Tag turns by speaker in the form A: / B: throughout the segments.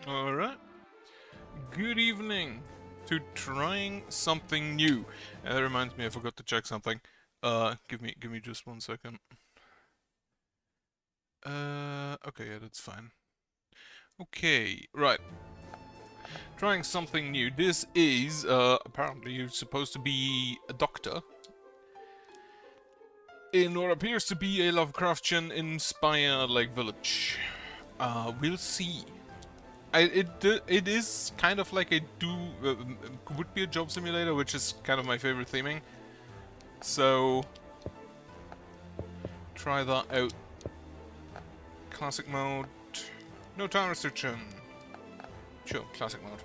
A: Alright. Good evening to trying something new. That reminds me, I forgot to check something. Give me just 1 second. Okay, yeah, that's fine. Okay, right. Trying something new. This is, apparently you're supposed to be a doctor in what appears to be a Lovecraftian-inspired, like, village. We'll see. It is kind of like would be a job simulator, which is kind of my favorite theming. So try that out. Classic mode. No time restriction. Sure, classic mode.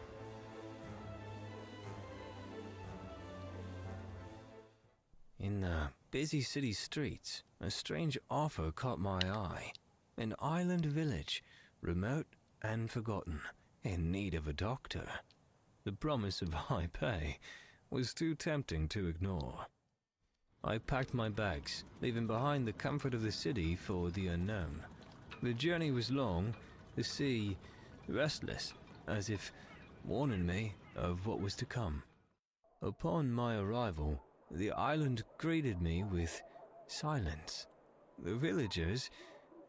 B: In the busy city streets, a strange offer caught my eye. An island village, remote and forgotten, in need of a doctor. The promise of high pay was too tempting to ignore. I packed my bags, leaving behind the comfort of the city for the unknown. The journey was long, the sea restless, as if warning me of what was to come. Upon my arrival, the island greeted me with silence. The villagers,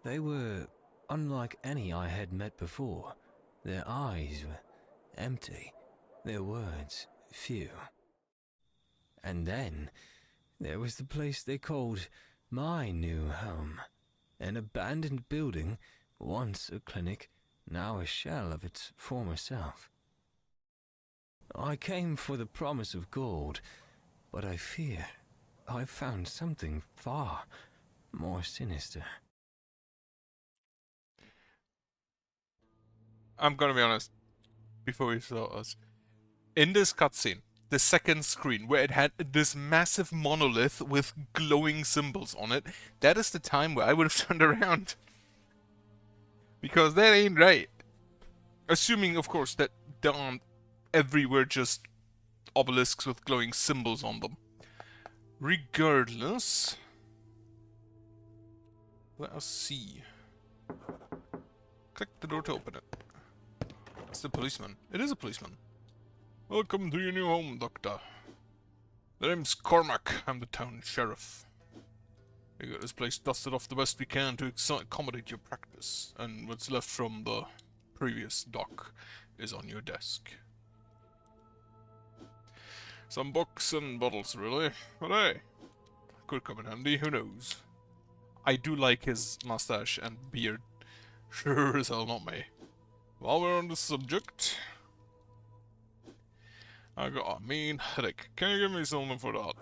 B: they were unlike any I had met before. Their eyes were empty, their words few. And then there was the place they called my new home. An abandoned building, once a clinic, now a shell of its former self. I came for the promise of gold, but I fear I found something far more sinister.
A: I'm gonna be honest, before we start us. In this cutscene, the second screen, where it had this massive monolith with glowing symbols on it, that is the time where I would have turned around. Because that ain't right. Assuming, of course, that there aren't everywhere just obelisks with glowing symbols on them. Regardless, let us see. Click the door to open it. It's the policeman. It is a policeman. Welcome to your new home, Doctor. The name's Cormac. I'm the town sheriff. We got this place dusted off the best we can to accommodate your practice, and what's left from the previous dock is on your desk. Some books and bottles, really. But hey, could come in handy, who knows? I do like his mustache and beard. Sure as hell not me. While we're on the subject, I got a mean headache. Can you give me something for that?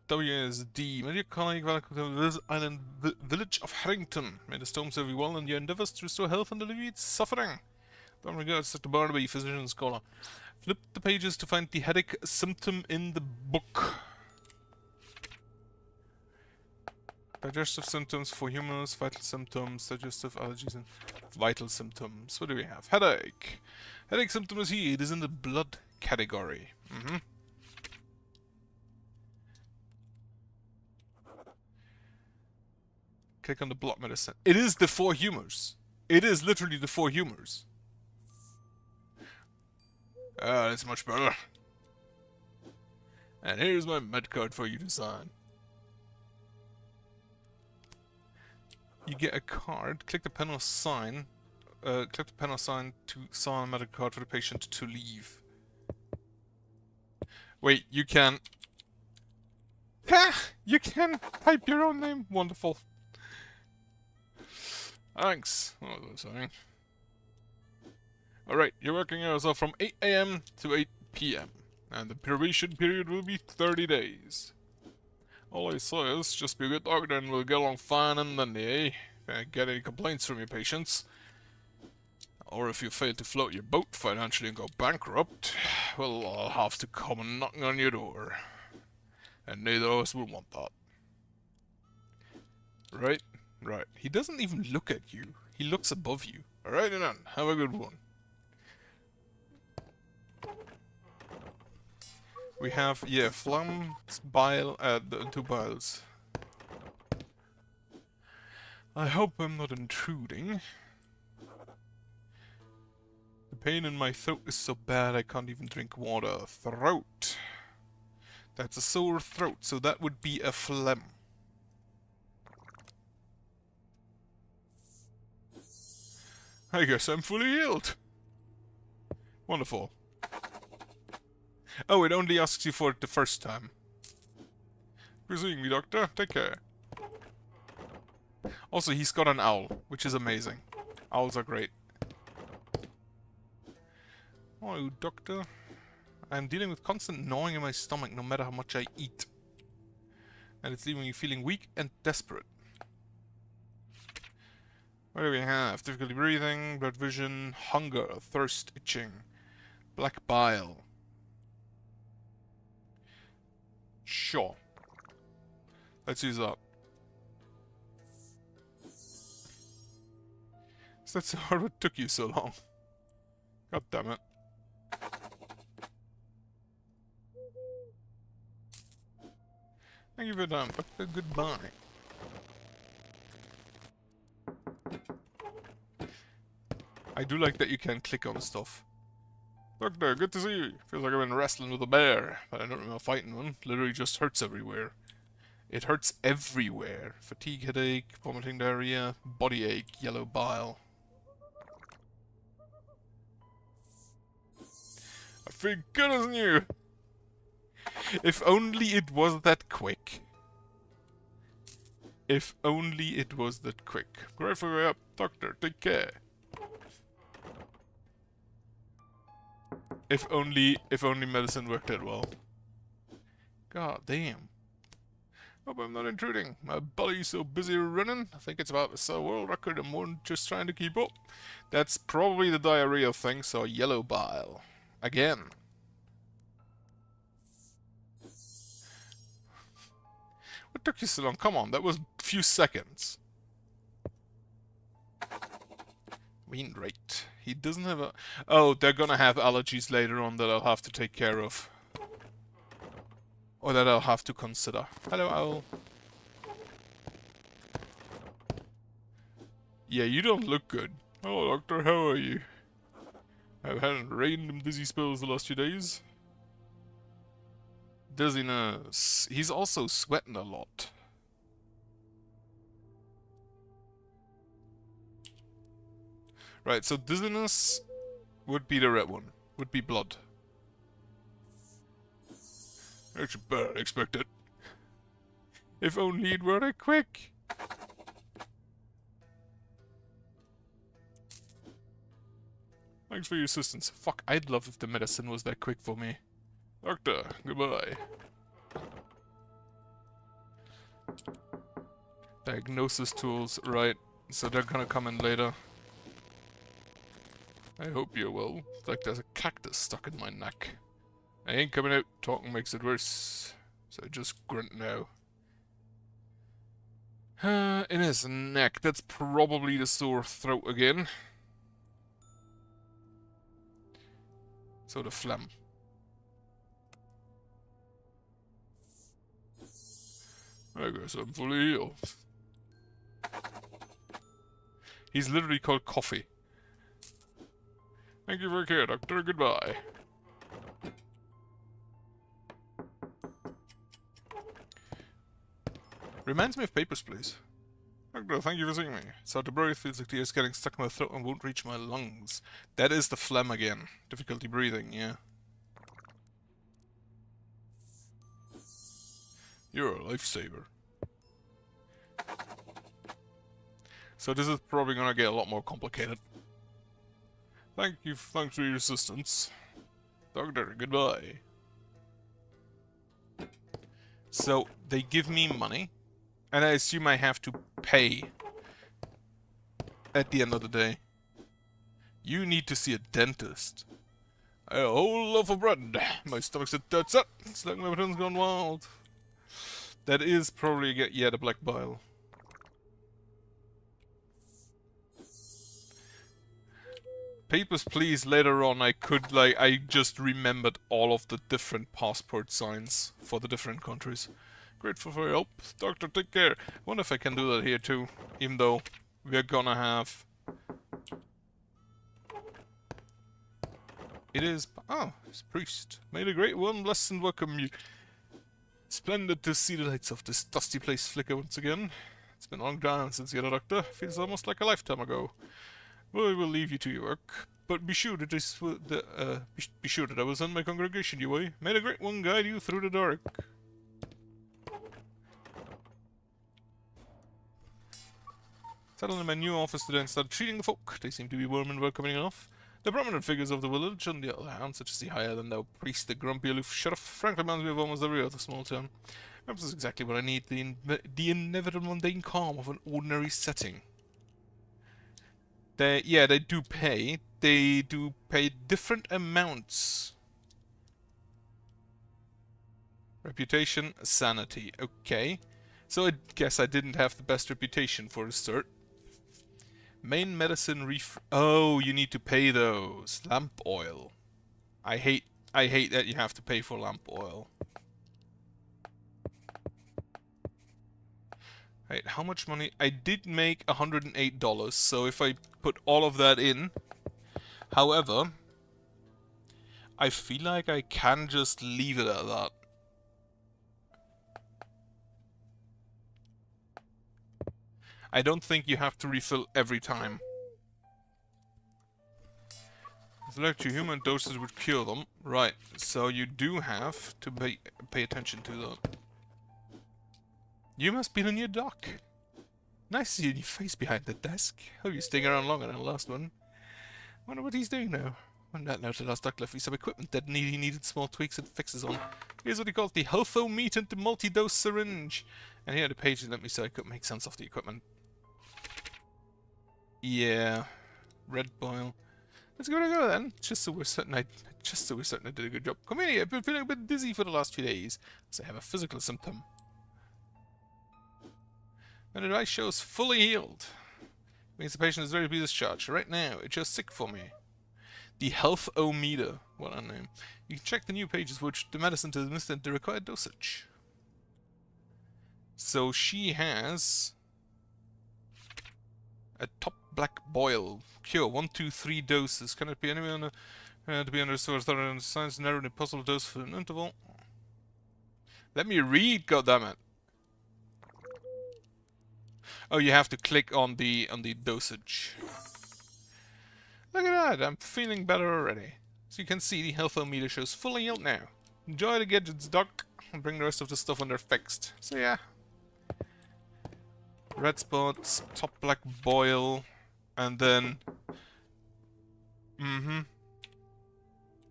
A: WSD. May your colleague welcome to this island village of Harrington. May the storm serve you well in your endeavors to restore health and alleviate suffering. Don't regards, Dr. Barnaby, physician and scholar. Flip the pages to find the headache symptom in the book. Digestive symptoms for humans, vital symptoms, digestive allergies, and vital symptoms. What do we have? Headache. Headache symptom is here. It is in the blood category. Click on the blood medicine. It is the 4 humors. It is literally the 4 humors. Ah, that's much better. And here's my med card for you to sign. You get a card. Click the pen or sign. Click the pen or sign to sign a medical card for the patient to leave. Wait, you can... Ha! You can type your own name. Wonderful. Thanks. What was I saying? Alright, your working hours are from 8 AM to 8 PM. And the probation period will be 30 days. All I say is, just be a good doctor and we'll get along fine and dandy, eh? If I get any complaints from your patients, or if you fail to float your boat financially and go bankrupt, well, I'll have to come and knock on your door. And neither of us will want that. Right? Right. He doesn't even look at you. He looks above you. Alright then, have a good one. We have, yeah, phlegm, bile, 2 biles. I hope I'm not intruding. pain in my throat is so bad I can't even drink water. Throat. That's a sore throat, so that would be a phlegm. I guess I'm fully healed. Wonderful. Oh, it only asks you for it the first time. You're seeing me, Doctor. Take care. Also, he's got an owl, which is amazing. Owls are great. Oh, Doctor. I'm dealing with constant gnawing in my stomach no matter how much I eat. And it's leaving me feeling weak and desperate. What do we have? Difficulty breathing, blurred vision, hunger, thirst, itching, black bile. Sure. Let's use that. Is that so hard? What took you so long? God damn it. Thank you for that, but goodbye. I do like that you can click on stuff. Doctor, good to see you. Feels like I've been wrestling with a bear, but I don't remember fighting one. Literally just hurts everywhere. It hurts everywhere. Fatigue, headache, vomiting, diarrhea, body ache, yellow bile. I feel good as new. If only it was that quick. If only it was that quick. Grateful way up, Doctor. Take care. If only medicine worked that well. God damn. Hope I'm not intruding. My body's so busy running. I think it's about to set a world record and more than just trying to keep up. That's probably the diarrhea thing, so yellow bile. Again. What took you so long? Come on, that was a few seconds. Wind rate. He doesn't have a... Oh, they're gonna have allergies later on that I'll have to take care of. Or that I'll have to consider. Hello, owl. Yeah, you don't look good. Oh, Doctor, how are you? I've had random dizzy spells the last few days. Dizziness. He's also sweating a lot. Right, so dizziness would be the red one. Would be blood. Actually, better than expected. If only it were that quick. Thanks for your assistance. Fuck, I'd love if the medicine was that quick for me. Doctor, goodbye. Diagnosis tools, right. So they're gonna come in later. I hope you're well. It's like there's a cactus stuck in my neck. I ain't coming out. Talking makes it worse. So just grunt now. In his neck. That's probably the sore throat again. So the phlegm. I guess I'm fully healed. He's literally called Coffee. Thank you for your care, Doctor. Goodbye. Reminds me of papers, please. Doctor, thank you for seeing me. It's hard to breathe. Feels like the air's getting stuck in my throat and won't reach my lungs. That is the phlegm again. Difficulty breathing, yeah. You're a lifesaver. So this is probably gonna get a lot more complicated. Thanks for your assistance. Doctor, goodbye. So, they give me money, and I assume I have to pay at the end of the day. You need to see a dentist. A whole loaf of bread. My stomach's at that's it. It's like my brain's gone wild. That is probably, yeah, the black bile. Papers, please. Later on, I just remembered all of the different passport signs for the different countries. Grateful for your help. Doctor, take care. I wonder if I can do that here too, even though we're gonna have It is... Oh, it's priest. May the Great One bless and welcome you. Splendid to see the lights of this dusty place flicker once again. It's been a long time since you had a doctor. Feels almost like a lifetime ago. Well, I will leave you to your work. But be sure that be sure that I will send my congregation your way. May the Great One guide you through the dark. Settled in my new office today and started treating the folk. They seem to be warm and welcoming enough. The prominent figures of the village, on the other hand, such as the higher-than-thou priest, the grumpy aloof sheriff, frankly reminds me of almost every other small town. Perhaps that's exactly what I need, the inevitable mundane calm of an ordinary setting. They do pay. They do pay different amounts. Reputation, sanity. Okay. So I guess I didn't have the best reputation for a start. Main medicine Oh, you need to pay those. Lamp oil. I hate that you have to pay for lamp oil. Right, how much money? I did make $108, so if I put all of that in... However, I feel like I can just leave it at that. I don't think you have to refill every time. Select your human doses would cure them. Right, so you do have to pay attention to that. You must be the new doc. Nice to see your face behind the desk. Hope you're staying around longer than the last one. Wonder what he's doing now. On that note, the last doc left me some equipment that he needed small tweaks and fixes on. Here's what he calls the Healthometer multi-dose syringe. And here are the pages let me so I could make sense of the equipment. Yeah. Red boil. Let's give it a go then. Just so we're certain I did a good job. Come here, I've been feeling a bit dizzy for the last few days. So I have a physical symptom. And the device shows fully healed. Means the patient is ready to be discharged. Right now, it shows sick for me. The Health-O-Meter. What a name. You can check the new pages which the medicine to administer the required dosage. So she has a top black boil. Cure 1, 2, 3 doses. Can it be anywhere to be understood thorough and science narrowed a possible dose for an interval? Let me read, goddammit. Oh, you have to click on the dosage. Look at that, I'm feeling better already. So you can see the Health-O-Meter shows fully healed now. Enjoy the gadgets, doc, and bring the rest of the stuff when they're fixed. So yeah. Red spots, top black boil, and then...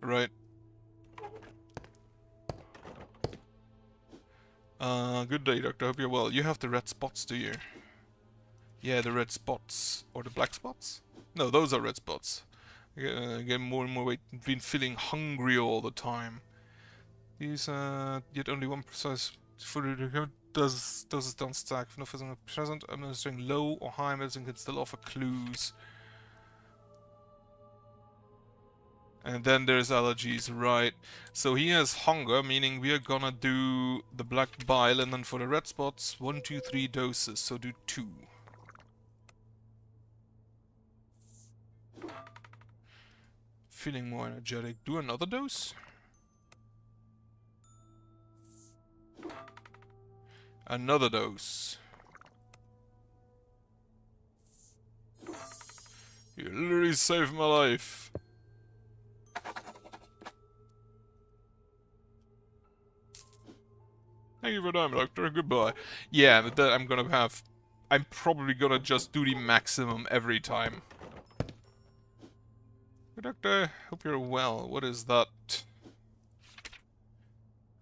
A: Right. Good day, doctor. Hope you're well. You have the red spots, do you? Yeah, the red spots. Or the black spots? No, those are red spots. Getting more and more weight. Been feeling hungry all the time. These, yet only one precise food doses don't stack. If no physical present, administering low or high medicine can still offer clues. And then there's allergies, right. So he has hunger, meaning we are gonna do the black bile, and then for the red spots, 1, 2, 3 doses, so do 2. Feeling more energetic. Do another dose? Another dose. You literally saved my life. Thank you for your time, Doctor. Goodbye. Yeah, but that I'm probably gonna just do the maximum every time. Hey, Doctor, hope you're well. What is that?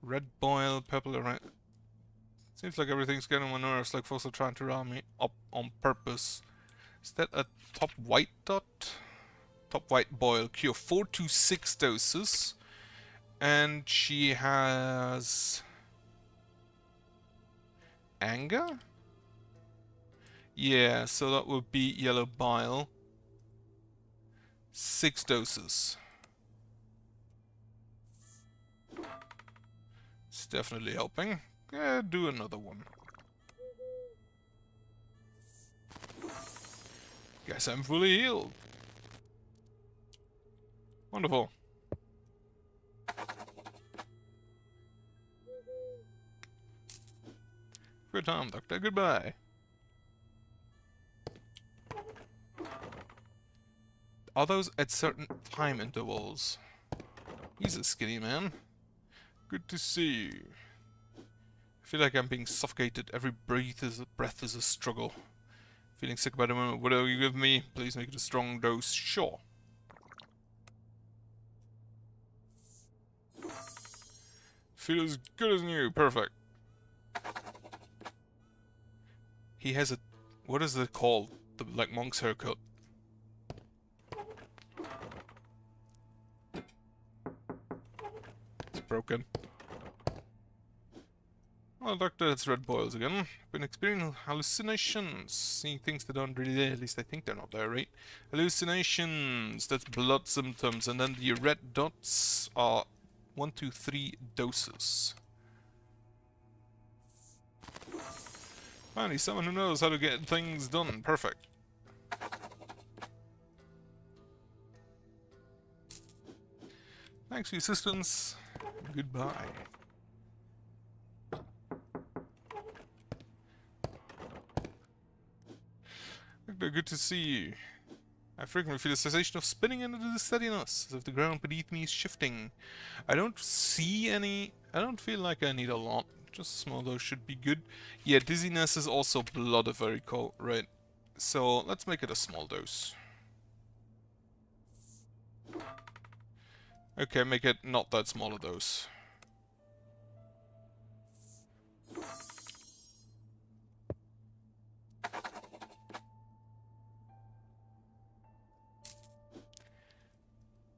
A: Red boil, purple orange. Seems like everything's getting on my nerves, like folks are trying to round me up on purpose. Is that a top white dot? Top white boil. Cure 4 to 6 doses. And she has... anger? Yeah, so that would be yellow bile. 6 doses. It's definitely helping. Yeah, do another one. Guess I'm fully healed. Wonderful. time, Doctor. Goodbye. Are those at certain time intervals? He's a skinny man. Good to see you. I feel like I'm being suffocated. Every breath is a struggle. Feeling sick by the moment. Whatever you give me, please make it a strong dose. Sure. Feel as good as new. Perfect. He has a... What is it called? The, like, monk's haircut. It's broken. Well, Doctor, it's red boils again. Been experiencing hallucinations. Seeing things that aren't really there. At least I think they're not there, right? Hallucinations. That's blood symptoms. And then the red dots are 1, 2, 3 doses. Finally, someone who knows how to get things done. Perfect. Thanks for your assistance. Goodbye. Victor, good to see you. I frequently feel a sensation of spinning under the steadiness, as if the ground beneath me is shifting. I don't see any... I don't feel like I need a lot. Just a small dose should be good. Yeah, dizziness is also blood, very cold, right? So, let's make it a small dose. Okay, make it not that small a dose.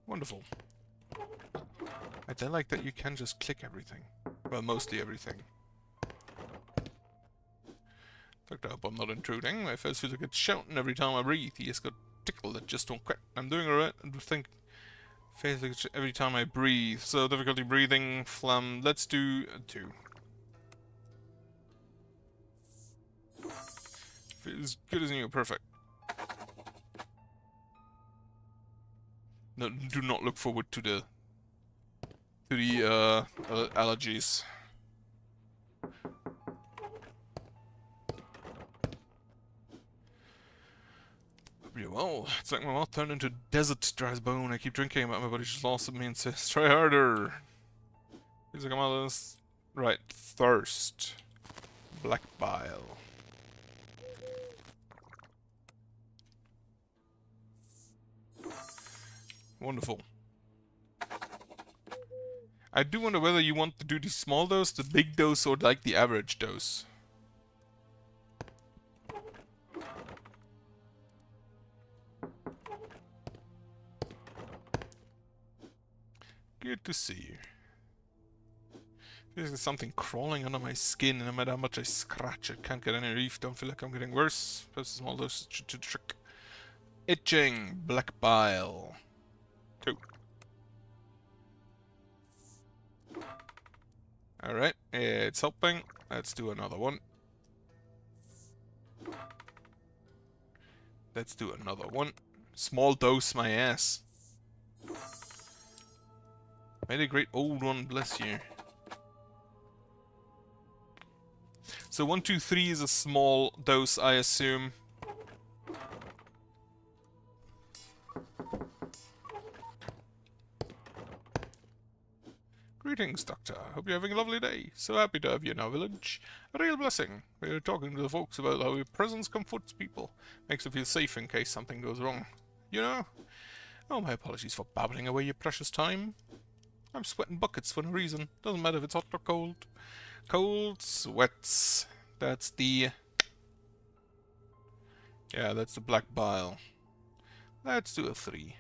A: Wonderful. I do like that you can just click everything. Well, mostly everything. Doctor, I hope I'm not intruding. My face feels like it's shouting every time I breathe. He has got tickle that just don't quit. I'm doing alright. I think face like every time I breathe. So difficulty breathing, phlegm. Let's do 2. Feels good as new. Perfect. No, do not look forward to the allergies. Well, it's like my mouth turned into desert dry as bone. I keep drinking, but my body just lost me and says, try harder. Feels like I'm out of this. Right, thirst. Black bile. Wonderful. I do wonder whether you want to do the small dose, the big dose, or like the average dose. Good to see you. There's something crawling under my skin, and no matter how much I scratch, it can't get any relief. Don't feel like I'm getting worse. Perhaps a small dose should trick. Itching, black bile. 2. Alright, it's helping. Let's do another one. Let's do another one. Small dose, my ass. Made a great old one, bless you. So 1, 2, 3 is a small dose, I assume. Greetings, Doctor. Hope you're having a lovely day. So happy to have you in our village. A real blessing. We were talking to the folks about how your presence comforts people. Makes them feel safe in case something goes wrong. You know? Oh, my apologies for babbling away your precious time. I'm sweating buckets for no reason. Doesn't matter if it's hot or cold. Cold sweats. That's the... Yeah, that's the black bile. Let's do a 3.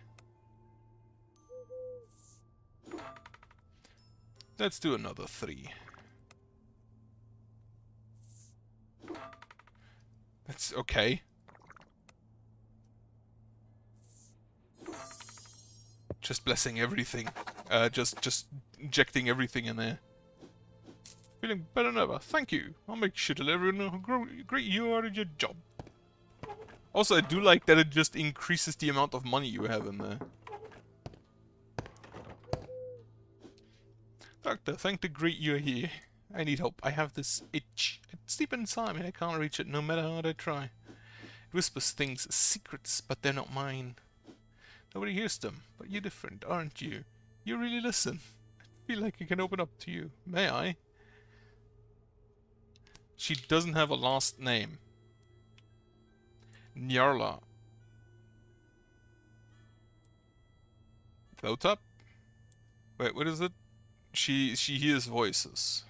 A: Let's do another 3. That's okay. Just blessing everything. Just injecting everything in there. Feeling better than ever. Thank you. I'll make sure to let everyone know how great you are at your job. Also, I do like that it just increases the amount of money you have in there. Doctor, thank the great you're here. I need hope. I have this itch. It's deep inside me. I can't reach it no matter how hard I try. It whispers things, secrets, but they're not mine. Nobody hears them, but you're different, aren't you? You really listen. I feel like I can open up to you. May I? She doesn't have a last name. Nyarla. Thotap? Wait, what is it? She hears voices.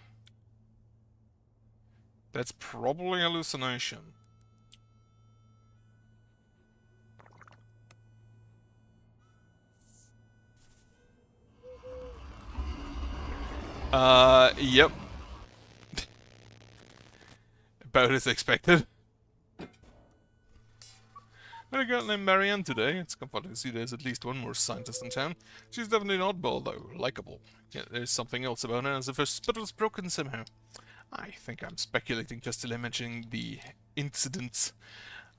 A: That's probably hallucination. Yep. About as expected. Met a girl named Marianne today. It's comforting to see there's at least one more scientist in town. She's definitely an oddball, though. Likeable. Yet there's something else about her, as if her spirit was broken somehow. I think I'm speculating just till I'm mentioning the incidents.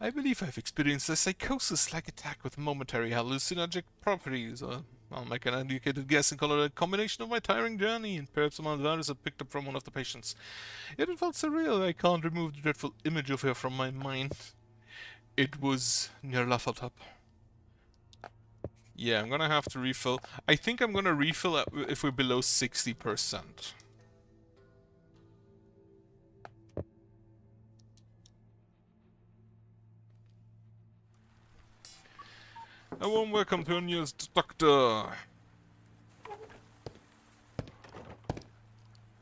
A: I believe I've experienced a psychosis-like attack with momentary hallucinogenic properties. I'll make an educated guess and call it a combination of my tiring journey and perhaps some of the virus I picked up from one of the patients. Yet it felt surreal. I can't remove the dreadful image of her from my mind. It was near Lafaltap. Yeah, I'm gonna have to refill. I think I'm gonna refill if we're below 60%. A warm welcome to our newest doctor.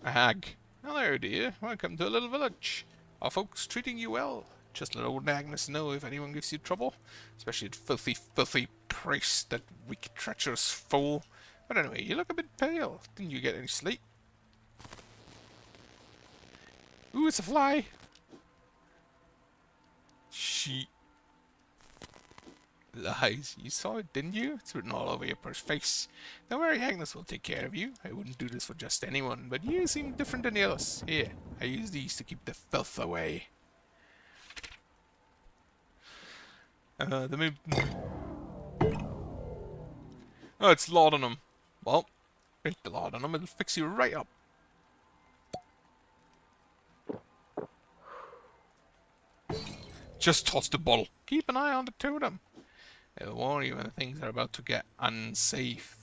A: A hag. Hello, dear. Welcome to a little village. Are folks treating you well? Just let old Agnes know if anyone gives you trouble. Especially that filthy, filthy priest, that weak, treacherous fool. But anyway, you look a bit pale. Didn't you get any sleep? Ooh, it's a fly. She lies. You saw it, didn't you? It's written all over your face. Don't worry, Agnes will take care of you. I wouldn't do this for just anyone, but you seem different than the others. Here, I use these to keep the filth away. Oh, it's laudanum. Well, drink the laudanum, it'll fix you right up. Just toss the bottle. Keep an eye on the totem. It'll warn you when things are about to get unsafe.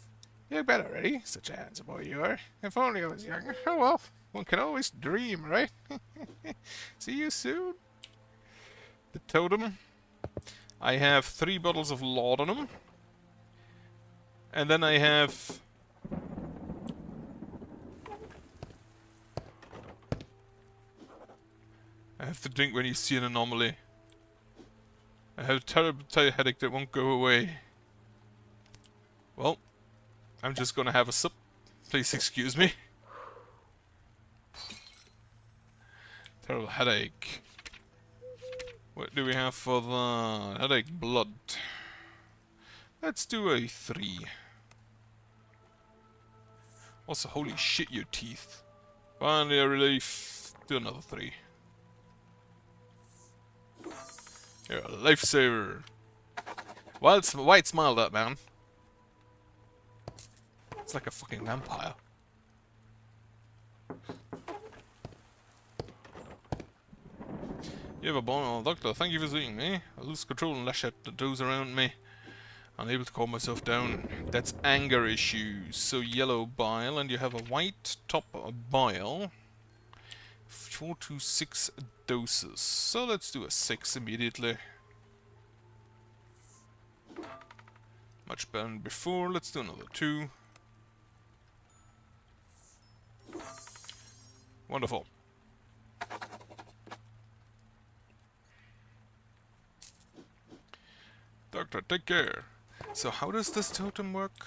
A: You look better already. Such a handsome boy you are. If only I was younger. Oh well, one can always dream, right? See you soon. The totem. I have 3 bottles of laudanum. And then I have... I have to drink when you see an anomaly. I have a terrible headache that won't go away. Well, I'm just gonna have a sip. Please excuse me. Terrible headache. What do we have for the headache? Blood. Let's do a 3. Also, holy shit, your teeth. Finally a relief. Do another 3. You're a lifesaver. White smile, that man. It's like a fucking vampire. You have a bone, doctor. Thank you for seeing me. I lose control and lash at those around me. Unable to calm myself down. That's anger issues. So yellow bile, and you have a white top bile. 4 to 6 doses. So let's do a 6 immediately. Much better than before. Let's do another 2. Wonderful. Doctor, take care. So how does this totem work?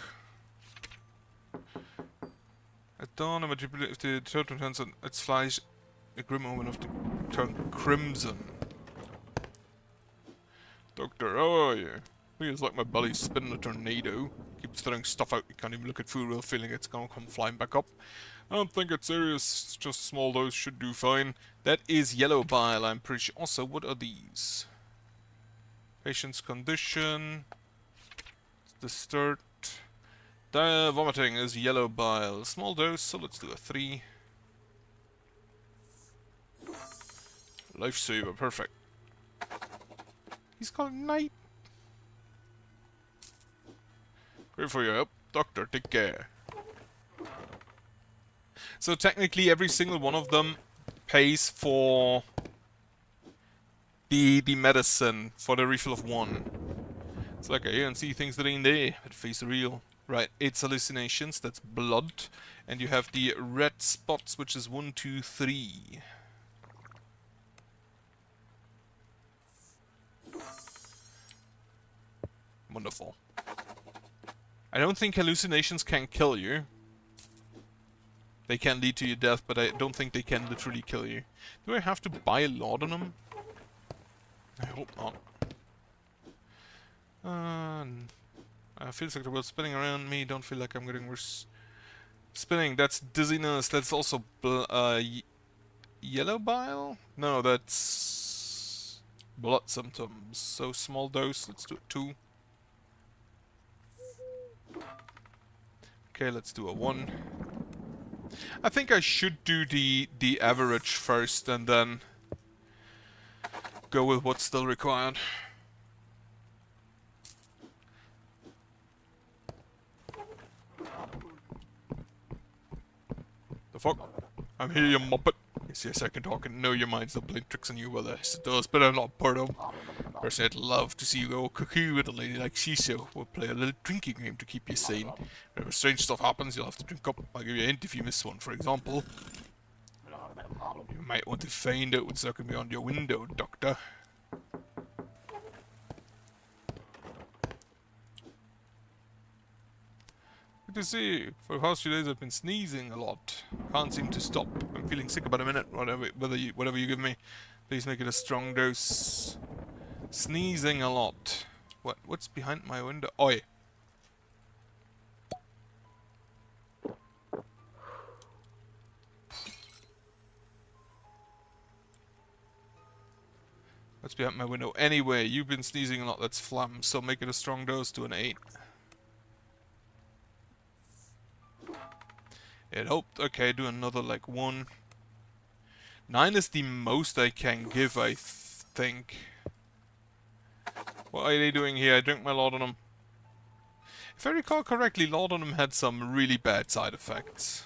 A: At dawn, if the totem turns on its flies, a grim omen of the turn crimson. Doctor, how are you? Feels like my belly's spinning a tornado. Keeps throwing stuff out, you can't even look at food without feeling it's gonna come flying back up. I don't think it's serious, just a small dose should do fine. That is yellow bile, I'm pretty sure. Also, what are these? Patient's condition. Disturbed. Vomiting is yellow bile. Small dose, so let's do a 3. Lifesaver, perfect. He's got a knight. Great for your help, Doctor. Take care. So technically, every single one of them pays for the medicine for the refill of 1. It's like I hear and see things that ain't there, but face real. Right, it's hallucinations, that's blood. And you have the red spots, which is 1, 2, 3. Wonderful. I don't think hallucinations can kill you. They can lead to your death, but I don't think they can literally kill you. Do I have to buy laudanum? I hope not. Feels like the world's spinning around me. Don't feel like I'm getting worse. Spinning, that's dizziness. That's also yellow bile? No, that's blood symptoms. So small dose. Let's do 2. Okay, let's do a 1. I think I should do the average first and then go with what's still required. The fuck? I'm here, you muppet. Yes, I can talk and know your mind's not playing tricks on you. Well, yes, it does, but I'm not part of. Personally, I'd love to see you go cuckoo with a lady like Shiso. We'll play a little drinking game to keep you sane. Whenever strange stuff happens, you'll have to drink up. I'll give you a hint if you miss one, for example. You might want to find out what's lurking beyond your window, Doctor. Good to see you. For the past few days I've been sneezing a lot. Can't seem to stop. I'm feeling sick about a minute. Whatever you give me, please make it a strong dose. Sneezing a lot. What's behind my window? Oi. What's behind my window? Anyway, you've been sneezing a lot. That's phlegm. So make it a strong dose to an 8. It helped. Okay, do another like 1. 9 is the most I can give, I think. What are they doing here? I drink my laudanum. If I recall correctly, laudanum had some really bad side effects.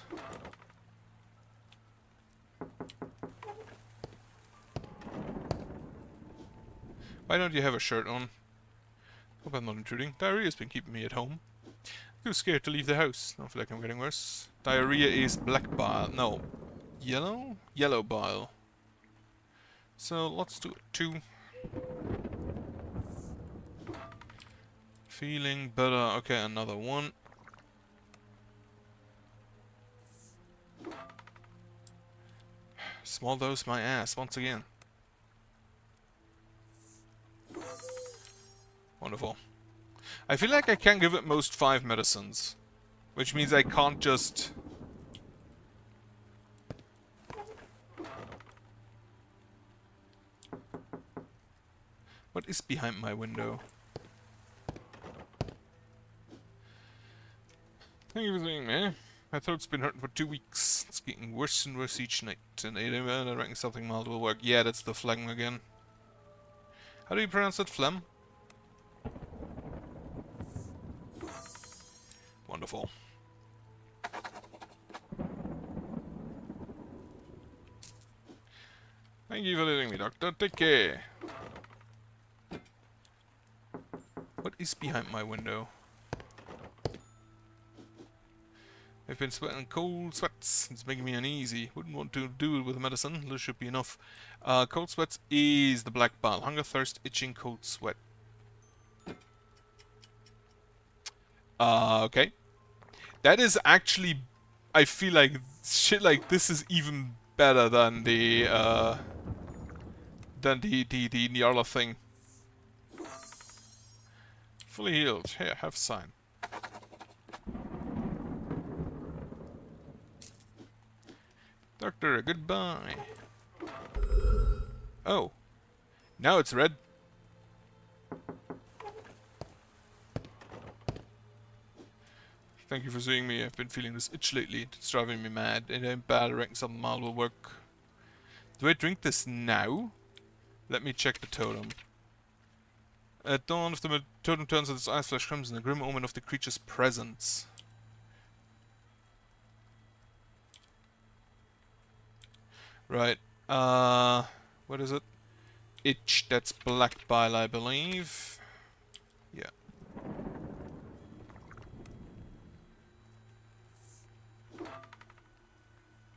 A: Why don't you have a shirt on? Hope I'm not intruding. Diarrhea's been keeping me at home. Too scared to leave the house. Don't feel like I'm getting worse. Diarrhea is black bile. No. Yellow? Yellow bile. So let's do 2. Feeling better. Okay, another 1. Small dose my ass once again. Wonderful. I feel like I can give it most 5 medicines. Which means I can't just... What is behind my window? Thank you for seeing me. My throat's been hurting for 2 weeks. It's getting worse and worse each night. And I reckon something mild will work. Yeah, that's the phlegm again. How do you pronounce it? Phlegm? Wonderful. Thank you for letting me, Doctor. Take care. What is behind my window? I've been sweating cold sweats. It's making me uneasy. Wouldn't want to do it with medicine. This should be enough. Cold sweats is the black bile. Hunger, thirst, itching, cold sweat. Okay. That is actually... I feel like shit like this is even better than the Nyarla thing. Fully healed. Here, have a sign. Doctor, goodbye. Oh. Now it's red. Thank you for seeing me. I've been feeling this itch lately. It's driving me mad. It ain't bad. I reckon something mild will work. Do I drink this now? Let me check the totem. At dawn, if the totem turns its eyes flash crimson, a grim omen of the creature's presence. Right. What is it? Itch. That's black bile, I believe. Yeah.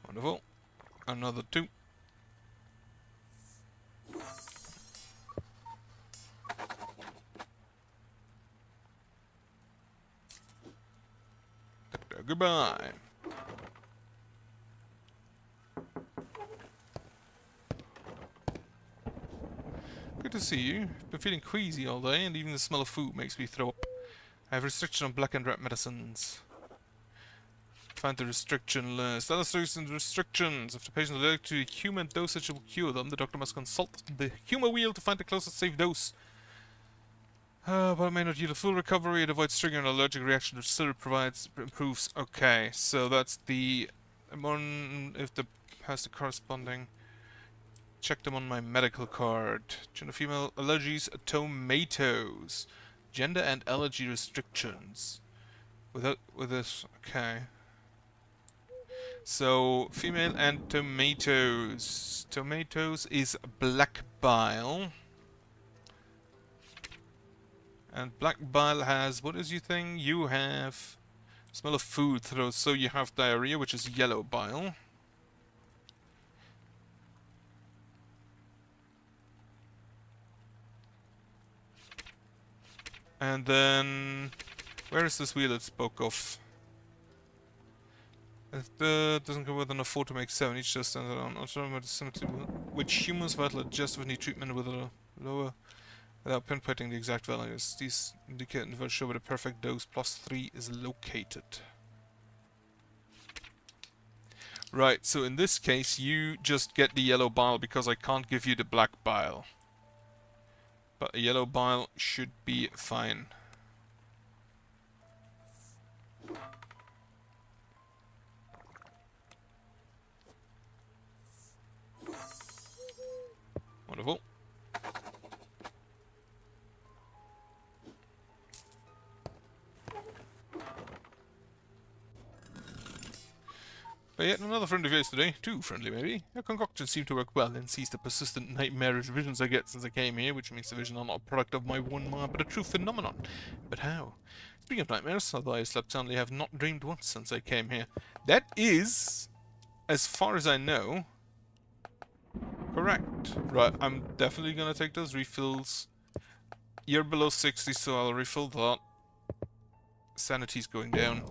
A: Wonderful. Another 2. Doctor, goodbye. Good to see you. Been feeling queasy all day, and even the smell of food makes me throw up. I have restriction on black and red medicines. Find the restriction list. Illustrations and restrictions. If the patient is allergic to a human dosage will cure them, the doctor must consult the humor wheel to find the closest safe dose. But it may not yield a full recovery. It avoids triggering an allergic reaction, which still improves. Okay, so that's the one. If the has the corresponding. Check them on my medical card. Gender female allergies, tomatoes. Gender and allergy restrictions. With this, okay. So female and tomatoes. Tomatoes is black bile. And black bile has, what is your thing? You have smell of food, so you have diarrhea, which is yellow bile. And then, where is this wheel that spoke of? It doesn't come with an afford to make 7, each just stands alone. Which humans vital adjust with need treatment with a lower, without pinpointing the exact values. These indicate in show where the perfect dose +3 is located. Right, so in this case you just get the yellow bile because I can't give you the black bile. But a yellow bile should be fine. Wonderful. But yet another friendly face today. 2 friendly, maybe. Your concoctions seem to work well and seize the persistent nightmarish visions I get since I came here, which means the visions are not a product of my one mind, but a true phenomenon. But how? Speaking of nightmares, although I slept soundly, I have not dreamed once since I came here. That is, as far as I know, correct. Right, I'm definitely gonna take those refills. You're below 60, so I'll refill that. Sanity's going down.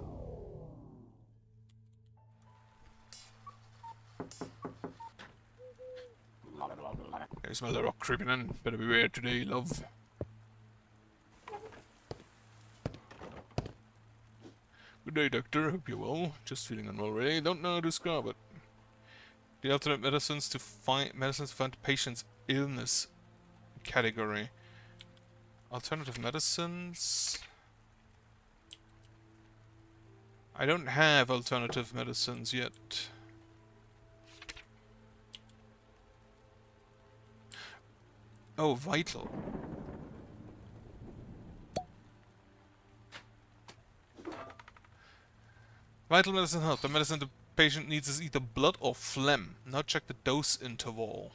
A: I smell the rock creeping in. Better beware today, love. Good day, doctor. Hope you're well. Just feeling unwell, really. Don't know how to describe it. The alternate medicines to find the patient's illness category. Alternative medicines. I don't have alternative medicines yet. Oh, vital. Vital medicine help. The medicine the patient needs is either blood or phlegm. Now check the dose interval.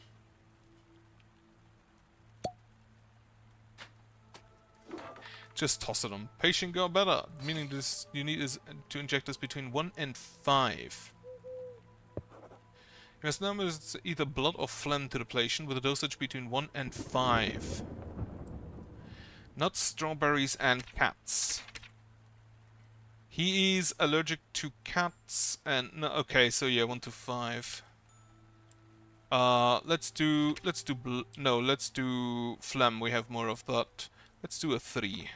A: Just toss it on. Patient got better. Meaning this you need is to inject this between 1 and 5. You must now use either blood or phlegm to the patient with a dosage between 1 and 5. Nuts, strawberries, and cats. He is allergic to cats and no, okay, so yeah, 1 to 5. Let's do phlegm. We have more of that. Let's do a 3.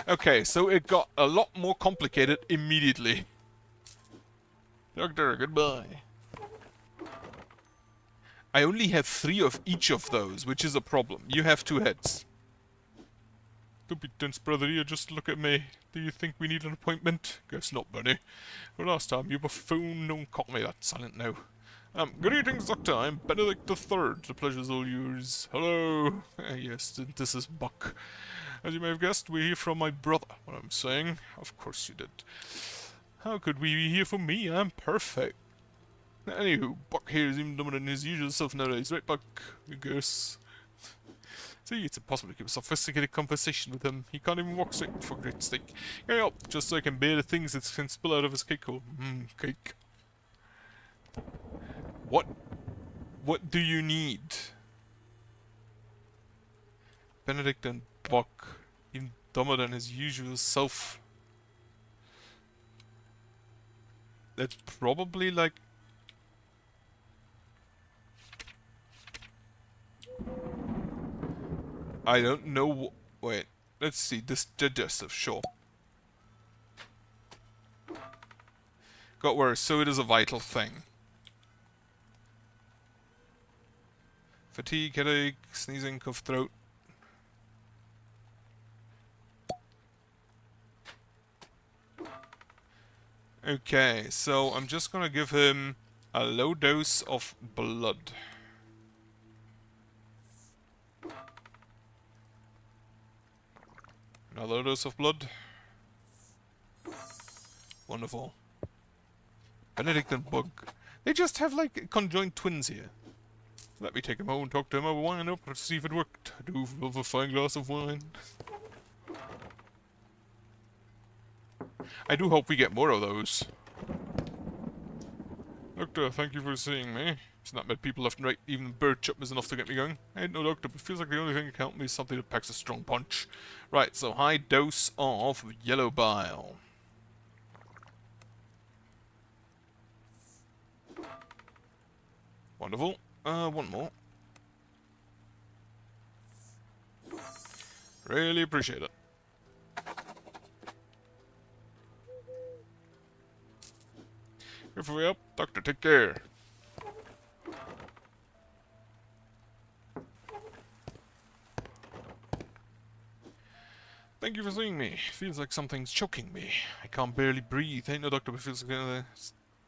A: Okay, so it got a lot more complicated immediately. Doctor, goodbye. I only have 3 of each of those, which is a problem. You have 2 heads. Don't be tense, brother. You just look at me. Do you think we need an appointment? Guess not, Benny. For last time, you buffoon. Don't call me that. Silent now. Greetings, Doctor. I'm Benedict III. The pleasure's all yours. Hello. Yes, this is Buck. As you may have guessed, we hear from my brother. What I'm saying? Of course you did. How could we hear from me? I'm perfect. Anywho, Buck here is even dumber than his usual self nowadays, right, Buck? I guess. See, it's impossible to keep a sophisticated conversation with him. He can't even walk straight, for great sake. Get up, just so I can bear the things that can spill out of his cake hole. Cake. What do you need? Benedict and Buck, even dumber than his usual self. That's probably like... I don't know. Wait, let's see. This digestive, sure. Got worse, so it is a vital thing. Fatigue, headache, sneezing, cough, throat. Okay, so I'm just gonna give him a low dose of blood. Another dose of blood. Wonderful. Benedict and Bug. They just have like conjoined twins here. Let me take him home and talk to him over wine up to see if it worked. I do love a fine glass of wine. I do hope we get more of those. Doctor, thank you for seeing me. It's not met people left and right, even bird chip is enough to get me going. I ain't no doctor, but it feels like the only thing that can help me is something that packs a strong punch. Right, so high dose of yellow bile. Wonderful. One more. Really appreciate it. Careful way up. Doctor, take care. Thank you for seeing me. Feels like something's choking me. I can't barely breathe. Ain't no doctor, but feels like...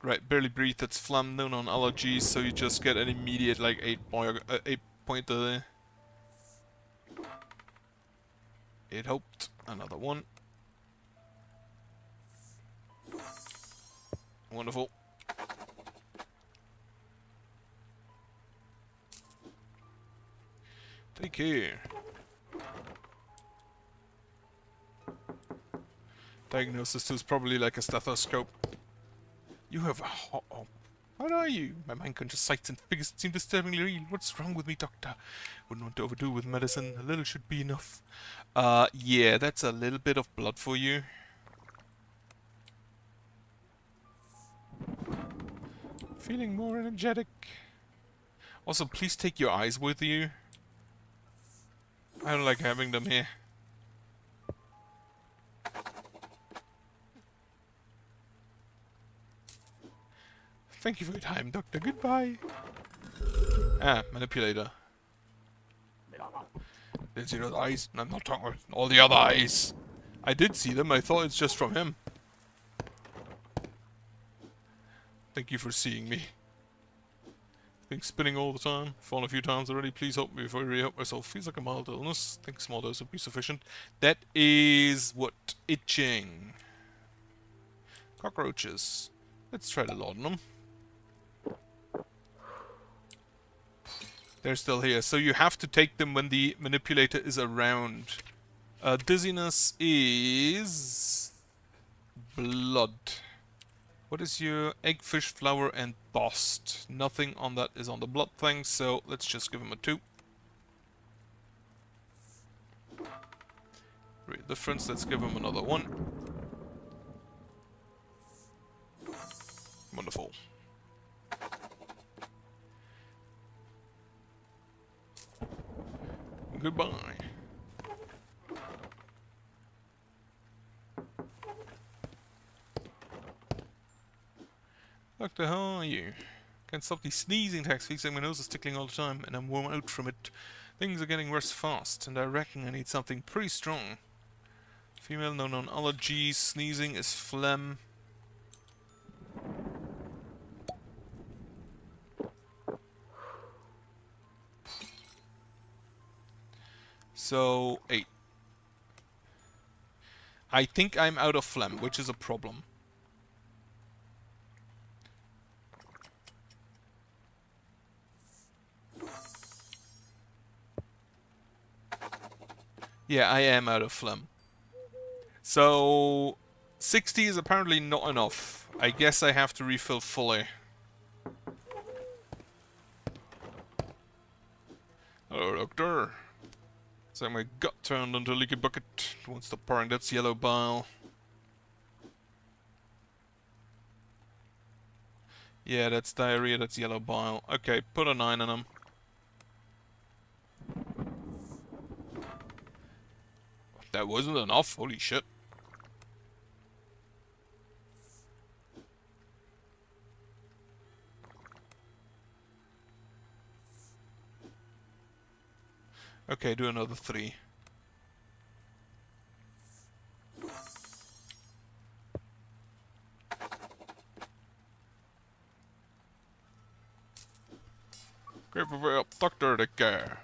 A: right, barely breathe. That's phlegm known on allergies, so you just get an immediate, like, 8-pointer there. It helped. Another one. Wonderful. Take care. Diagnosis is probably like a stethoscope. You have a What are you? My mind-conscious sights and figures seem disturbingly real. What's wrong with me, doctor? Wouldn't want to overdo with medicine. A little should be enough. Yeah, that's a little bit of blood for you. Feeling more energetic. Also, please take your eyes with you. I don't like having them here. Thank you for your time, Doctor. Goodbye. Ah, manipulator. Didn't see those eyes? No, I'm not talking about all the other eyes. I did see them. I thought it's just from him. Thank you for seeing me. Think spinning all the time. Fallen a few times already. Please help me before I re-help myself. Feels like a mild illness. Think a small dose would be sufficient. That is what? Itching. Cockroaches. Let's try to laudan them. They're still here. So you have to take them when the manipulator is around. Dizziness is... blood. What is your egg, fish, flour, and dust? Nothing on that is on the blood thing, so let's just give him a 2. Real difference, let's give him another 1. Wonderful. Goodbye. Doctor, how are you? Can't stop these sneezing attacks. Feels like my nose is tickling all the time, and I'm worn out from it. Things are getting worse fast, and I reckon I need something pretty strong. Female, no known allergies. Sneezing is phlegm. So, 8. I think I'm out of phlegm, which is a problem. Yeah, I am out of phlegm. So, 60 is apparently not enough. I guess I have to refill fully. Hello, Doctor. It's like my gut turned into a leaky bucket. Won't stop pouring that yellow bile. Yeah, that's diarrhea, that's yellow bile. Okay, put a 9 on him. That wasn't enough, holy shit. Okay, do another 3. Great for up, Doctor the care.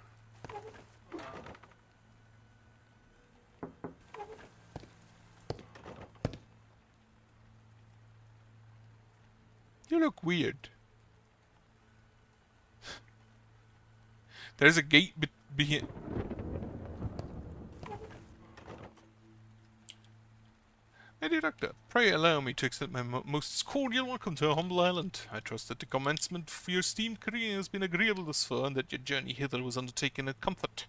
A: You look weird. There's a gate behind. My dear Doctor, pray allow me to extend my most cordial welcome to our humble island. I trust that the commencement of your esteemed career has been agreeable thus far, and that your journey hither was undertaken in comfort.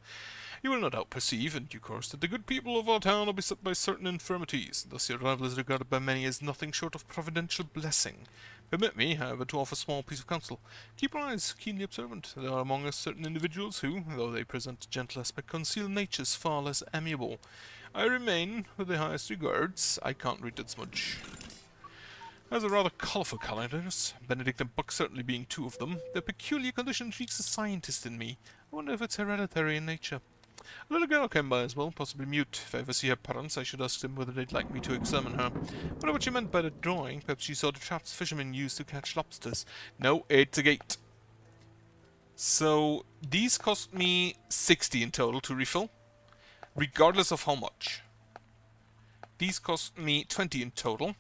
A: You will no doubt perceive, in due course, that the good people of our town are beset by certain infirmities. Thus your arrival is regarded by many as nothing short of providential blessing. Permit me, however, to offer a small piece of counsel. Keep your eyes keenly observant. There are among us certain individuals who, though they present a gentle aspect, conceal natures far less amiable. I remain, with the highest regards. I can't read that smudge. As a rather colourful calendars, Benedict and Buck certainly being 2 of them, their peculiar condition intrigues the scientist in me. I wonder if it's hereditary in nature. A little girl came by as well, possibly mute. If I ever see her parents, I should ask them whether they'd like me to examine her. Wonder what she meant by the drawing. Perhaps she saw the traps fishermen used to catch lobsters. No, it's a gate. So, these cost me 60 in total to refill, regardless of how much. These cost me 20 in total.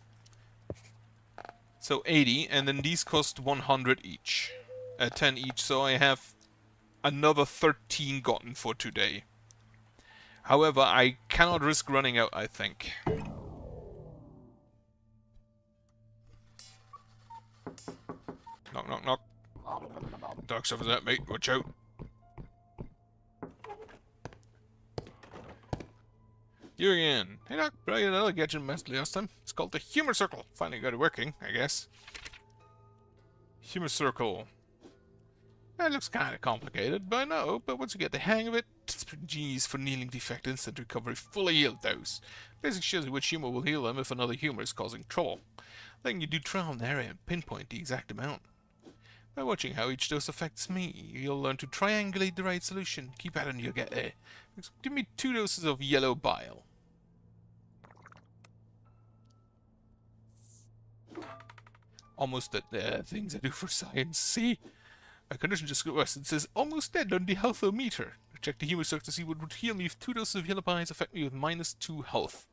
A: So 80, and then these cost 100 each. 10 each, so I have another 13 gotten for today. However, I cannot risk running out, I think. Knock, knock, knock. Dark stuff is that, mate. Watch out. You again. Hey, Doc. Brilliant another gadget messed last time. It's called the Humor Circle. Finally got it working, I guess. Humor Circle. That looks kind of complicated, but I know. But once you get the hang of it, it's pretty genius for healing defect instant recovery. Fully healed those. Basic shows you which humor will heal them if another humor is causing trouble. Then you do trial and error and pinpoint the exact amount. By watching how each dose affects me, you'll learn to triangulate the right solution. Keep at it and you'll get there. Give me 2 doses of yellow bile. Almost the things I do for science. See? My condition just got worse. It says almost dead on the healthometer. Check the humor circle to see what would heal me if 2 doses of yellow bile affect me with -2 health.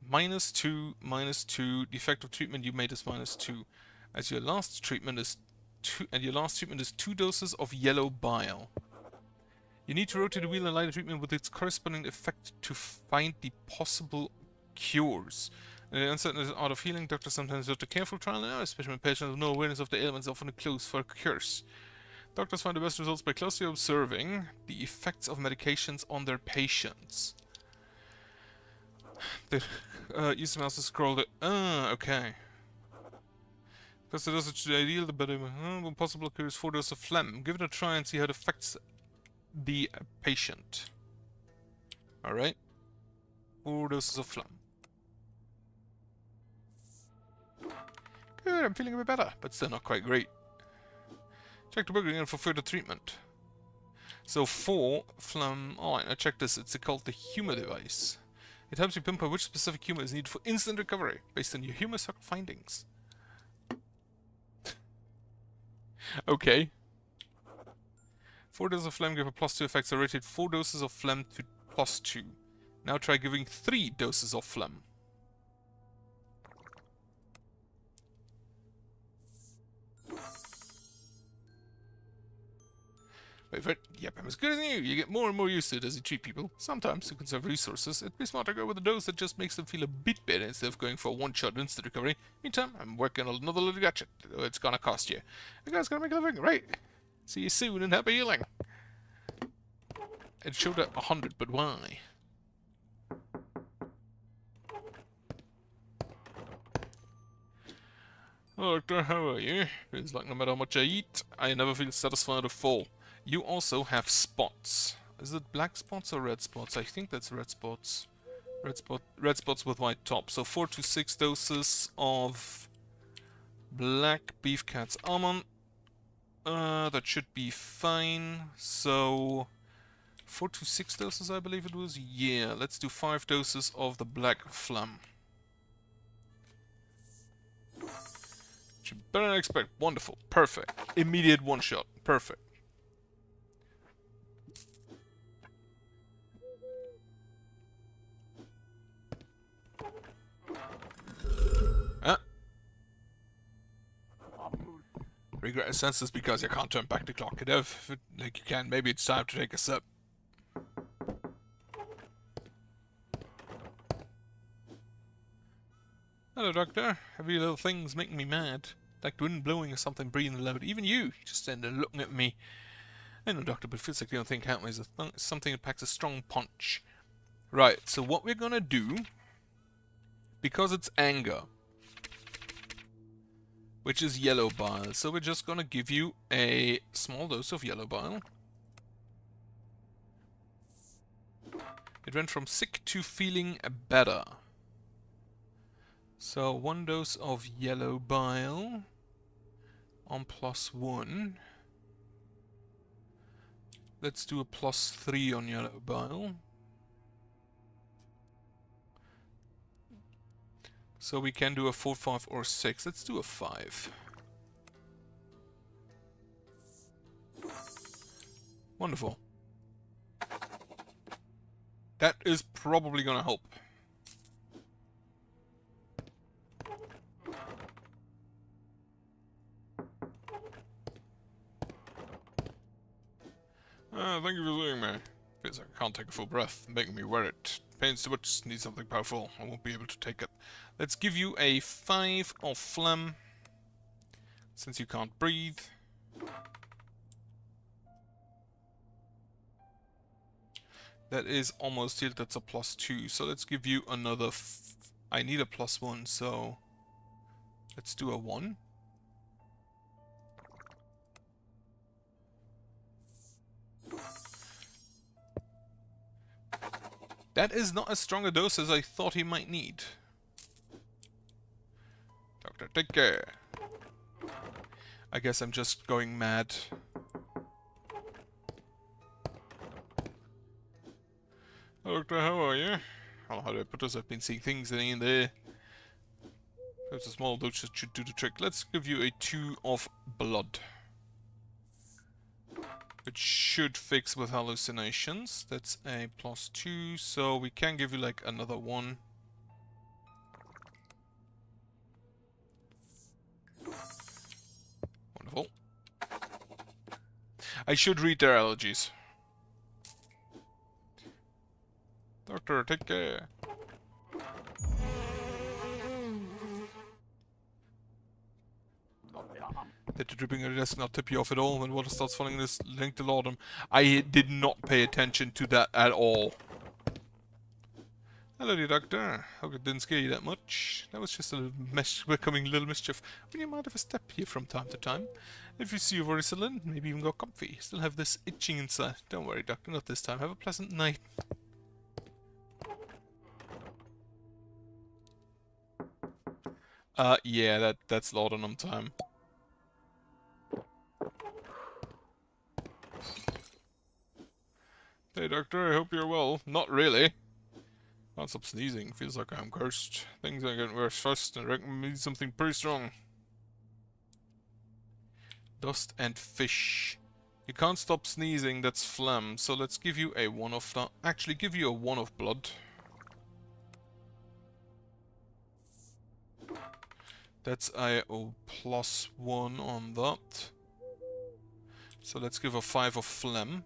A: -2, -2. The effect of treatment you made is -2. As your last treatment is 2 doses of yellow bile. You need to rotate the wheel and light the treatment with its corresponding effect to find the possible cures. In the uncertain art of healing, doctors sometimes do a careful trial and error, especially when patients have no awareness of the ailments often close for cures. Doctors find the best results by closely observing the effects of medications on their patients. They use the mouse to scroll the... okay. Because the dosage the ideal, the better... when possible occurs 4 doses of phlegm. Give it a try and see how it affects the patient. Alright. 4 doses of phlegm. Good, I'm feeling a bit better, but still not quite great. Check the book again for further treatment. So 4 phlegm... Alright, now check this. It's called the humor device. It helps you pinpoint which specific humor is needed for instant recovery, based on your humor circle findings. Okay. 4 doses of phlegm give a +2 effect, so rated 4 doses of phlegm to +2. Now try giving 3 doses of phlegm. Wait for it. Yep, I'm as good as you. You get more and more used to it as you treat people. Sometimes, to conserve resources, it'd be smart to go with a dose that just makes them feel a bit better instead of going for a one-shot instant recovery. Meantime, I'm working on another little gadget. It's gonna cost you. You guys gotta make a living, right? See you soon and happy healing. It showed at 100, but why? Oh, Doctor, how are you? Feels like no matter how much I eat, I never feel satisfied or full. You also have spots. Is it black spots or red spots? I think that's red spots. Red spots with white top. So 4 to 6 doses of black beef cat's almond. That should be fine. So 4 to 6 doses, I believe it was. Yeah, let's do 5 doses of the black phlegm. Should better than expect. Wonderful. Perfect. Immediate one shot. Perfect. Regret your senses because you can't turn back the clock. If it, like you can, maybe it's time to take a sip. Hello, Doctor. Every little thing's making me mad. Like the wind blowing or something breathing loud. Even you just stand there looking at me. I know, Doctor, but it feels like the only thing counting is something that packs a strong punch. Right, so what we're gonna do, because it's anger, which is yellow bile, so we're just gonna give you a small dose of yellow bile. It went from sick to feeling better. So 1 dose of yellow bile on +1. Let's do a +3 on yellow bile. So we can do a 4, 5, or 6. Let's do a 5. Wonderful. That is probably gonna help. Thank you for seeing me. Feels like I can't take a full breath, making me wear it. Pain's too much, need something powerful. I won't be able to take it. Let's give you a 5 of phlegm, since you can't breathe. That is almost healed, that's a +2. So let's give you another... I need a +1, so... let's do a 1. That is not as strong a dose as I thought he might need. Doctor, take care. I guess I'm just going mad. Doctor, how are you? Oh, how do I put this? I've been seeing things that ain't there. There's a small dose that should do the trick. Let's give you a 2 of blood. Which should fix with hallucinations. That's a +2, so we can give you like another 1. Wonderful. I should read their allergies. Doctor, take care. Did the dripping on your desk not tip you off at all when water starts falling in this length to laudanum? I did not pay attention to that at all. Hello dear Doctor. Hope it didn't scare you that much. That was just a becoming little mischief. Would you mind if I step here from time to time? If you see you've already settled in, maybe even got comfy. Still have this itching inside. Don't worry, Doctor, not this time. Have a pleasant night. Yeah, that's laudanum time. Hey Doctor, I hope you're well. Not really. Can't stop sneezing. Feels like I'm cursed. Things are getting worse fast. I reckon we need something pretty strong. Dust and fish. You can't stop sneezing, that's phlegm. So let's give you a 1 of that. Actually, give you a 1 of blood. That's a +1 on that. So let's give a 5 of phlegm.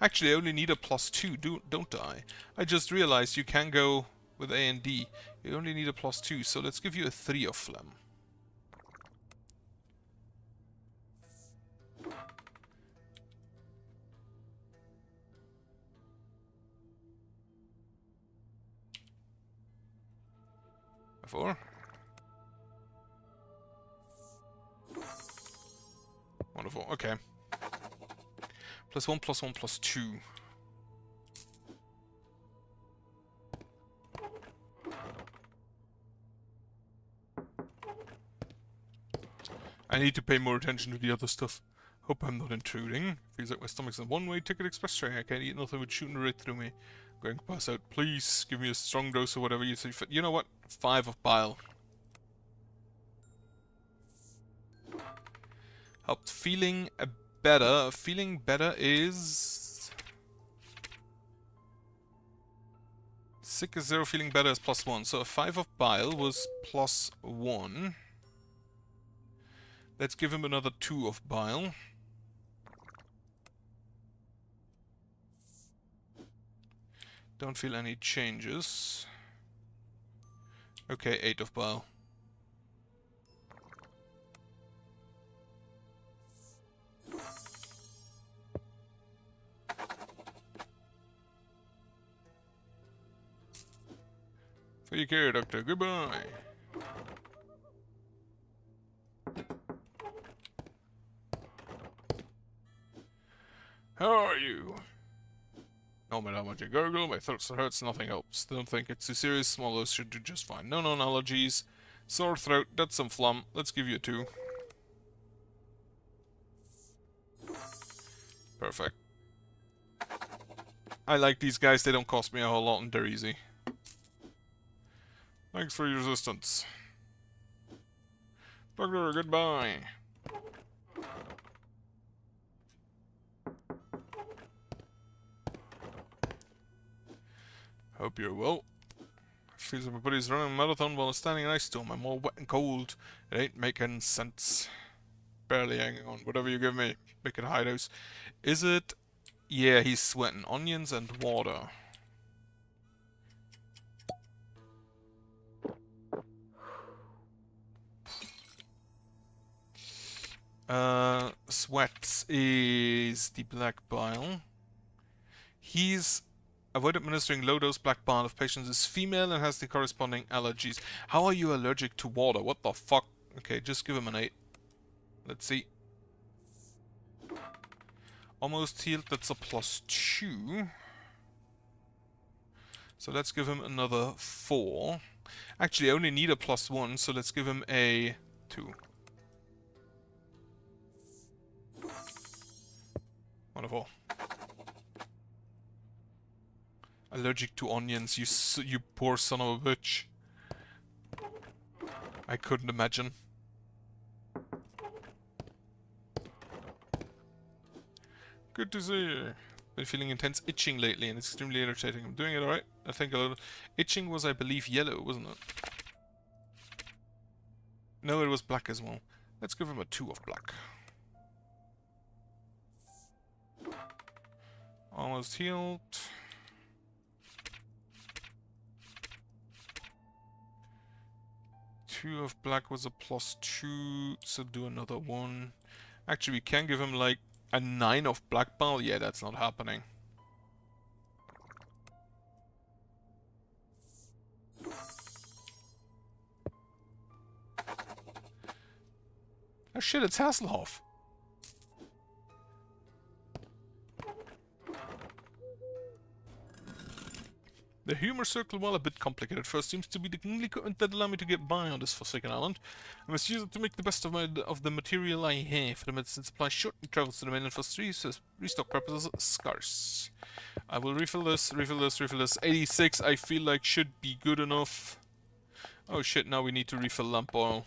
A: Actually, I only need a +2, don't I? I just realized you can go with A and D. You only need a +2, so let's give you a 3 of phlegm. A 4. Wonderful, okay. +1, +1, +2. I need to pay more attention to the other stuff. Hope I'm not intruding. Feels like my stomach's a one-way ticket express train. I can't eat nothing with shooting right through me. Going to pass out. Please give me a strong dose of whatever you see fit. You know what? 5 of bile. Helped feeling better. Feeling better is... Sick is 0, feeling better is +1. So a 5 of bile was +1. Let's give him another 2 of bile. Don't feel any changes. Okay, 8 of bile. Take care, Doctor. Goodbye. How are you? No matter how much I gurgle, my throat still hurts, nothing helps. Don't think it's too serious, small dose should do just fine. No known allergies. Sore throat, that's some phlegm. Let's give you a 2. Perfect. I like these guys, they don't cost me a whole lot and they're easy. Thanks for your assistance. Doctor, goodbye. Hope you're well. Feels like my buddy's running a marathon while standing in an ice storm. I'm all wet and cold. It ain't making sense. Barely hanging on. Whatever you give me. Make it a high dose. Is it? Yeah, he's sweating. Onions and water. Sweats is the black bile. He's avoid administering low-dose black bile if patient is female and has the corresponding allergies. How are you allergic to water? What the fuck? Okay, just give him an 8. Let's see. Almost healed, that's a +2. So let's give him another 4. Actually, I only need a +1, so let's give him a 2. Wonderful. Allergic to onions, you poor son of a bitch. I couldn't imagine. Good to see you. Been feeling intense itching lately and it's extremely irritating. I'm doing it alright. I think a little... Itching was, I believe, yellow, wasn't it? No, it was black as well. Let's give him a 2 of black. Almost healed. Two of black was a +2, so do another 1. Actually, we can give him like a 9 of black bile. Yeah, that's not happening. Oh shit, it's Hasselhoff. The humor circle, while a bit complicated at first, seems to be the only current that allow me to get by on this forsaken island. I must use it to make the best of the material I have. The medicine supply short and travels to the mainland for restock purposes scarce. I will refill this, refill this, refill this. 86 I feel like should be good enough. Oh shit, now we need to refill lamp oil.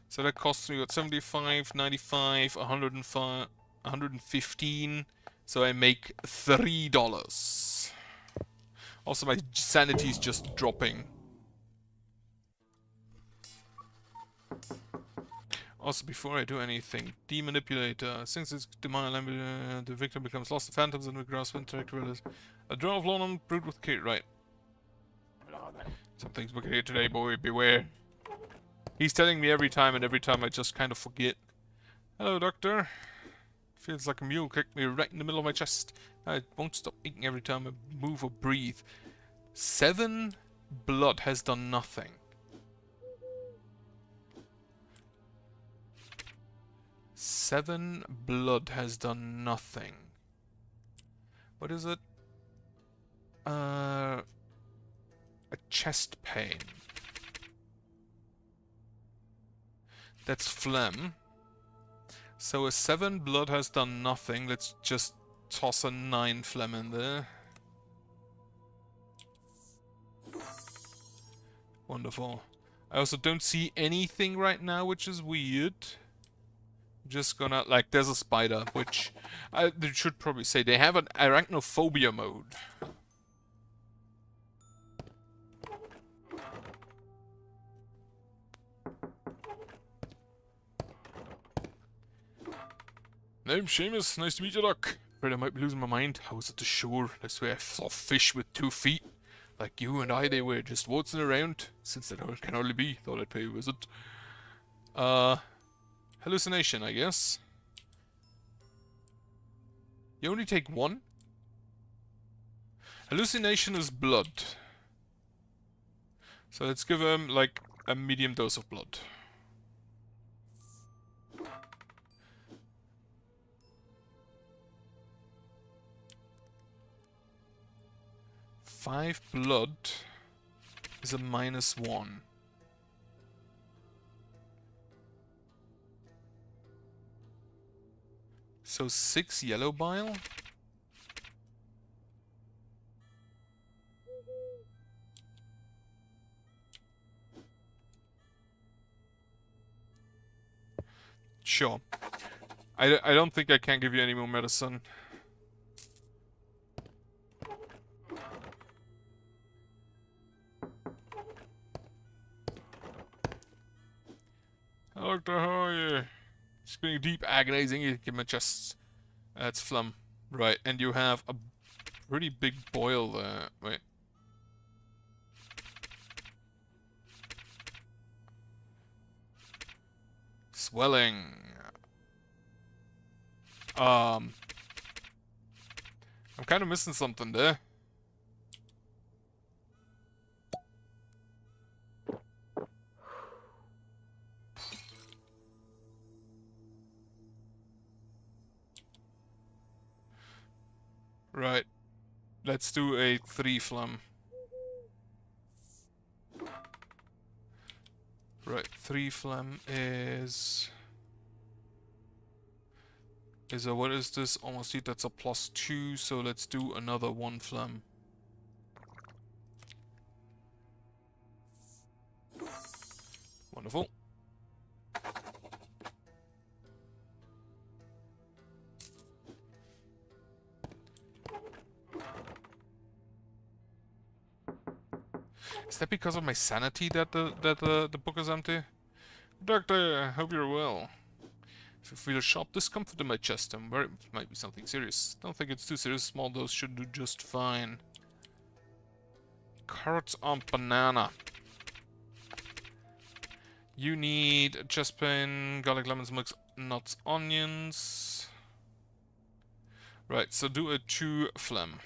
A: So that costs me, what, 75, 95, 105, 115. So I make $3. Also, my sanity is just dropping. Also, before I do anything, demanipulator. Since it's demand, the victim becomes lost to phantoms and we grasp interact with it. A draw of London brewed with Kate, right? Something's wicked here today, boy. Beware. He's telling me every time, and every time I just kind of forget. Hello, doctor. Feels like a mule kicked me right in the middle of my chest. I won't stop eating every time I move or breathe. 7 blood has done nothing. 7 blood has done nothing. What is it? A chest pain. That's phlegm. So a 7 blood has done nothing. Let's just toss a 9 phlegm in there. Wonderful. I also don't see anything right now, which is weird. I'm just gonna, like, there's a spider, which I should probably say they have an arachnophobia mode. Name's Seamus, nice to meet you, Doc. Afraid I might be losing my mind. I was at the shore. I swear I saw fish with 2 feet. Like you and I, they were just waltzing around. Since that can hardly be, thought I'd pay a visit. Hallucination, I guess. You only take 1? Hallucination is blood. So let's give him, like, a medium dose of blood. Five blood is a -1. So 6 yellow bile? Sure. I don't think I can give you any more medicine. Doctor, how are you? Spinning deep, agonizing, in my chest. That's phlegm. Right, and you have a pretty big boil there. Wait. Swelling. I'm kind of missing something there. Right. Let's do a 3 phlegm. Right, 3 phlegm is a, what is this? Almost heat, that's a +2, so let's do another 1 phlegm. Wonderful. Is that because of my sanity that the book is empty? Doctor, I hope you're well. If I feel a sharp discomfort in my chest, I'm worried it might be something serious. Don't think it's too serious. Small dose should do just fine. Carrots on banana. You need chest pain, garlic, lemons, mix, nuts, onions. Right, so do a 2 phlegm.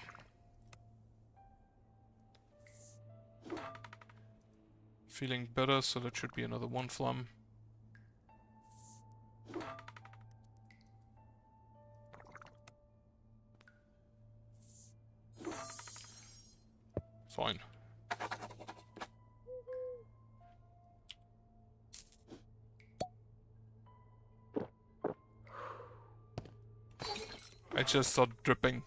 A: Feeling better, so that should be another 1 phlegm. Fine. I just started dripping.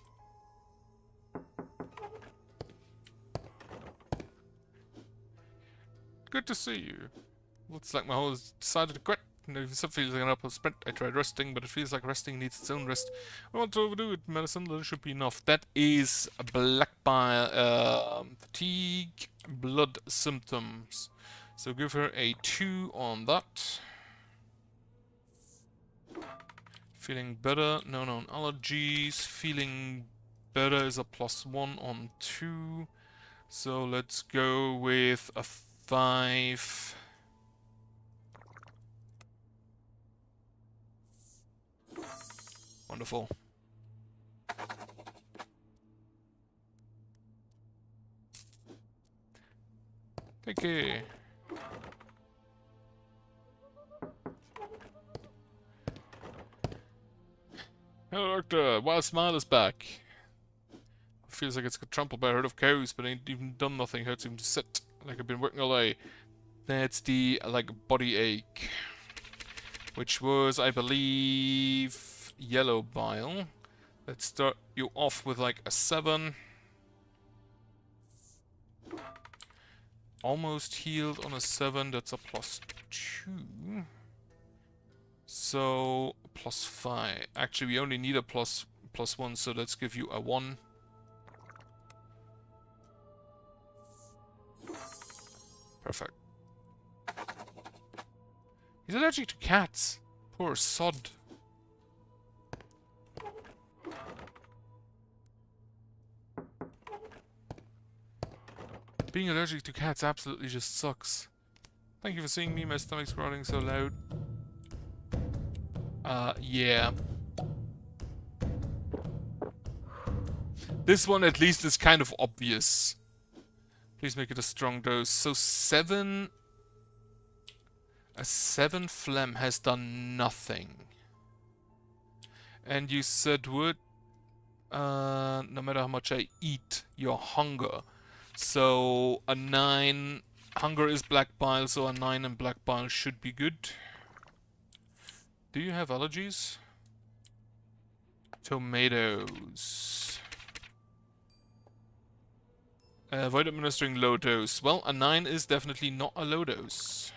A: Good to see you. Looks like my horse decided to quit. If it feels like an uphill sprint, I tried resting, but it feels like resting needs its own rest. I don't want to overdo it. Medicine, that should be enough. That is a black bile, fatigue, blood symptoms. So give her a 2 on that. Feeling better, no known allergies. Feeling better is a +1 on 2. So let's go with a 5. Wonderful. Thank you. Hello, Doctor. Wild Smile is back. Feels like it's got trampled by a herd of cows, but ain't even done nothing. Hurts him to sit. Like I've been working all day. That's the, like, body ache. Which was, I believe, yellow bile. Let's start you off with, like, a 7. Almost healed on a 7. That's a +2. So, +5. Actually, we only need a +1, so let's give you a 1. Perfect. He's allergic to cats. Poor sod. Being allergic to cats absolutely just sucks. Thank you for seeing me. My stomach's growling so loud. Yeah. This one at least is kind of obvious. Please make it a strong dose. So 7... A 7 phlegm has done nothing. And you said would... no matter how much I eat, your hunger. So a 9... Hunger is black bile, so a 9 and black bile should be good. Do you have allergies? Tomatoes. Avoid administering low dose. Well, a 9 is definitely not a low dose.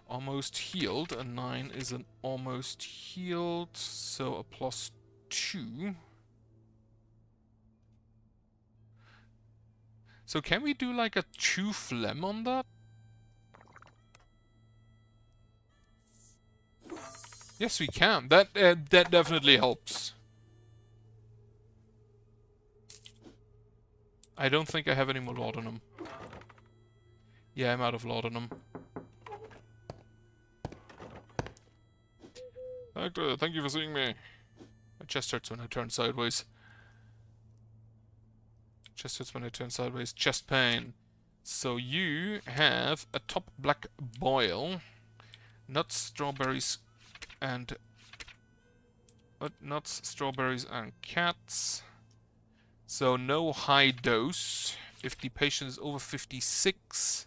A: Almost healed. A 9 is an almost healed, so a +2. So can we do like a 2 phlegm on that? Yes, we can. That definitely helps. I don't think I have any more laudanum. Yeah, I'm out of laudanum. Doctor, thank you for seeing me. My chest hurts when I turn sideways. Chest hurts when I turn sideways. Chest pain. So you have a top black boil, nuts, strawberries, and nuts, strawberries, and cats. So no high dose. If the patient is over 56,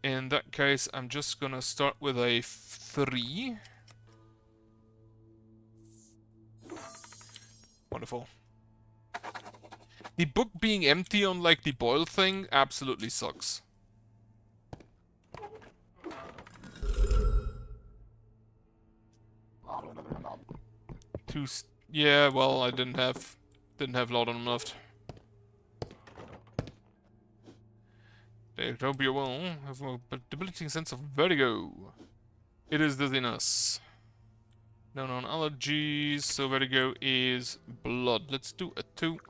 A: in that case, I'm just gonna start with a 3. Wonderful. The book being empty on, like, the boil thing absolutely sucks. Yeah, well, I didn't have laudanum left. They hope you will have a debilitating sense of vertigo. It is dizziness. No known allergies, so vertigo is blood. Let's do a 2.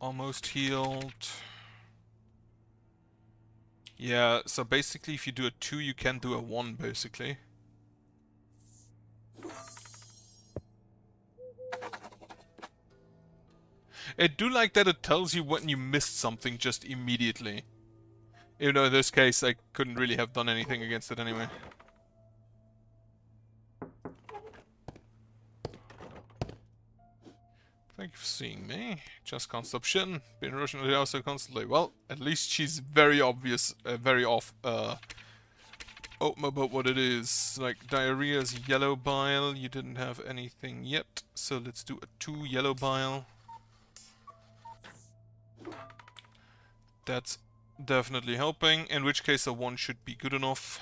A: Almost healed. Yeah, so basically if you do a 2, you can do a 1, basically. I do like that it tells you when you missed something just immediately. Even though in this case I couldn't really have done anything against it anyway. Thank you for seeing me. Just can't stop shitting. Been rushing to the house so constantly. Well, at least she's very obvious, very open about what it is. Like, diarrhea is yellow bile. You didn't have anything yet, so let's do a 2 yellow bile. That's definitely helping, in which case a 1 should be good enough.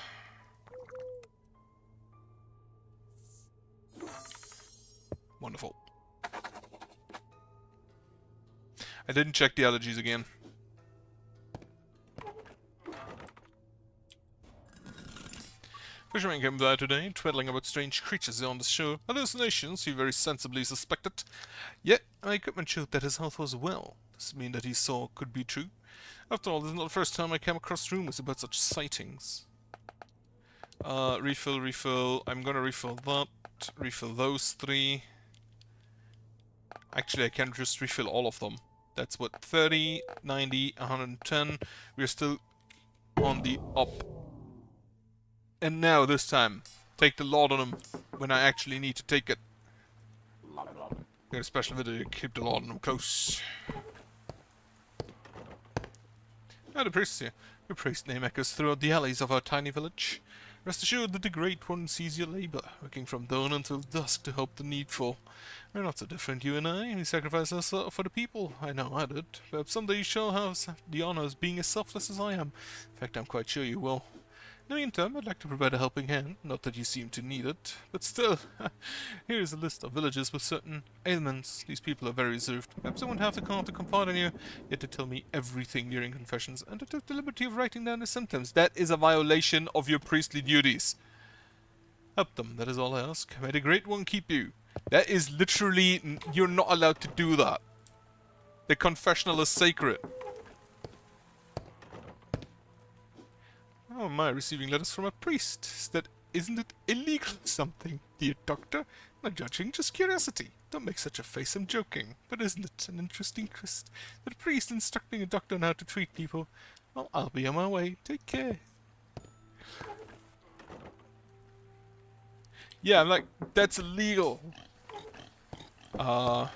A: Wonderful. I didn't check the allergies again. Fisherman came by today, twaddling about strange creatures on the shore. Hallucinations, he very sensibly suspected. Yet, my equipment showed that his health was well. Does it mean that he saw could be true? After all, this is not the first time I came across rumors about such sightings. Refill, refill. I'm gonna refill that. Refill those 3. Actually, I can just refill all of them. That's what, 30, 90, 110. We're still on the up. And now, this time, take the laudanum when I actually need to take it. Got a special video to keep the laudanum close. Ah, the priest here. Your priest name echoes throughout the alleys of our tiny village. Rest assured that the Great One sees your labor, working from dawn until dusk to help the needful. We're not so different, you and I. We sacrifice ourselves for the people. I know I did. Perhaps someday you shall have the honor of being as selfless as I am. In fact, I'm quite sure you will. In the meantime, I'd like to provide a helping hand. Not that you seem to need it, but still. Here is a list of villages with certain ailments. These people are very reserved. Perhaps I won't have the call to confide in you, yet to tell me everything during confessions, and to take the liberty of writing down the symptoms. That is a violation of your priestly duties. Help them, that is all I ask. May the Great One keep you. That is literally... You're not allowed to do that. The confessional is sacred. Oh, am I receiving letters from a priest? Isn't it illegal or something, dear doctor? Not judging, just curiosity. Don't make such a face, I'm joking. But isn't it an interesting twist? That a priest instructing a doctor on how to treat people? Well, I'll be on my way. Take care. Yeah, I'm like, that's illegal. That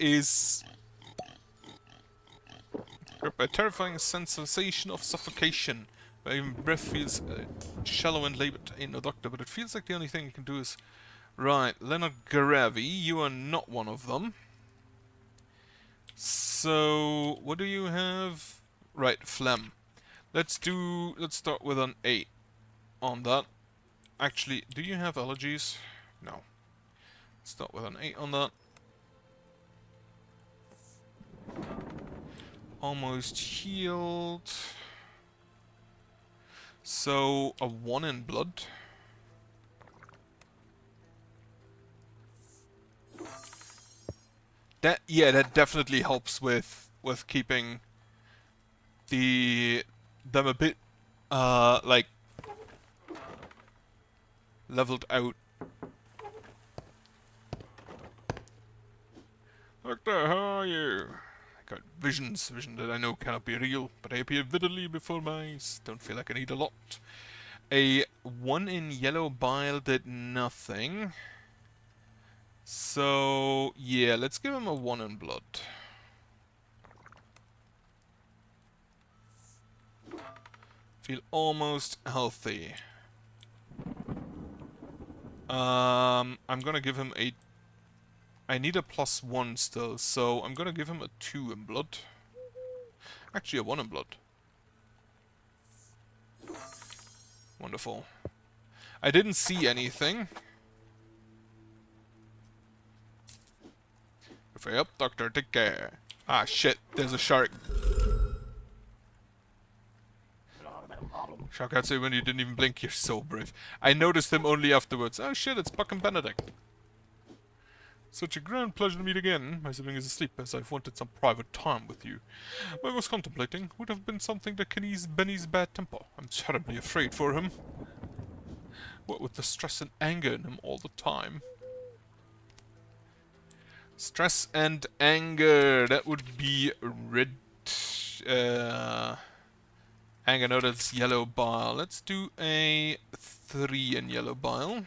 A: is... A terrifying sensation of suffocation. My breath feels shallow and labored. Ain't no doctor, but it feels like the only thing you can do is... Right, Leonard Garavi, you are not one of them. So, what do you have? Right, phlegm. Let's start with an 8 on that. Actually, do you have allergies? No. Let's start with an 8 on that. Almost healed. So, a 1 in blood. That definitely helps with keeping them a bit like leveled out. Doctor, how are you? I got visions that I know cannot be real, but they appear vividly before my eyes. Don't feel like I need a lot. A 1 in yellow bile did nothing. So, yeah, let's give him a 1 in blood. Feel almost healthy. I'm gonna give him a... I need a +1 still, so I'm gonna give him a 2 in blood. Actually, a 1 in blood. Wonderful. I didn't see anything. Hurry up, doctor, take care. Ah, shit, there's a shark. Shark outside when you didn't even blink, you're so brave. I noticed him only afterwards. Oh shit, it's Buck and Benedict. Such a grand pleasure to meet again. My sibling is asleep as I've wanted some private time with you. What I was contemplating would have been something that can ease Benny's bad temper. I'm terribly afraid for him. What with the stress and anger in him all the time. Stress and anger, that would be red. Anger, no, that's yellow bile. Let's do a 3 in yellow bile.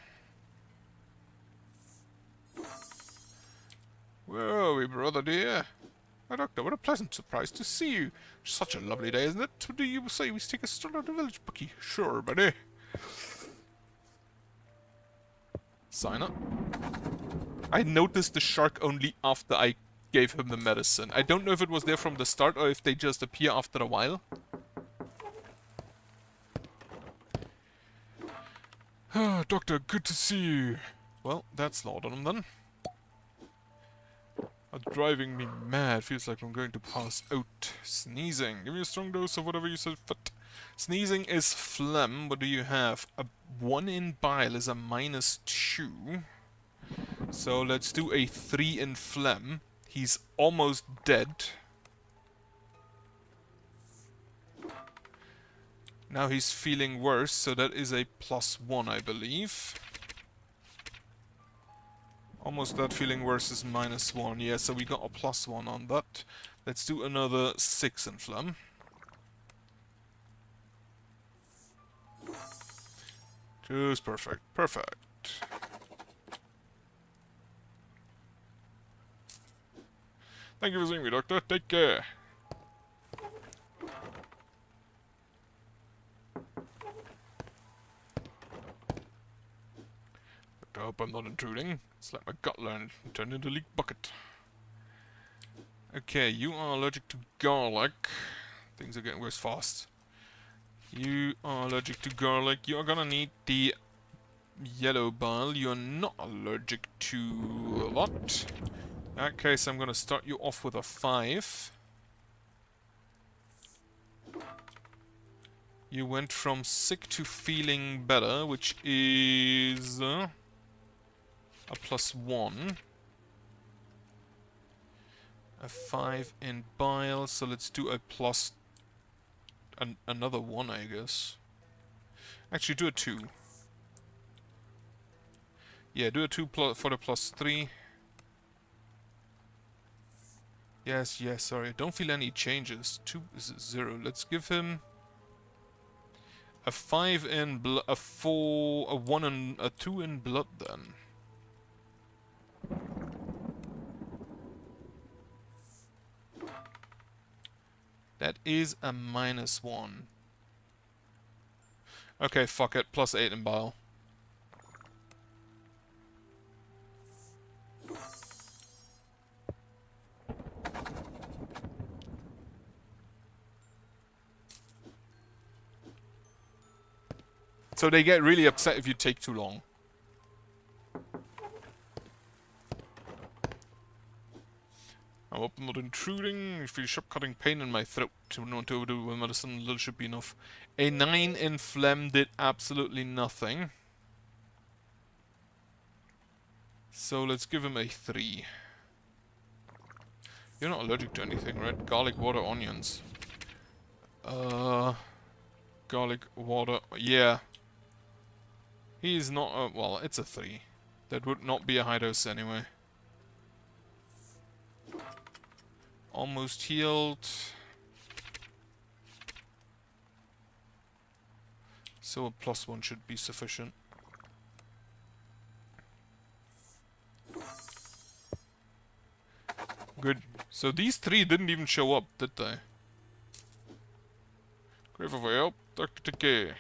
A: Where are we, brother dear? My doctor, what a pleasant surprise to see you. Such a lovely day, isn't it? What do you say we take a stroll around the village, Bucky? Sure, buddy. Sign up. I noticed the shark only after I gave him the medicine. I don't know if it was there from the start or if they just appear after a while. Doctor, good to see you. Well, that's laudanum then. Driving me mad. Feels like I'm going to pass out. Sneezing. Give me a strong dose of whatever you said fit. Sneezing is phlegm. What do you have? A 1 in bile is a -2. So let's do a 3 in phlegm. He's almost dead. Now he's feeling worse, so that is a +1, I believe. Almost that feeling worse is -1. Yeah, so we got a +1 on that. Let's do another 6 in phlegm. Just perfect. Perfect. Thank you for seeing me, Doctor. Take care. I hope I'm not intruding. It's like my gut line turned into a leak bucket. Okay, you are allergic to garlic. Things are getting worse fast. You are allergic to garlic. You are gonna need the yellow bile. You are not allergic to a lot. In that case, I'm gonna start you off with a 5. You went from sick to feeling better, which is a +1. A 5 in bile, so let's do a another 1, I guess. Actually, do a 2. Yeah, do a 2 for the +3. Yes, yes, sorry. Don't feel any changes. 2 is 0. Let's give him a 5 in blood, a 4, a 1 and a 2 in blood then. That is a -1. Okay, fuck it. +8 in bile. So they get really upset if you take too long. I hope I'm not intruding. I feel sharp cutting pain in my throat. Not to overdo with medicine, a little should be enough. A 9 in phlegm did absolutely nothing. So let's give him a 3. You're not allergic to anything, right? Garlic, water, onions. Garlic, water, yeah. He's not, well, it's a 3. That would not be a high dose anyway. Almost healed. So a +1 should be sufficient. Good. So these 3 didn't even show up, did they? Grateful for your help, Dr. Take.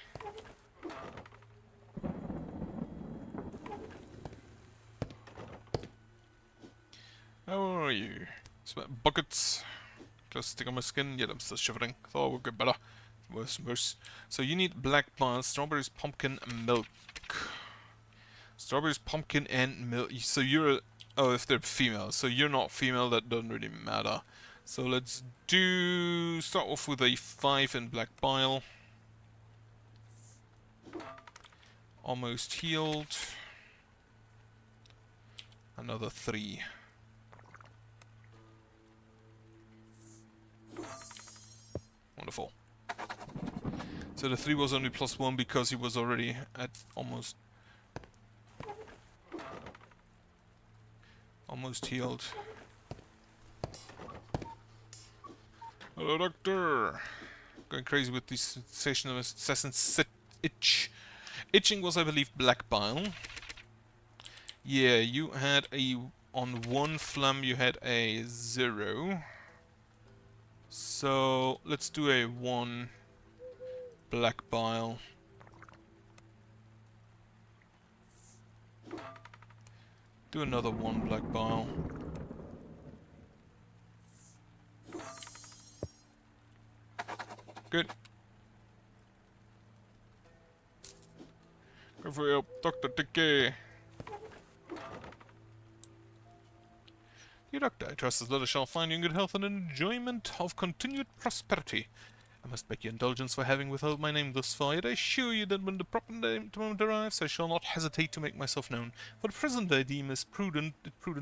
A: How are you? Sweat buckets. Close stick on my skin. Yet I'm still shivering. Thought we'd get better. Worse and worse. So you need black bile, strawberries, pumpkin, and milk. Strawberries, pumpkin, and milk. So you're a... Oh, if they're female. So you're not female, that doesn't really matter. So let's do... Start off with a 5 in black bile. Almost healed. Another 3. Wonderful. So the 3 was only +1 because he was already at almost healed. Hello, doctor. Going crazy with this sensation of incessant itch. Itching was, I believe, black bile. Yeah, you had a on one phlegm you had a 0. So let's do a 1 black bile. Do another 1 black bile. Good. Go for help, Dr. Dickey. Dear Doctor, I trust this letter shall find you in good health and enjoyment of continued prosperity. I must beg your indulgence for having withheld my name thus far, yet I assure you that when the proper moment arrives, I shall not hesitate to make myself known. For the present I deem it prudent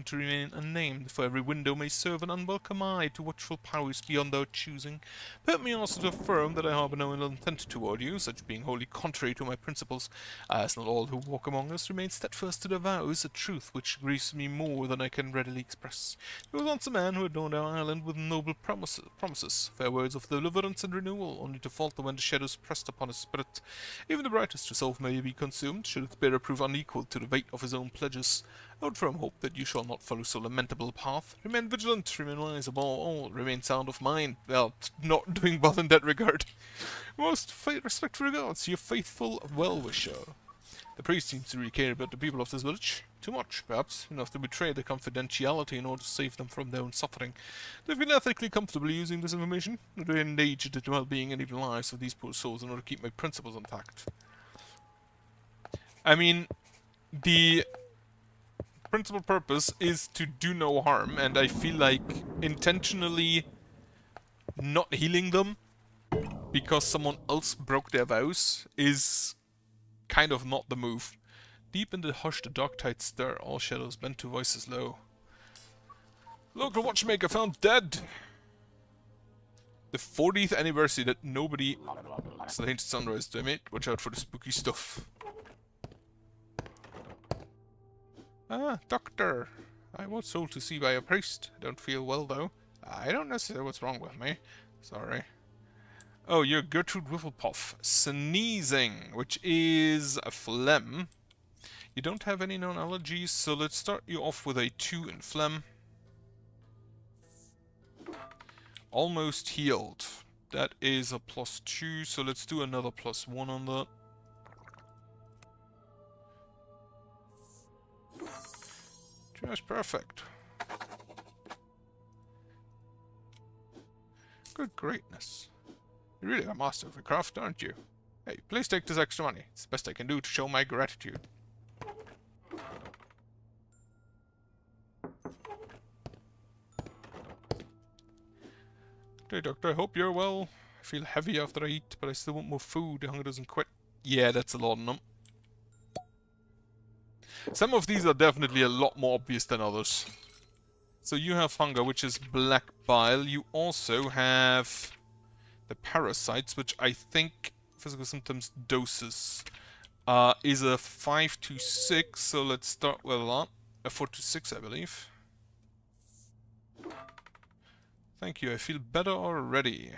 A: to remain unnamed, for every window may serve an unwelcome eye to watchful powers beyond our choosing. Permit me also to affirm that I harbour no ill intent toward you, such being wholly contrary to my principles, as not all who walk among us remain steadfast to their vows, a truth which grieves me more than I can readily express. There was once a man who adorned our island with noble promises, fair words of deliverance and renewal, only to falter when the shadows pressed upon his spirit. Even the brightest resolve may be consumed, should its bearer prove unequal to the weight of his own pledges. I would firm hope that you shall not follow so lamentable a path. Remain vigilant, remain wise above all, remain sound of mind. Well, not doing well in that regard. Most respectful regards, your faithful well-wisher. The priest seems to really care about the people of this village. Too much, perhaps, enough to betray their confidentiality in order to save them from their own suffering. They've been ethically comfortably using this information, and they endanger the well-being and even lives of these poor souls in order to keep my principles intact. I mean, the principal purpose is to do no harm, and I feel like intentionally not healing them because someone else broke their vows is kind of not the move. Deep in the hush the dark tides stir, all shadows bend to voices low. Local watchmaker found dead! The 40th anniversary that nobody slain sunrise, damn it. Watch out for the spooky stuff. Ah, doctor. I was told to see by a priest. I don't feel well though. I don't necessarily know what's wrong with me. Sorry. Oh, you're Gertrude Whifflepuff. Sneezing, which is a phlegm. You don't have any known allergies, so let's start you off with a 2 in phlegm. Almost healed. That is a +2, so let's do another +1 on that. Just perfect. Good greatness. You're really a master of your craft, aren't you? Hey, please take this extra money. It's the best I can do to show my gratitude. Okay, doctor, I hope you're well. I feel heavy after I eat, but I still want more food. The hunger doesn't quit. Yeah, that's a lot of them. Some of these are definitely a lot more obvious than others. So you have hunger, which is black bile. You also have the parasites, which I think physical symptoms doses is a 5 to 6. So let's start with that. A 4 to 6, I believe. Thank you, I feel better already.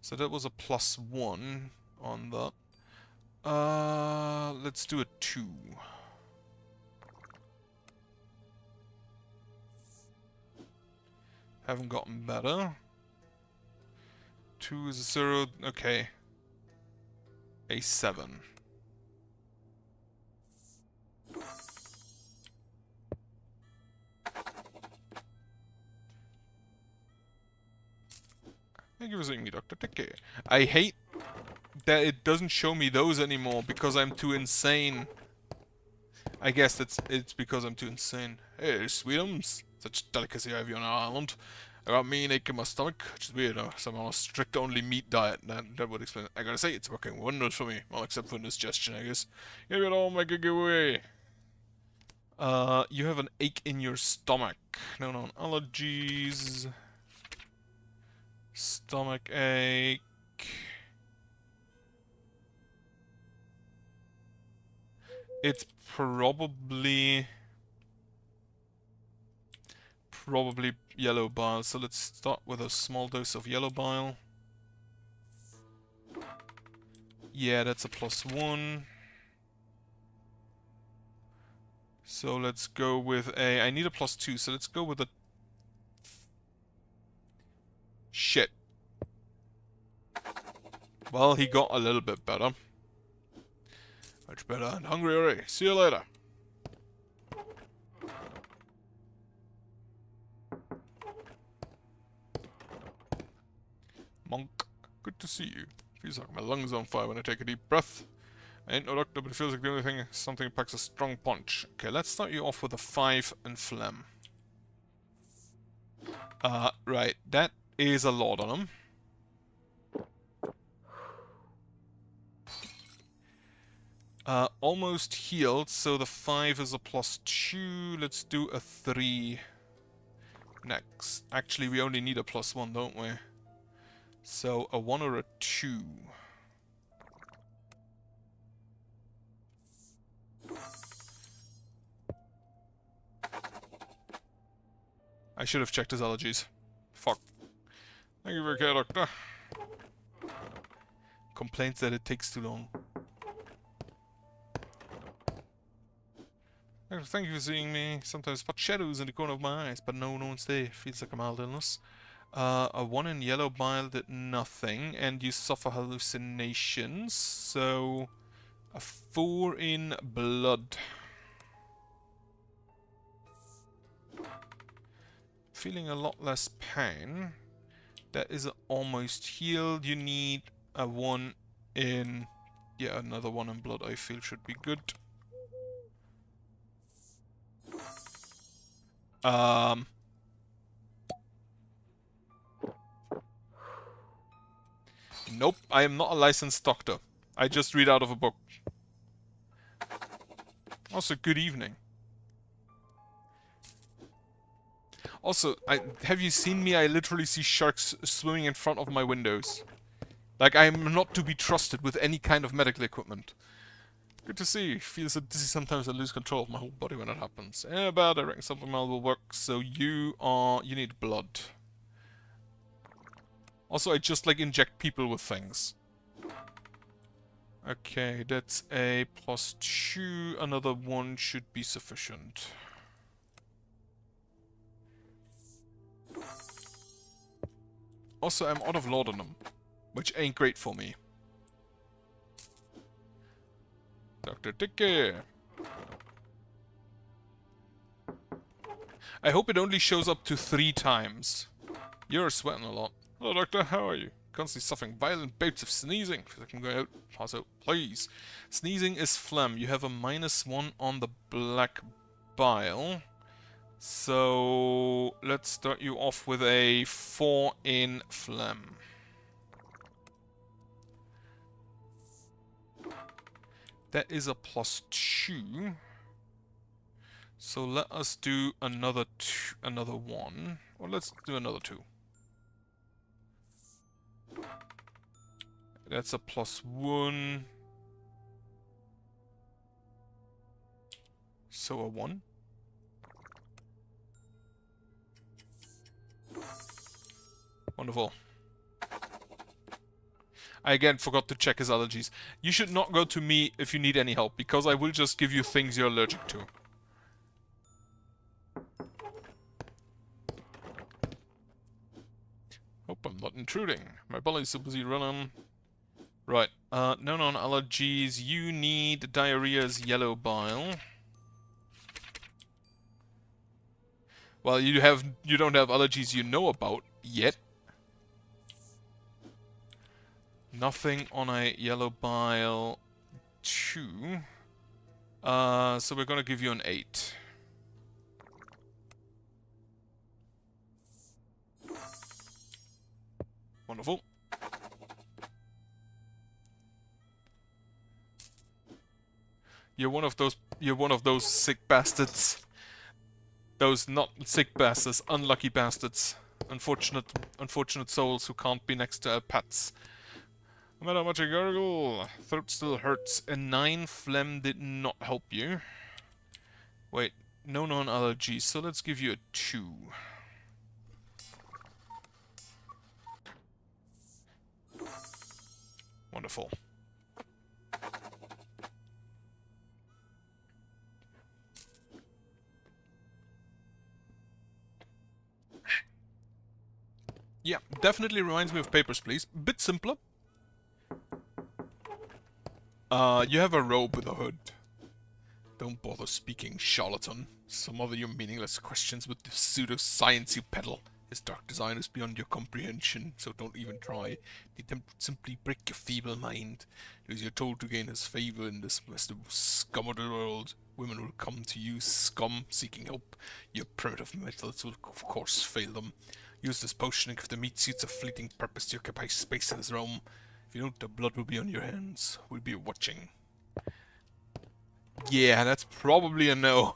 A: So that was a +1 on that. Let's do a 2. Haven't gotten better. 2 is a 0, okay. A 7. Thank you for seeing me, Dr. Take care. I hate that it doesn't show me those anymore because I'm too insane. I guess it's because I'm too insane. Hey, sweetums. Such delicacy I have you on our island. I got mean ache in my stomach, which is weird. So I'm on a strict only meat diet. That would explain it. I gotta say, it's working wonders for me. Well, except for indigestion, I guess. Give it all, make it go away. You have an ache in your stomach. No, allergies. Stomach ache. It's probably yellow bile. So let's start with a small dose of yellow bile. Yeah, that's a +1. So let's go with a... I need a +2, so let's go with a... Shit. Well, he got a little bit better. Much better and hungry already. See you later. Monk, good to see you. Feels like my lungs on fire when I take a deep breath. I ain't no doctor, but it feels like the only thing, something packs a strong punch. Okay, let's start you off with a 5 and phlegm. Right, that is a lot on him. Almost healed, so the 5 is a +2. Let's do a 3 next. Actually, we only need a +1, don't we? So, a 1 or a 2. I should have checked his allergies. Fuck. Thank you for your care, doctor. Complaints that it takes too long. Thank you for seeing me. Sometimes spot shadows in the corner of my eyes, but no one's there. Feels like a mild illness. A 1 in yellow bile did nothing, and you suffer hallucinations, so a 4 in blood. Feeling a lot less pain. That is almost healed. You need a 1 in... Yeah, another 1 in blood I feel should be good. Nope, I am not a licensed doctor. I just read out of a book. Also, good evening. Also, have you seen me? I literally see sharks swimming in front of my windows. Like, I'm not to be trusted with any kind of medical equipment. Good to see. Feels so dizzy sometimes I lose control of my whole body when it happens. Yeah, bad. I reckon something else will work. So you need blood. Also, I just, like, inject people with things. Okay, that's a +2. Another 1 should be sufficient. Also, I'm out of laudanum, which ain't great for me. Dr. Dickey. I hope it only shows up to 3 times. You're sweating a lot. Hello, Doctor. How are you? Constantly suffering violent bouts of sneezing. Feels like I'm going out. Pass out, please. Sneezing is phlegm. You have a -1 on the black bile. So let's start you off with a 4 in phlegm. That is a +2. So let us do another 1. Or let's do another 2. That's a +1. So a 1. Wonderful. I again forgot to check his allergies. You should not go to me if you need any help, because I will just give you things you're allergic to. Hope I'm not intruding. My belly's so busy running. Right, no allergies. You need diarrhea's yellow bile. Well, you don't have allergies you know about yet. Nothing on a yellow bile 2. So we're gonna give you an 8. Wonderful. You're one of those sick bastards. Those not sick bastards, unlucky bastards. Unfortunate souls who can't be next to pets. No matter how much I gargle, throat still hurts. A 9 phlegm did not help you. Wait, no non-allergies, so let's give you a 2. Wonderful. Yeah, definitely reminds me of Papers, Please. Bit simpler. You have a robe with a hood. Don't bother speaking, charlatan. Some other your meaningless questions with the pseudo-science you peddle. His dark design is beyond your comprehension, so don't even try. The attempt would simply break your feeble mind. As you're told to gain his favor in this scum of the world, women will come to you, scum, seeking help. Your primitive methods will of course fail them. Use this potion if the meat suits a fleeting purpose to occupy space in his realm. If you don't, the blood will be on your hands. We'll be watching. Yeah, that's probably a no.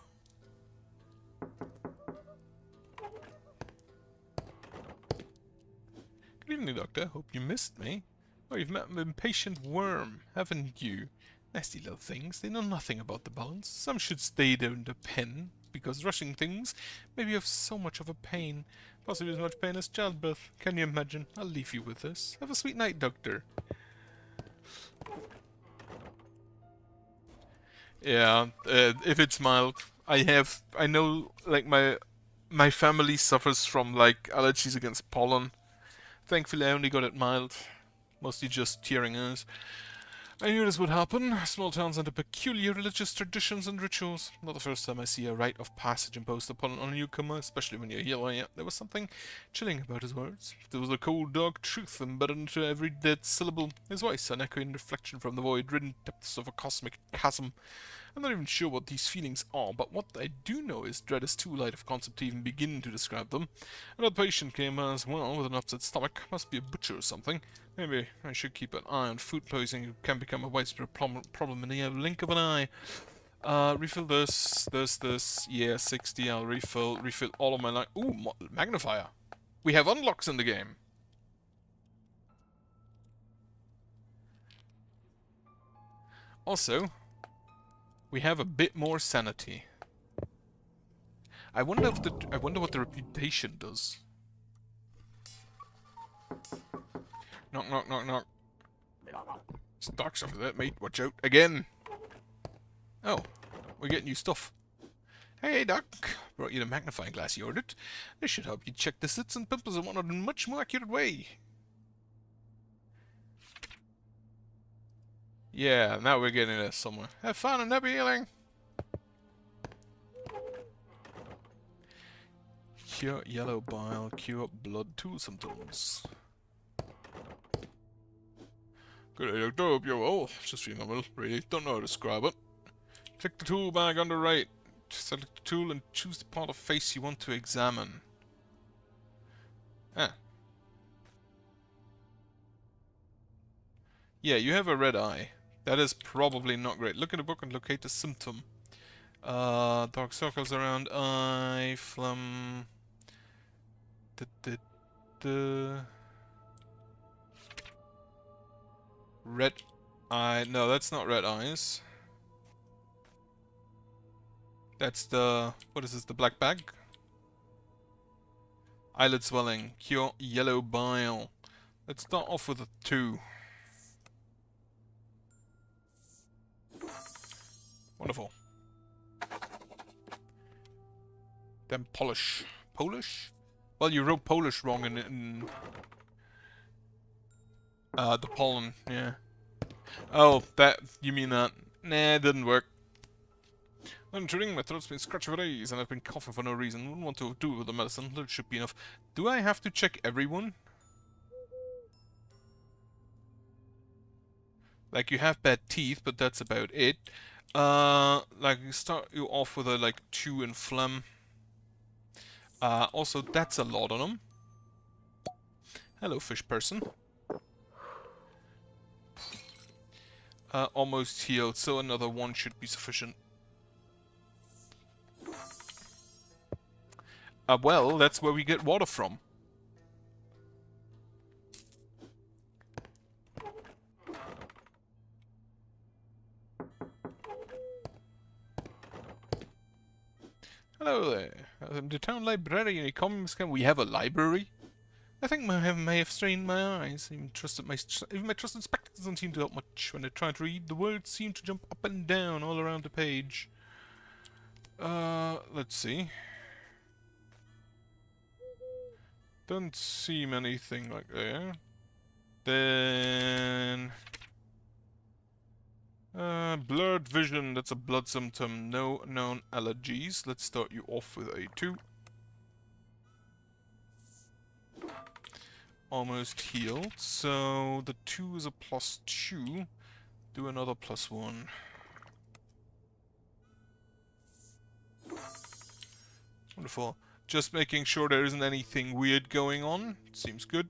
A: Good evening, Doctor. Hope you missed me. Oh, you've met an impatient worm, haven't you? Nasty little things. They know nothing about the balance. Some should stay there in the pen, because rushing things may be of so much of a pain. Possibly as much pain as childbirth. Can you imagine? I'll leave you with this. Have a sweet night, Doctor. Yeah, if it's mild, I know, like, my family suffers from, like, allergies against pollen. Thankfully, I only got it mild. Mostly just tearing eyes. I knew this would happen. Small towns under peculiar religious traditions and rituals. Not the first time I see a rite of passage imposed upon a newcomer, especially when you're here. Yeah, there was something chilling about his words. There was a cold, dark truth embedded into every dead syllable. His voice, an echoing reflection from the void-ridden depths of a cosmic chasm. I'm not even sure what these feelings are, but what I do know is dread is too light of concept to even begin to describe them. Another patient came as well with an upset stomach. Must be a butcher or something. Maybe I should keep an eye on food poisoning. It can become a widespread problem in the blink of an eye. Refill this. Yeah, 60. I'll refill all of my life. Ooh, magnifier. We have unlocks in the game. Also, we have a bit more sanity. I wonder what the reputation does. Knock, knock, knock, knock. Stock some of that, mate. Watch out. Again. Oh, we're getting new stuff. Hey, Doc. Brought you the magnifying glass you ordered. This should help you check the slits and pimples and whatnot in a much more accurate way. Yeah, now we're getting there somewhere. Have fun and happy healing. Cure yellow bile, cure blood 2 symptoms. Good day, Doctor. Hope you're well. Just feeling unwell. Really don't know how to describe it. Click the tool bag on the right. Select the tool and choose the part of face you want to examine. Ah. Yeah, you have a red eye. That is probably not great. Look in the book and locate the symptom. Dark circles around eye, phlegm. Red eye. No, that's not red eyes. That's the... What is this? The black bag? Eyelid swelling. Cure yellow bile. Let's start off with a 2. Wonderful. Then polish. Polish? Well, you wrote Polish wrong in the pollen, yeah. Oh, that, you mean that. Nah, it didn't work. I'm intruding, my throat's been scratchy for days, and I've been coughing for no reason. Wouldn't want to do it with the medicine, that should be enough. Do I have to check everyone? Like, you have bad teeth, but that's about it. Like, start you off with a, like, 2 in phlegm. Also, that's a lot on them. Hello, fish person. Almost healed, so another 1 should be sufficient. Well, that's where we get water from. Hello there. I'm the town librarian. We have a library? I think I may have strained my eyes. Even my trusted spectacles don't seem to help much. When I try to read, the words seem to jump up and down all around the page. Let's see. Don't seem anything like there. Then... blurred vision, that's a blood symptom. No known allergies. Let's start you off with a 2. Almost healed. So the 2 is a +2. Do another +1. Wonderful. Just making sure there isn't anything weird going on. Seems good.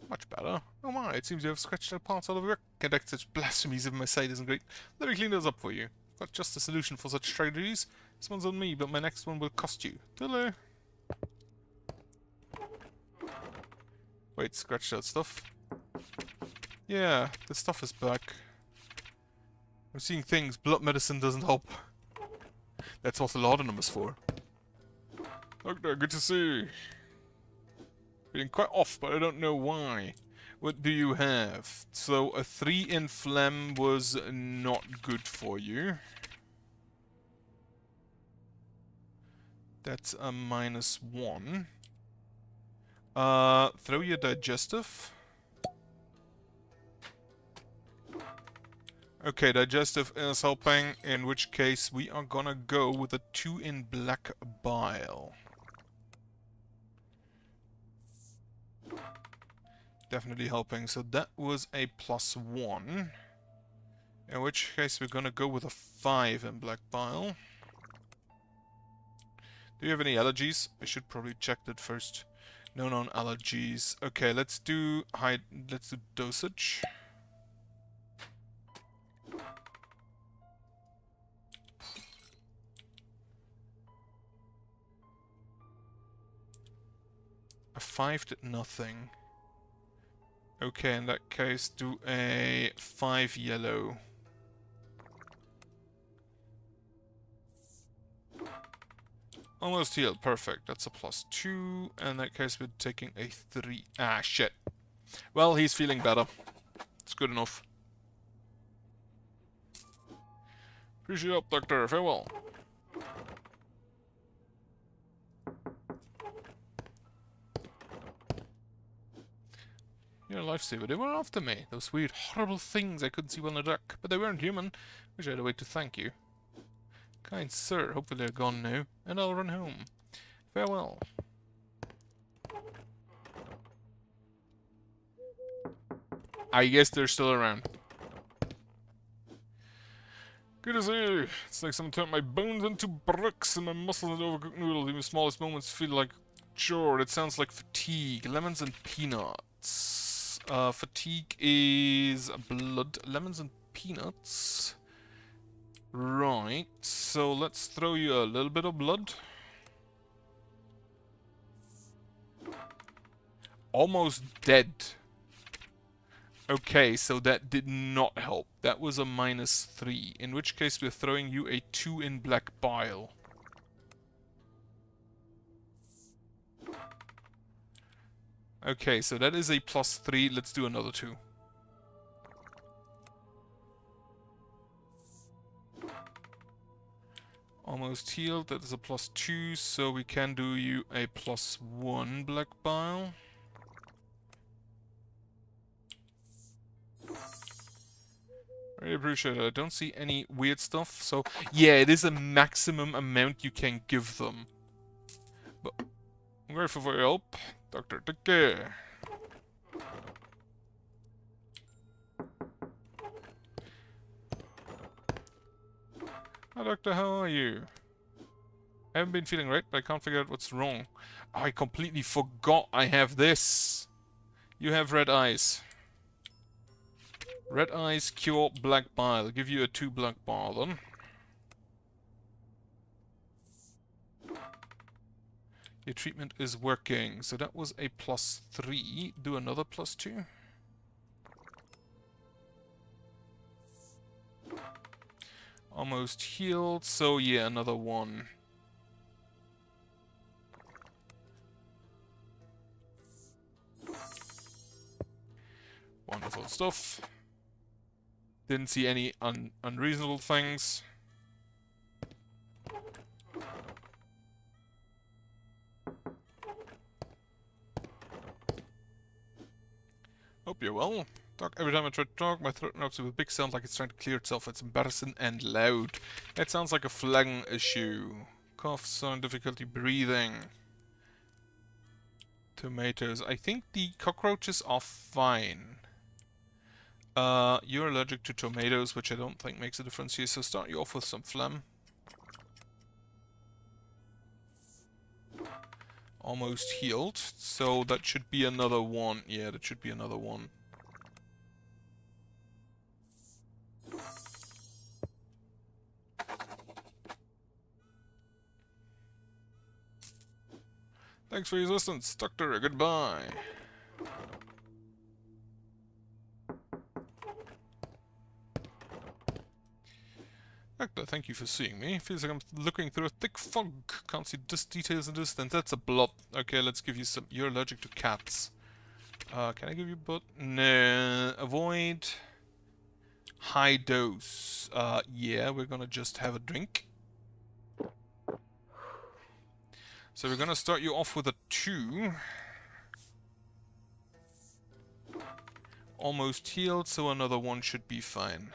A: Much better. Oh my, it seems you have scratched out parts out of work. Conduct such blasphemies if my sight isn't great. Let me clean those up for you. Got just a solution for such tragedies. This one's on me, but my next one will cost you. Hello. Wait, scratched out stuff? Yeah, the stuff is back. I'm seeing things. Blood medicine doesn't help. That's what the laudanum is for. Doctor, good to see you. Feeling quite off, but I don't know why. What do you have? So, a 3 in phlegm was not good for you. That's a -1. Throw your digestive. Okay, digestive is helping, in which case we are gonna go with a 2 in black bile. Definitely helping, so that was a +1. In which case we're gonna go with a 5 in black bile. Do you have any allergies? I should probably check that first. No known allergies. Okay, let's do dosage. A 5 did nothing. Okay, in that case, do a 5 yellow. Almost healed, perfect. That's a +2. In that case, we're taking a 3. Ah, shit. Well, he's feeling better. It's good enough. Appreciate your help, Doctor. Farewell. You're a lifesaver. They were after me. Those weird, horrible things I couldn't see well in the dark. But they weren't human. Wish I had a way to thank you. Kind sir, hopefully they're gone now. And I'll run home. Farewell. I guess they're still around. Good to see you. It's like someone turned my bones into bricks and my muscles into overcooked noodles. Even the smallest moments feel like chore. It sounds like fatigue. Lemons and peanuts. Fatigue is blood. Lemons and peanuts. Right. So let's throw you a little bit of blood. Almost dead. Okay, so that did not help. That was a -3. In which case we're throwing you a 2 in black bile. Okay, so that is a +3. Let's do another 2. Almost healed. That is a +2, so we can do you a +1 black bile. Really appreciate it. I don't see any weird stuff, so yeah, it is a maximum amount you can give them. But I'm grateful for your help. Doctor, take care. Hi, Doctor, how are you? I haven't been feeling right, but I can't figure out what's wrong. I completely forgot I have this. You have red eyes. Red eyes cure black bile. I'll give you a 2 black bile then. Your treatment is working. So that was a +3. Do another +2. Almost healed. So yeah, another 1. Wonderful stuff. Didn't see any unreasonable things. you well. Doc, every time I try to talk, my throat erupts with a big sound like it's trying to clear itself. It's embarrassing and loud. It sounds like a phlegm issue. Cough, sound, difficulty breathing. Tomatoes. I think the cockroaches are fine. You're allergic to tomatoes, which I don't think makes a difference here, so start you off with some phlegm. Almost healed, so that should be another one. Yeah, that should be another one. Thanks for your assistance, Doctor. Goodbye. Doctor, thank you for seeing me. Feels like I'm looking through a thick fog. Can't see details in the distance. That's a blot. Okay, let's give you some. You're allergic to cats. Can I give you blood? No. Avoid high dose. Yeah, we're gonna just have a drink. So we're gonna start you off with a 2. Almost healed, so another one should be fine.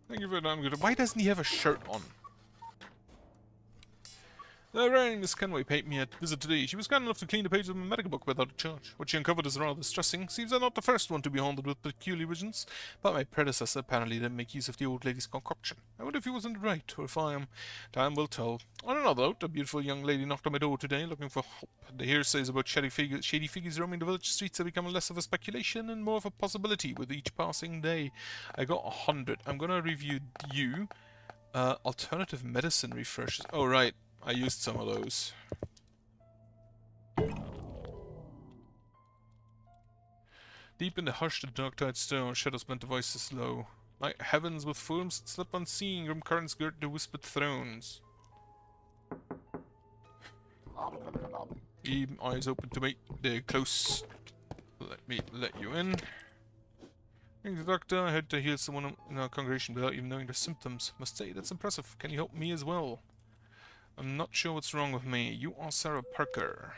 A: Thank you for that. I'm good. Why doesn't he have a shirt on? The writing Miss Kenway paid me a visit today. She was kind enough to clean the pages of my medical book without a charge. What she uncovered is rather distressing. Seems I'm not the first one to be haunted with peculiar visions, but my predecessor apparently didn't make use of the old lady's concoction. I wonder if he was in the right, or if I am. Time will tell. On another note, a beautiful young lady knocked on my door today, looking for help. The hearsays about shady figures roaming the village streets are becoming less of a speculation and more of a possibility with each passing day. I got 100. I'm gonna review you. Alternative medicine refreshes. Oh, right. I used some of those. Deep in the hushed and dark-tide stone, shadows bent the voices low. Like heavens with forms that slip unseen, grim currents gird the whispered thrones. Even eyes open to me. They're close. Let me let you in. Thank you, Doctor. I had to heal someone in our congregation without even knowing their symptoms. Must say, that's impressive. Can you help me as well? I'm not sure what's wrong with me. You are Sarah Parker.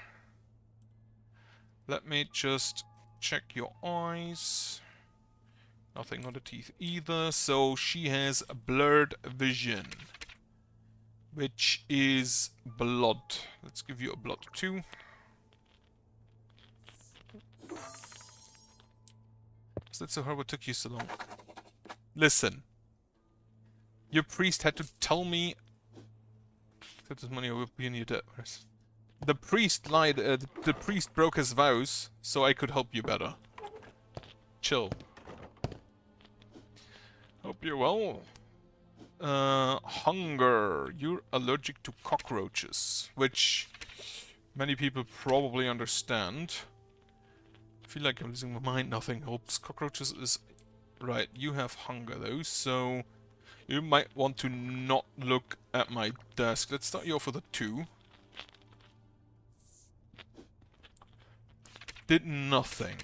A: Let me just check your eyes. Nothing on the teeth either. So she has a blurred vision, which is blood. Let's give you a blood too. Is that so hard? What took you so long? Listen. Your priest had to tell me that this money will be in your debt. The priest lied. The priest broke his vows, so I could help you better. Chill. Hope you're well. Hunger. You're allergic to cockroaches, which many people probably understand. I feel like I'm losing my mind. Nothing helps. Cockroaches is... Right, you have hunger though, so... You might want to not look at my desk. Let's start you off with a 2. Did nothing.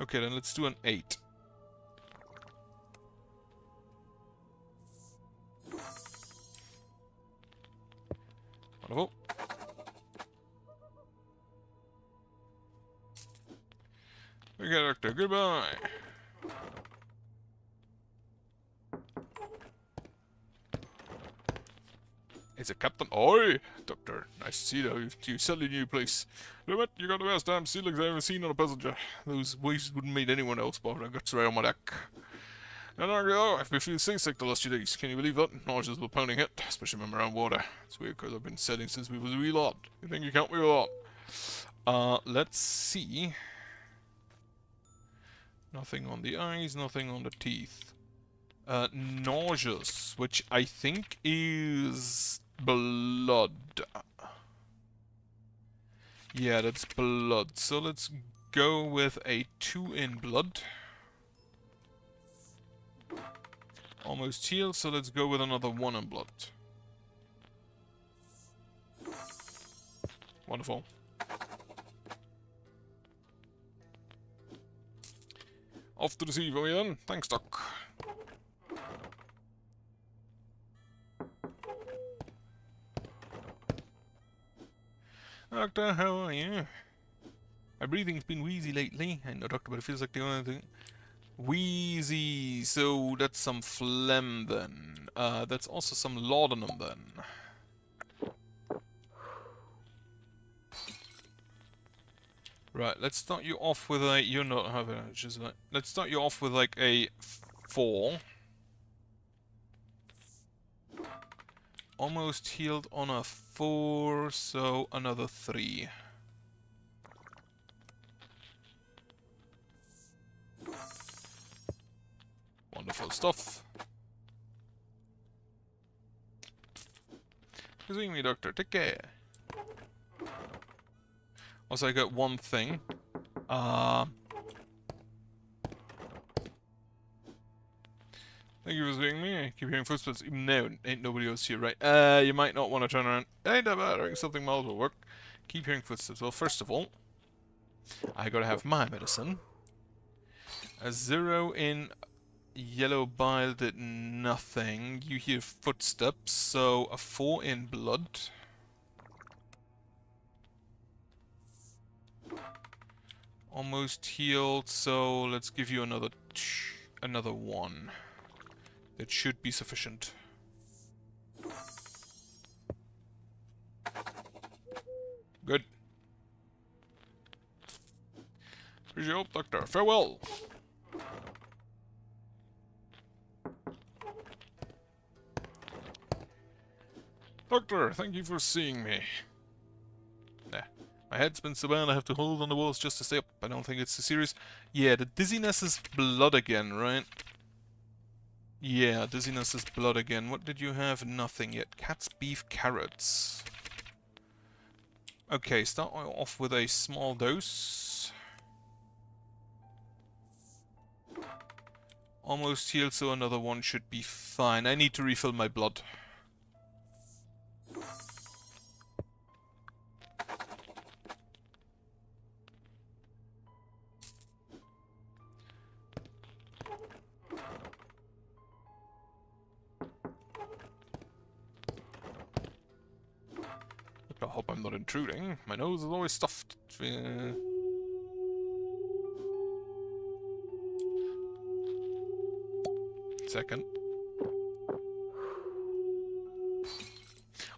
A: Okay, then let's do an 8. Wonderful. Okay, Doctor, goodbye. Is it Captain? Oi! Doctor, nice to see you settled in your place. Admit, you got the best damn ceilings I've ever seen on a passenger. Those waves wouldn't meet anyone else, but I've got to right on my deck. And I've been feeling seasick the last few days. Can you believe that? Nauseous with pounding hit, especially when I'm around water. It's weird because I've been sailing since we was a wee lot. You think you can't be a lot? Let's see. Nothing on the eyes, nothing on the teeth. Nauseous, which I think is blood. Yeah, that's blood. So let's go with a 2 in blood. Almost healed, so let's go with another 1 in blood. Wonderful. Off to the sea for me then. Thanks, Doc. Doctor, how are you? My breathing's been wheezy lately. I know, Doctor, but it feels like the only thing. Wheezy, so that's some phlegm then. That's also some laudanum then. Right, let's start you off with a... You're not having allergies, right? Let's start you off with like a 4. Almost healed on a 4, so another 3. Wonderful stuff. Good seeing me, Doctor. Take care. Also, I got one thing. Thank you for seeing me. I keep hearing footsteps. Even now, ain't nobody else here, right? You might not want to turn around. Ain't that bad. I think something mild will work. Keep hearing footsteps. Well, first of all, I gotta have my medicine. A 0 in yellow bile did nothing. You hear footsteps, so a 4 in blood. Almost healed, so let's give you another 1. That should be sufficient. Good. Here's your help, Doctor. Farewell! Doctor, thank you for seeing me. Nah. My head's been so bad I have to hold on the walls just to stay up. I don't think it's so serious. Yeah, the dizziness is blood again, right? Yeah, dizziness is blood again. What did you have? Nothing yet. Cat's beef carrots. Okay, start off with a small dose. Almost healed, so another 1 should be fine. I need to refill my blood. I hope I'm not intruding. My nose is always stuffed. Second.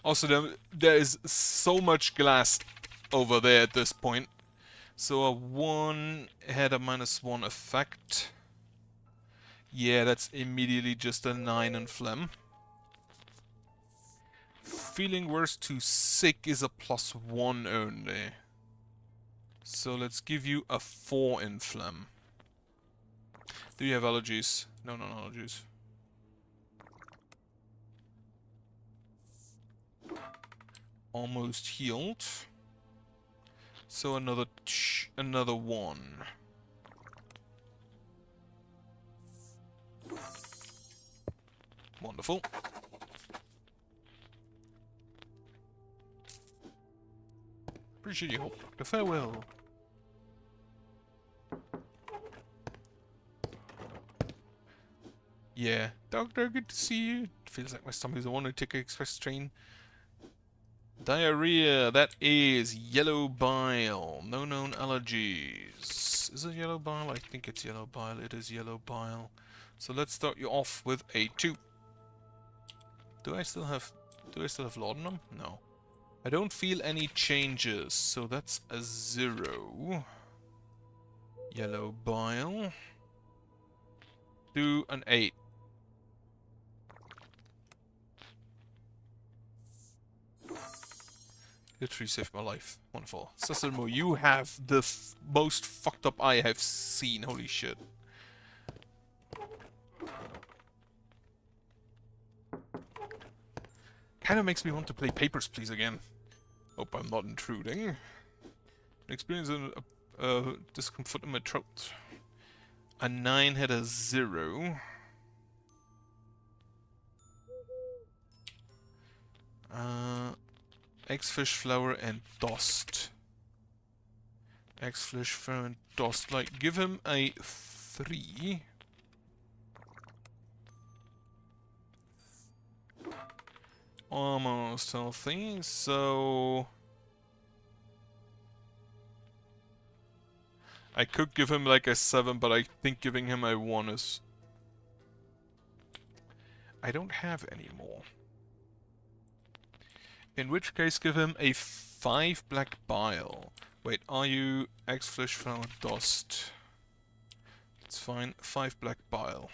A: Also, there is so much glass over there at this point. So a 1 had a -1 effect. Yeah, that's immediately just a 9 in phlegm. Feeling worse to sick is a +1 only. So let's give you a 4 in phlegm. Do you have allergies? No, no allergies. Almost healed. So another 1. Wonderful. Appreciate your help, Doctor. Farewell. Yeah, Doctor, good to see you. Feels like my stomach's the one to take an express train. Diarrhea, that is yellow bile. No known allergies. Is it yellow bile? I think it's yellow bile. It is yellow bile. So let's start you off with a 2. Do I still have laudanum? No. I don't feel any changes, so that's a 0. Yellow bile. Do an 8. Literally saved my life. Wonderful. Cecilmo, you have the most fucked up eye I've seen. Holy shit. Kinda makes me want to play Papers, Please again. Hope I'm not intruding. Experiencing discomfort in my throat. A 9 had a 0. Eggs, fish, flour, and dust. Eggs, fish, flour, and dust. Like, give him a 3. Almost healthy, so... I could give him like a 7, but I think giving him a 1 is... I don't have any more. In which case, give him a 5 black bile. Wait, are you eggs, flesh, flour, dust? It's fine. 5 black bile.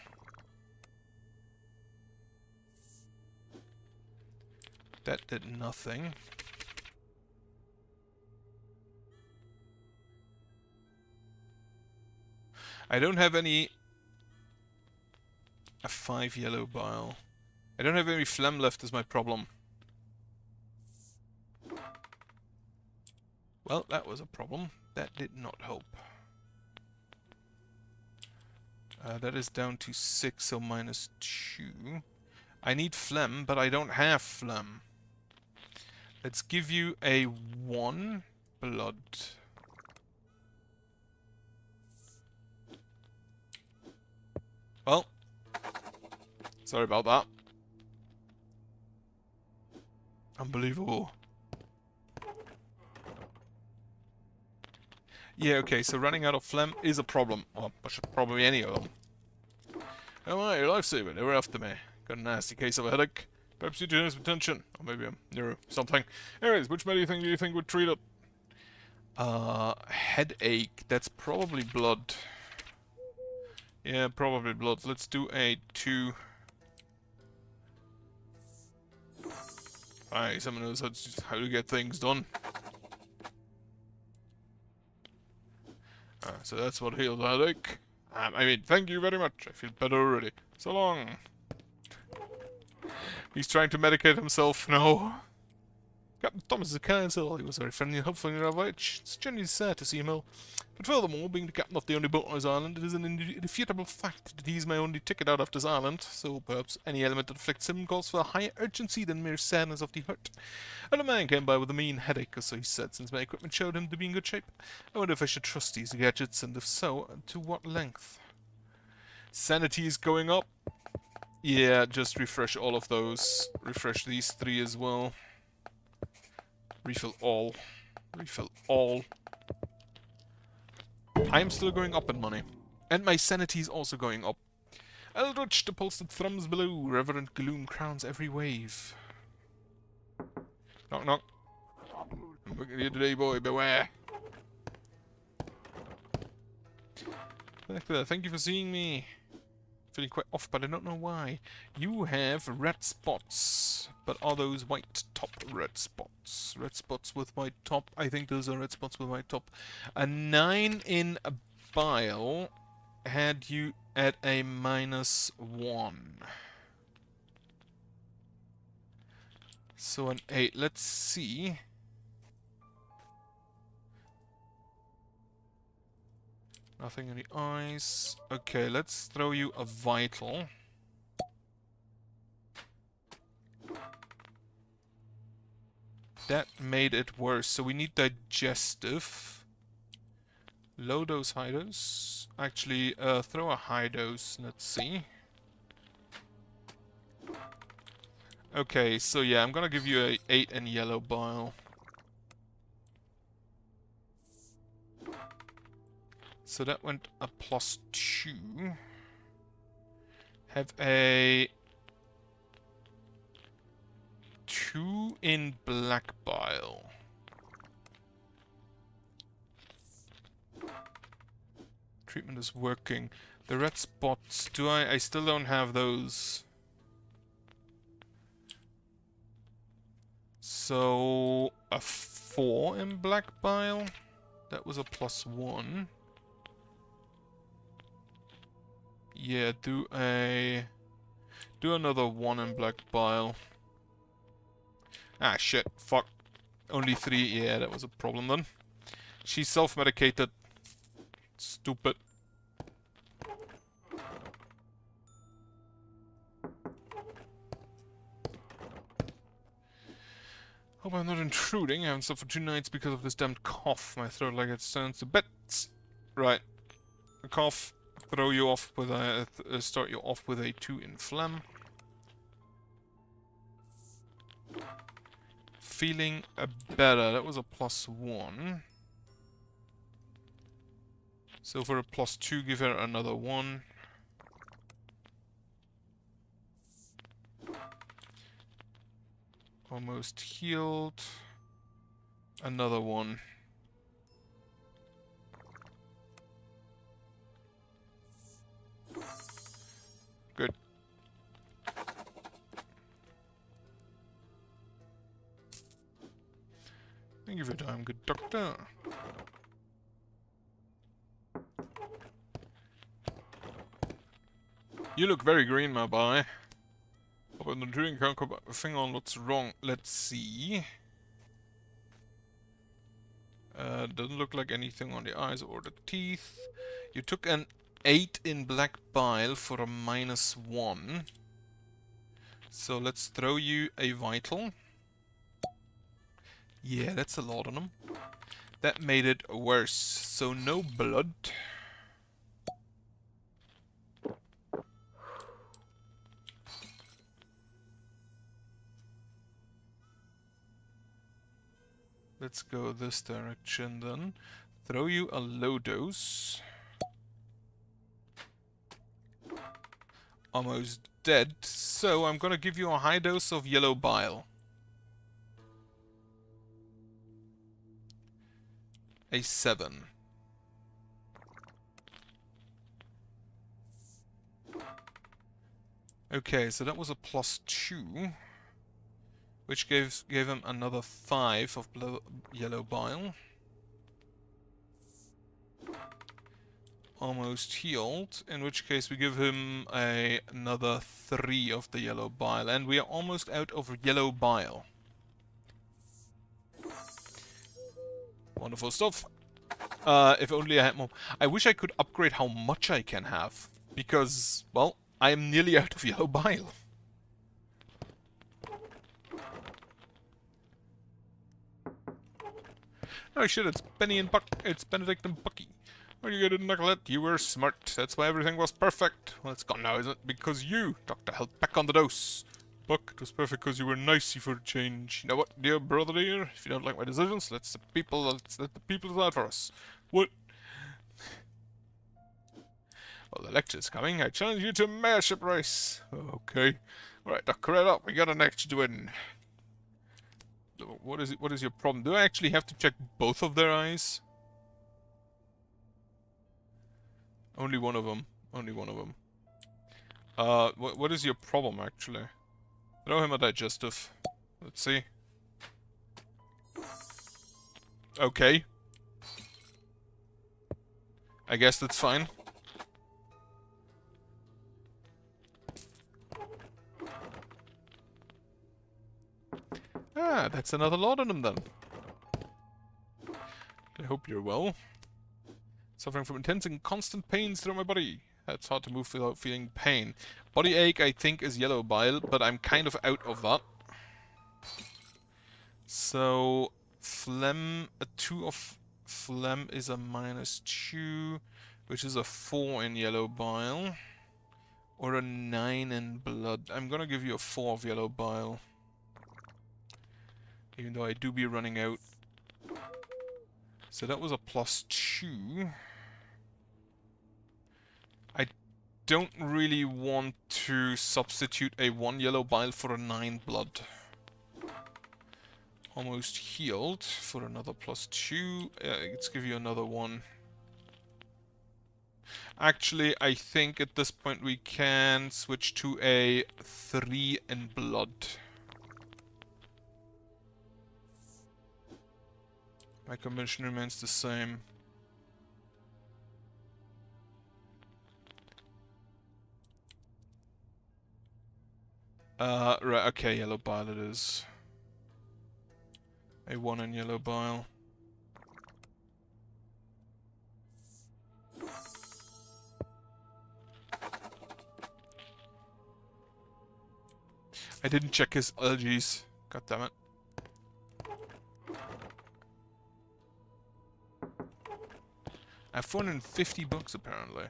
A: That did nothing. I don't have any... A 5 yellow bile. I don't have any phlegm left is my problem. Well, that was a problem. That did not help. That is down to 6, so minus 2. I need phlegm, but I don't have phlegm. Let's give you a 1 blood. Well, sorry about that. Unbelievable. Yeah, okay, so running out of phlegm is a problem. Well, probably any of them. Oh my, lifesaver, they were after me. Got a nasty case of a headache. Perhaps you do need some attention. Or maybe I'm neuro something. Anyways, which medicine do you think would treat it? Headache. That's probably blood. Yeah, probably blood. Let's do a 2. Aye, someone knows how to get things done. So that's what healed the headache. I mean, thank you very much. I feel better already. So long. He's trying to medicate himself. No. Captain Thomas is a kind soul. He was very friendly and helpful in our voyage. It's genuinely sad to see him ill. But furthermore, being the captain of the only boat on this island, it is an irrefutable fact that he is my only ticket out of this island. So perhaps any element that afflicts him calls for a higher urgency than mere sadness of the heart. And a man came by with a mean headache, or so he said, since my equipment showed him to be in good shape. I wonder if I should trust these gadgets, and if so, to what length? Sanity is going up. Yeah, just refresh all of those. Refresh these 3 as well. Refill all. Refill all. I am still going up in money. And my sanity is also going up. Eldritch, the pulse that thrums below. Reverent gloom crowns every wave. Knock, knock. I'm looking at you today, boy. Beware. Thank you for seeing me. Feeling quite off, but I don't know why. You have red spots. But are those white top red spots? Red spots with white top? I think those are red spots with white top. A 9 in a bile had you at a -1. So an 8. Let's see. Nothing in the eyes. Okay, let's throw you a vital. That made it worse. So we need digestive. Low dose, high dose. Actually, throw a high dose. Let's see. Okay, so yeah, I'm gonna give you a 8 in yellow bile. So that went a +2. Have a 2 in black bile. Treatment is working. The red spots, I still don't have those. So a 4 in black bile. That was a +1. Yeah, do another 1 in black bile. Ah, shit. Fuck. Only 3. Yeah, that was a problem then. She's self-medicated. Stupid. Hope I'm not intruding. I haven't slept for 2 nights because of this damned cough. My throat like it sounds to bits. Right. A cough. Throw you off with a... start you off with a 2 in phlegm. Feeling better. That was a +1. So for a +2, give her another 1. Almost healed. Another 1. Good. Thank you for your time, good doctor. You look very green, my boy. Hope I'm not doing can't put my finger on what's wrong. Let's see. Doesn't look like anything on the eyes or the teeth. You took an 8 in black bile for a -1. So let's throw you a vital. Yeah, that's a lot on them. That made it worse. So no blood. Let's go this direction then. Throw you a low dose. Almost dead. So I'm gonna give you a high dose of yellow bile. A 7. Okay, so that was a +2. Which gave him another 5 of yellow bile. Almost healed, in which case we give him another 3 of the yellow bile. And we are almost out of yellow bile. Wonderful stuff. If only I had more. I wish I could upgrade how much I can have. Because, well, I am nearly out of yellow bile. Oh shit, it's it's Benedict and Bucky. Oh, you get a knucklehead, you were smart. That's why everything was perfect. Well, it's gone now, isn't it? Because you, Doctor, held back on the dose. Buck, it was perfect because you were nicey for a change. You know what, dear brother dear? If you don't like my decisions, let's let the people decide for us. What? Well, the lecture's coming. I challenge you to a mayorship race. Okay. Alright, Doc, right up. We got an lecture to win. What is it? What is your problem? Do I actually have to check both of their eyes? Only one of them. Only one of them. What is your problem, actually? Throw him a digestive. Let's see. Okay. I guess that's fine. Ah, that's another laudanum then. I hope you're well. Suffering from intense and constant pains through my body. It's hard to move without feeling pain. Body ache, I think, is yellow bile, but I'm kind of out of that. So, phlegm, a 2 of phlegm is a -2, which is a 4 in yellow bile. Or a 9 in blood. I'm gonna give you a 4 of yellow bile. Even though I do be running out. So that was a +2. I don't really want to substitute a 1 yellow bile for a 9 blood. Almost healed for another +2. Let's give you another 1. Actually, I think at this point we can switch to a 3 in blood. My convention remains the same. Right, okay, yellow bile it is. A 1 in yellow bile. I didn't check his allergies. God damn it. I have 450 bucks apparently.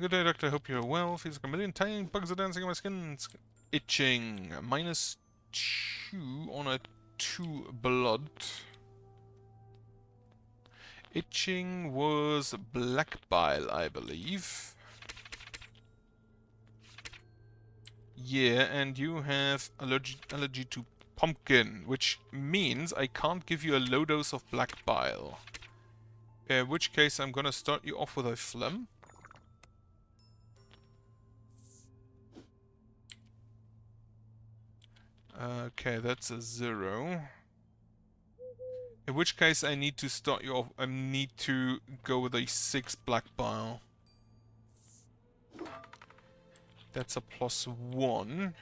A: Good day, doctor. I hope you're well. Feels like a million tiny bugs are dancing on my skin. It's itching. -2 on a 2 blood. Itching was black bile, I believe. Yeah, and you have allergy to pumpkin, which means I can't give you a low dose of black bile. In which case I'm gonna start you off with a phlegm. Okay, that's a 0. In which case I need to start you off. I need to go with a 6 black bile. That's a +1.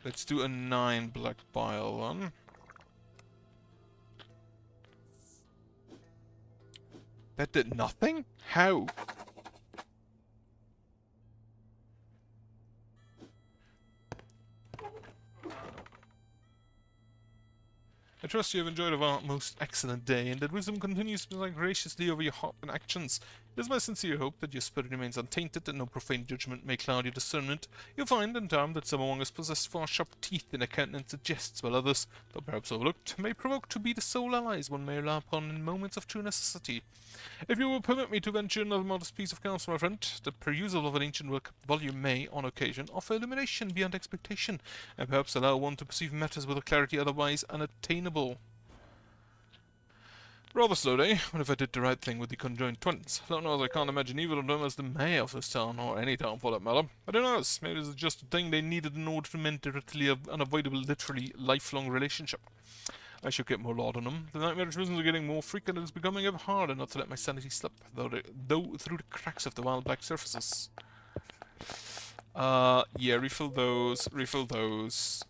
A: Let's do a 9 black bile one. That did nothing? How? I trust you have enjoyed our most excellent day, and that wisdom continues to shine graciously over your heart and actions. It is my sincere hope that your spirit remains untainted, and no profane judgment may cloud your discernment. You'll find in time that some among us possess far sharp teeth in a countenance that jests, while others, though perhaps overlooked, may provoke to be the sole allies one may rely upon in moments of true necessity. If you will permit me to venture another modest piece of counsel, my friend, the perusal of an ancient work volume may, on occasion, offer illumination beyond expectation, and perhaps allow one to perceive matters with a clarity otherwise unattainable. Rather slow day, what if I did the right thing with the conjoined twins? Lord knows I can't imagine either of them as the mayor of this town, or any town for that matter. But who knows, maybe this is just a thing they needed in order to maintain an unavoidable, literally lifelong relationship. I should get more laud on them. The nightmarish visions are getting more frequent, and it's becoming ever harder not to let my sanity slip, though through the cracks of the wild black surfaces. Yeah, refill those.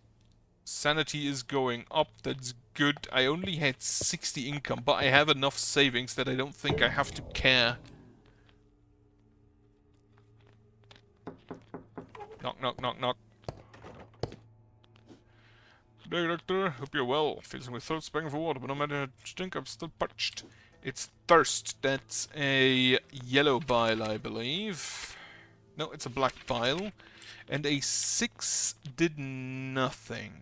A: Sanity is going up, that's good. I only had 60 income, but I have enough savings that I don't think I have to care. Knock, knock, knock, knock. Good day, doctor. Hope you're well. Feels like my throat's begging for water, but no matter how much drink, I'm still parched. It's thirst. That's a yellow bile, I believe. No, it's a black bile. And a 6 did nothing.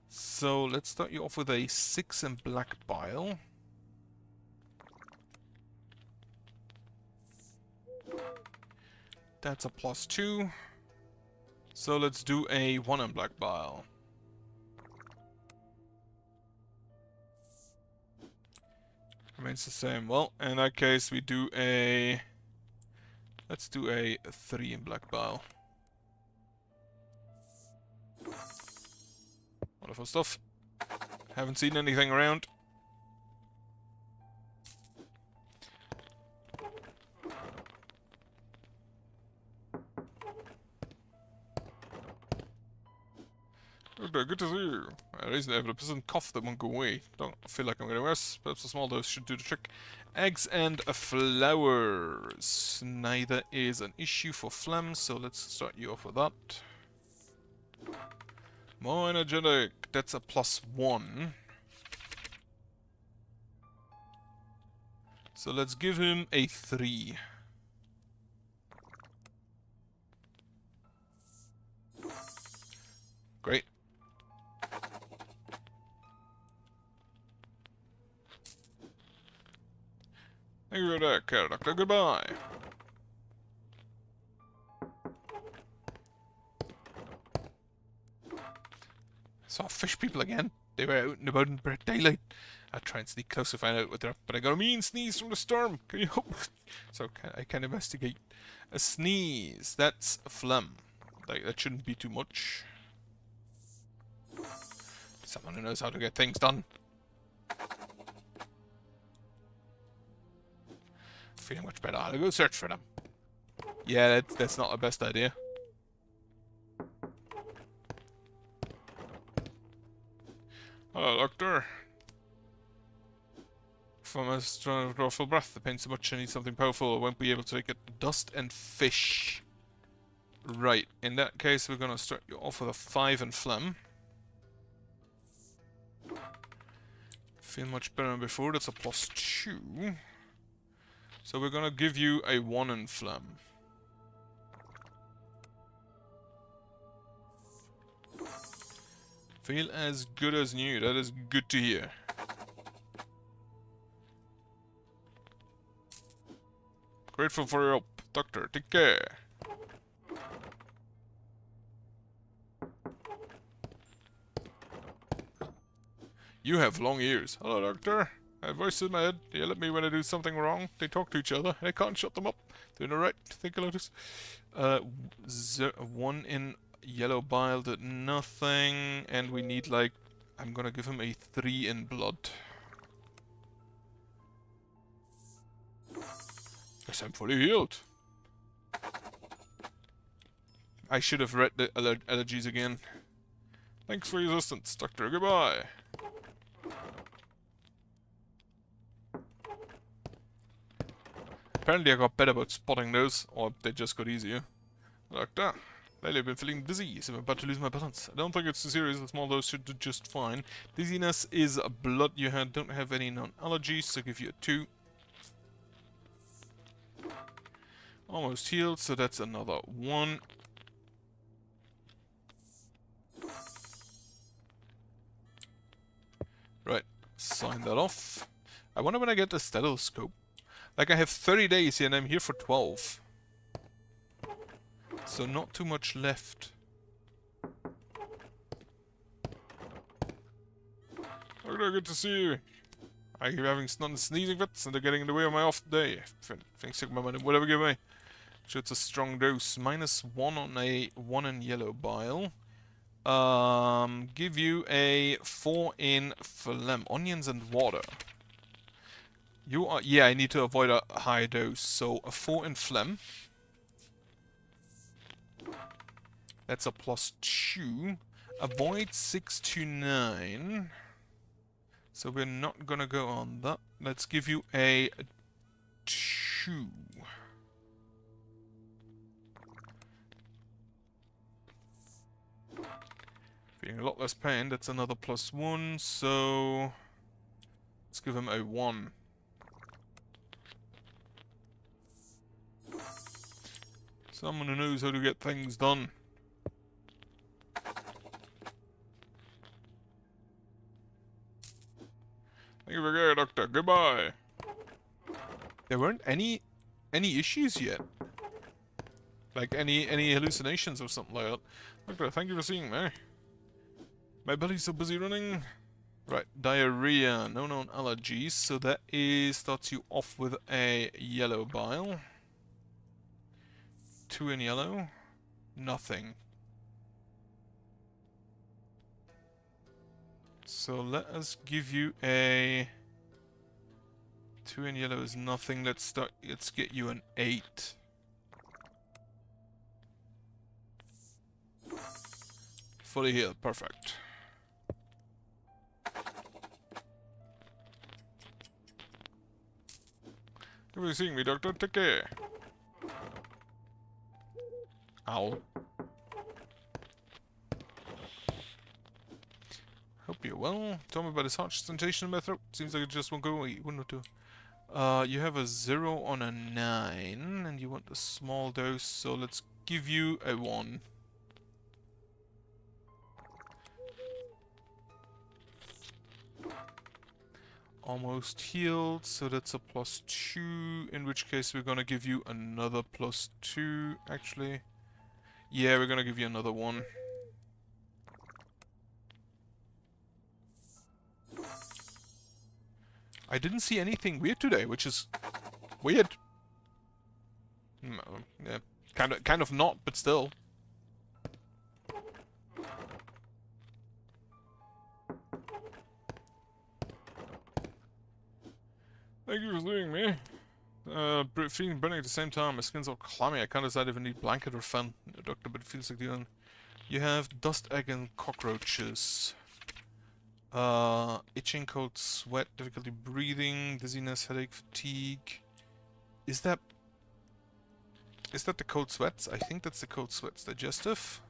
A: So let's start you off with a 6 in black bile. That's a +2. So let's do a 1 in black bile. Remains the same. Well, in that case we do a... Let's do a 3 in black bile. Wonderful stuff. Haven't seen anything around. Good to see you. I raised the a persistent cough that won't go away. Don't feel like I'm getting worse. Perhaps a small dose should do the trick. Eggs and flowers. Neither is an issue for phlegm, so let's start you off with that. More energetic. That's a +1. So let's give him a 3. Great. Thank you for that, care, Doctor. Goodbye. Saw fish people again. They were out and about in bright daylight. I'll try and sneak close to find out what they're up, but I got a mean sneeze from the storm. Can you help? So I can investigate. A sneeze. That's a phlegm. Like, that shouldn't be too much. Someone who knows how to get things done. Feeling much better. I'll go search for them. Yeah, that's not the best idea. Hello, Doctor. From a strong draw full breath, the pain's so much I need something powerful. I won't be able to take it. Dust and fish. Right, in that case we're gonna start you off with a 5 in phlegm. Feel much better than before. That's a +2. So we're gonna give you a 1 in phlegm. Feel as good as new. That is good to hear. Grateful for your help, Doctor. Take care. You have long ears. Hello, Doctor. I have voices in my head. They yell at me when I do something wrong. They talk to each other. I can't shut them up. Doing alright. Think a lotus. 1 in yellow bile did nothing. And we need, like... I'm gonna give him a 3 in blood. Yes, I'm fully healed. I should have read the allergies again. Thanks for your assistance, Doctor. Goodbye. Apparently I got better about spotting those, or they just got easier. Doctor, lately I've been feeling dizzy, so I'm about to lose my balance. I don't think it's too serious, a small dose should do just fine. Dizziness is blood you had, don't have any known allergies, so give you a 2. Almost healed, so that's another 1. Right, sign that off. I wonder when I get the stethoscope. Like, I have 30 days here and I'm here for 12. So not too much left. Doctor, good to see you. I keep having sneezing fits and they're getting in the way of my off day. Things take my money, whatever give me. So it's a strong dose. -1 on a 1 in yellow bile. Give you a 4 in phlegm. Onions and water. You are... Yeah, I need to avoid a high dose. So a 4 in phlegm. That's a +2. Avoid 6 to 9. So we're not gonna go on that. Let's give you a 2. Feeling a lot less pain. That's another +1. So let's give him a 1. Someone who knows how to get things done. Thank you for care, Doctor. Goodbye. There weren't any issues yet. Like any hallucinations or something like that. Doctor, thank you for seeing me. My belly's so busy running. Right, diarrhea, no known allergies, so that starts you off with a yellow bile. 2 in yellow. Nothing. So let us give you a 2 in yellow is nothing. Let's get you an 8. Fully healed, perfect. Thank you for seeing me, Doctor. Take care. Ow. Hope you're well. Tell me about this harsh sensation in my throat. Seems like it just won't go away. 1 or 2. You have a 0 on a 9, and you want a small dose, so let's give you a 1. Almost healed, so that's a +2, in which case we're gonna give you another +2, actually. Yeah, we're gonna give you another 1. I didn't see anything weird today, which is weird. Yeah, kind of not, but still. Thank you for seeing me. Feeling burning at the same time. My skin's all clammy. I can't decide if I need blanket or fan, Doctor, but it feels like the You have dust, egg, and cockroaches. Itching, cold sweat, difficulty breathing, dizziness, headache, fatigue. Is that the cold sweats? I think that's the cold sweats. Digestive?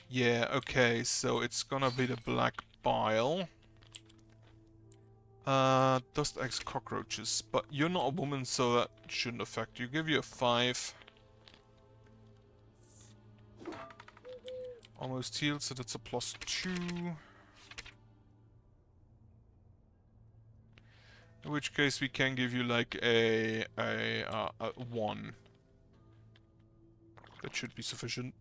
A: Yeah, okay, so it's gonna be the black bile. Dust eggs, cockroaches. But you're not a woman, so that shouldn't affect you. Give you a 5. Almost healed, so that's a +2. In which case we can give you like a 1. That should be sufficient.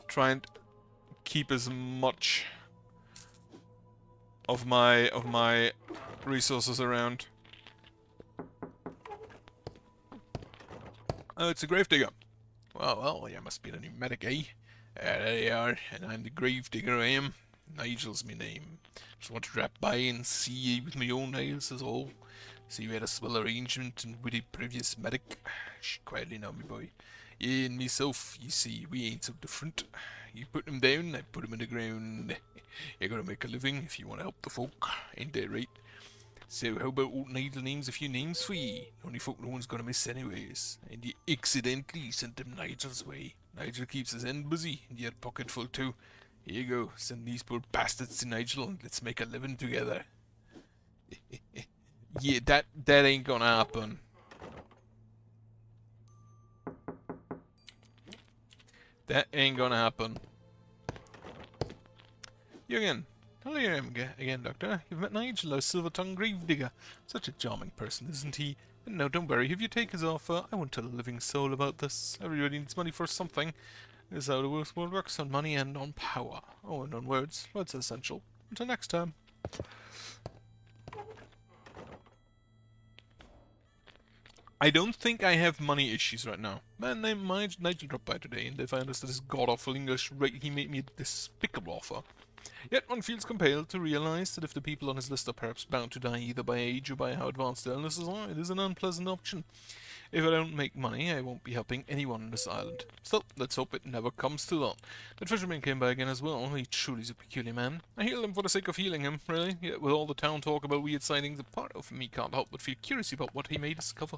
A: Try and keep as much of my resources around. Oh, it's a gravedigger. Well, you must be the new medic, eh? There you are, and I'm the gravedigger I am. Nigel's my name. Just want to drop by and see ye with my own eyes is all. See we had a swell arrangement and with the previous medic. Shh, quietly now, me boy. Ye and myself, you see, we ain't so different. You put him down, I put him in the ground. You're gonna make a living if you want to help the folk, ain't that right? So how about old Nigel names a few names for ye? Only folk no one's gonna miss anyways. And you accidentally sent them Nigel's way. Nigel keeps his end busy, and your pocket full too. Here you go, send these poor bastards to Nigel and let's make a living together. Yeah, that ain't gonna happen. That ain't gonna happen. You again. Hello again, Doctor. You've met Nigel, our silver-tongued gravedigger. Such a charming person, isn't he? And no, don't worry. If you take his offer, I won't tell a living soul about this. Everybody needs money for something. This is how the world works, on money and on power. Oh, and on words. Words are essential. Until next time. I don't think I have money issues right now. Man named Nigel dropped by today, and if I understood his god-awful English right, he made me a despicable offer. Yet one feels compelled to realize that if the people on his list are perhaps bound to die either by age or by how advanced their illnesses are, it is an unpleasant option. If I don't make money, I won't be helping anyone on this island. Still, let's hope it never comes to that. That fisherman came by again as well. He truly is a peculiar man. I healed him for the sake of healing him, really. Yet with all the town talk about weird sightings, a part of me can't help but feel curious about what he may discover.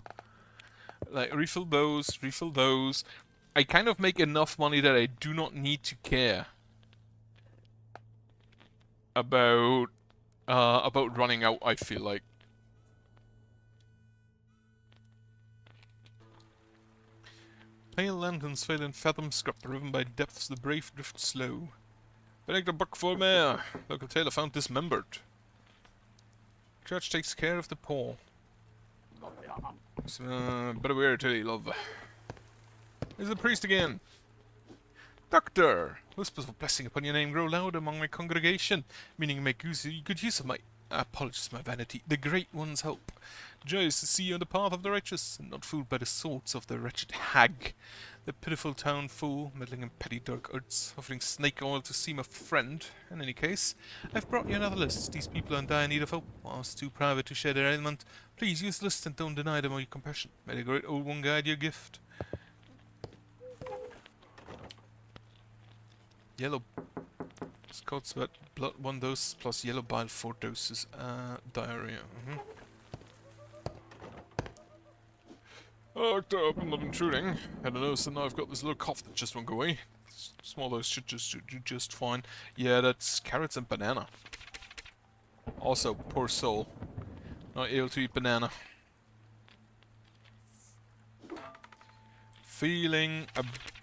A: Like, refill those, refill those. I kind of make enough money that I do not need to care about running out, I feel like. Pale lanterns fail in fathoms, scrap driven by depths, the brave drift slow. Benedict the buck for mare. Local tailor found dismembered. Church takes care of the poor. Better wear till you love. There's the priest again. Doctor! Whispers of blessing upon your name grow loud among my congregation, meaning make good use of my apologies, my vanity, the great one's help. Joyous to see you on the path of the righteous, and not fooled by the swords of the wretched hag. The pitiful town fool, meddling in petty dark arts, offering snake oil to seem a friend. In any case, I've brought you another list. These people are in dire need of help. Whilst too private to share their ailment, please use the list and don't deny them all your compassion. May the great old one guide your gift. Yellow Scott sweat, blood 1 dose plus yellow bile 4 doses. Diarrhea. Oh, Doctor, I hope I'm not intruding. I don't know, so now I've got this little cough that just won't go away. Small dose should do just fine. Yeah, that's carrots and banana. Also, poor soul. Not able to eat banana. Feeling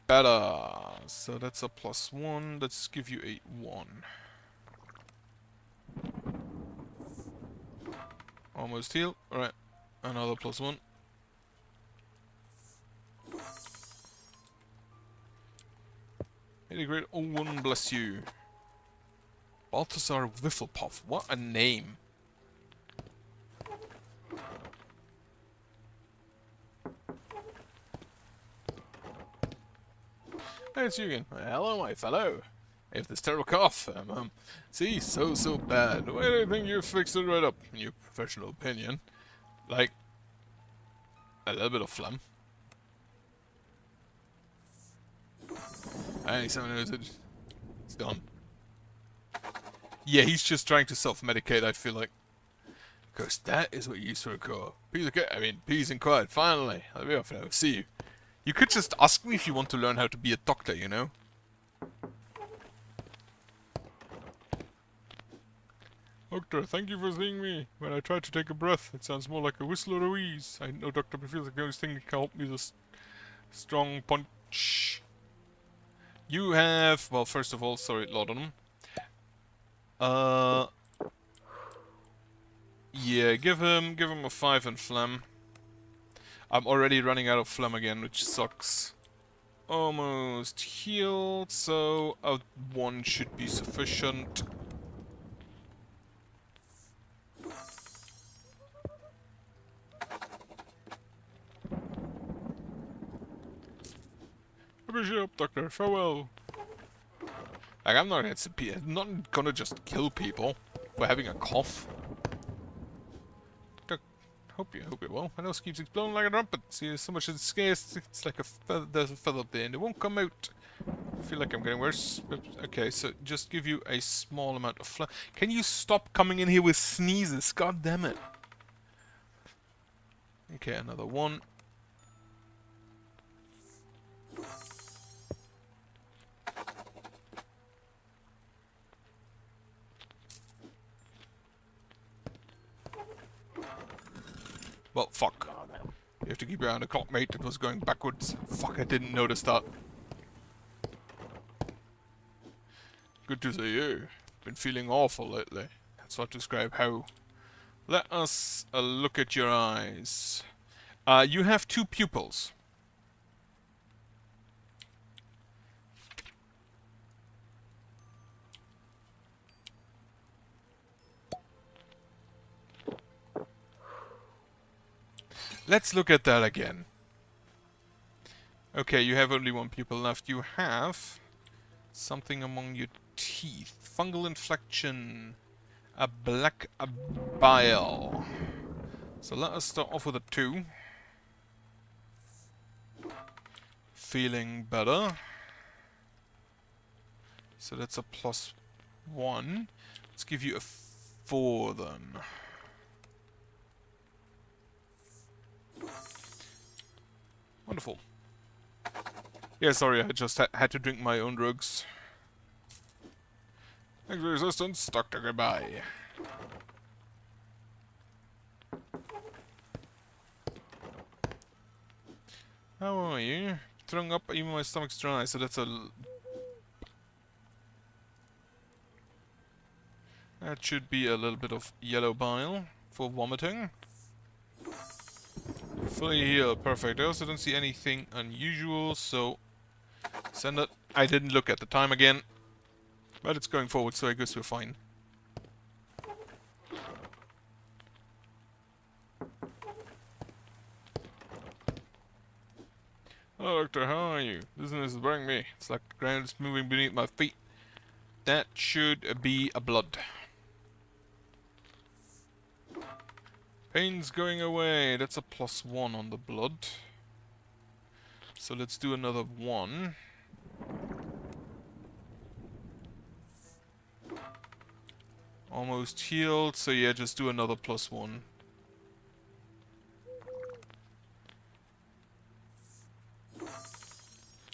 A: better. So that's a +1. Let's give you a 1. Almost healed. Alright. Another +1. Hey, the great old one, bless you. Balthazar Wifflepuff. What a name. Hey, it's you again. Hello, my fellow. I have this terrible cough. See, so bad. Why do you think you fixed it right up? In your professional opinion. Like, a little bit of phlegm. I need someone knows it. It's done. Yeah, he's just trying to self-medicate, I feel like. Because that is what you used to call peace and quiet. Finally, I'll be off now. See you. You could just ask me if you want to learn how to be a doctor, you know? Doctor, thank you for seeing me. When I try to take a breath, it sounds more like a whistle or a wheeze. I know, Doctor, but it feels like the only thing that can help me is a strong punch. You have... Well, first of all, sorry, laudanum. Yeah, give him a 5 in phlegm. I'm already running out of phlegm again, which sucks. Almost healed, so a 1 should be sufficient. Appreciate, Doctor. Farewell. Like, I'm not gonna just kill people for having a cough. Hope you're well. My nose keeps exploding like a trumpet. See, so much is scarce. It's like a feather. There's a feather up there, and it won't come out. I feel like I'm getting worse. But, okay, so just give you a small amount of phlegm. Can you stop coming in here with sneezes? God damn it. Okay, another 1. Well, fuck. You have to keep your eye on the clock, mate. It was going backwards. Fuck, I didn't notice that. Good to see you. Been feeling awful lately. That's what to describe how. Let us look at your eyes. You have 2 pupils. Let's look at that again. Okay, you have only 1 pupil left. You have something among your teeth. Fungal infection. A black bile. So let us start off with a 2. Feeling better. So that's a +1. Let's give you a 4 then. Wonderful. Yeah, sorry, I just had to drink my own drugs. Thanks for your assistance, Doctor. Goodbye. How are you? Throwing up, even my stomach's dry, so that's a... That should be a little bit of yellow bile for vomiting. Fully healed, perfect. I also don't see anything unusual, so... Send it. I didn't look at the time again. But it's going forward, so I guess we're fine. Hello, Doctor, how are you? Business is bothering me. It's like the ground is moving beneath my feet. That should be a blood. Pain's going away. That's a +1 on the blood. So let's do another 1. Almost healed, so yeah, just do another +1.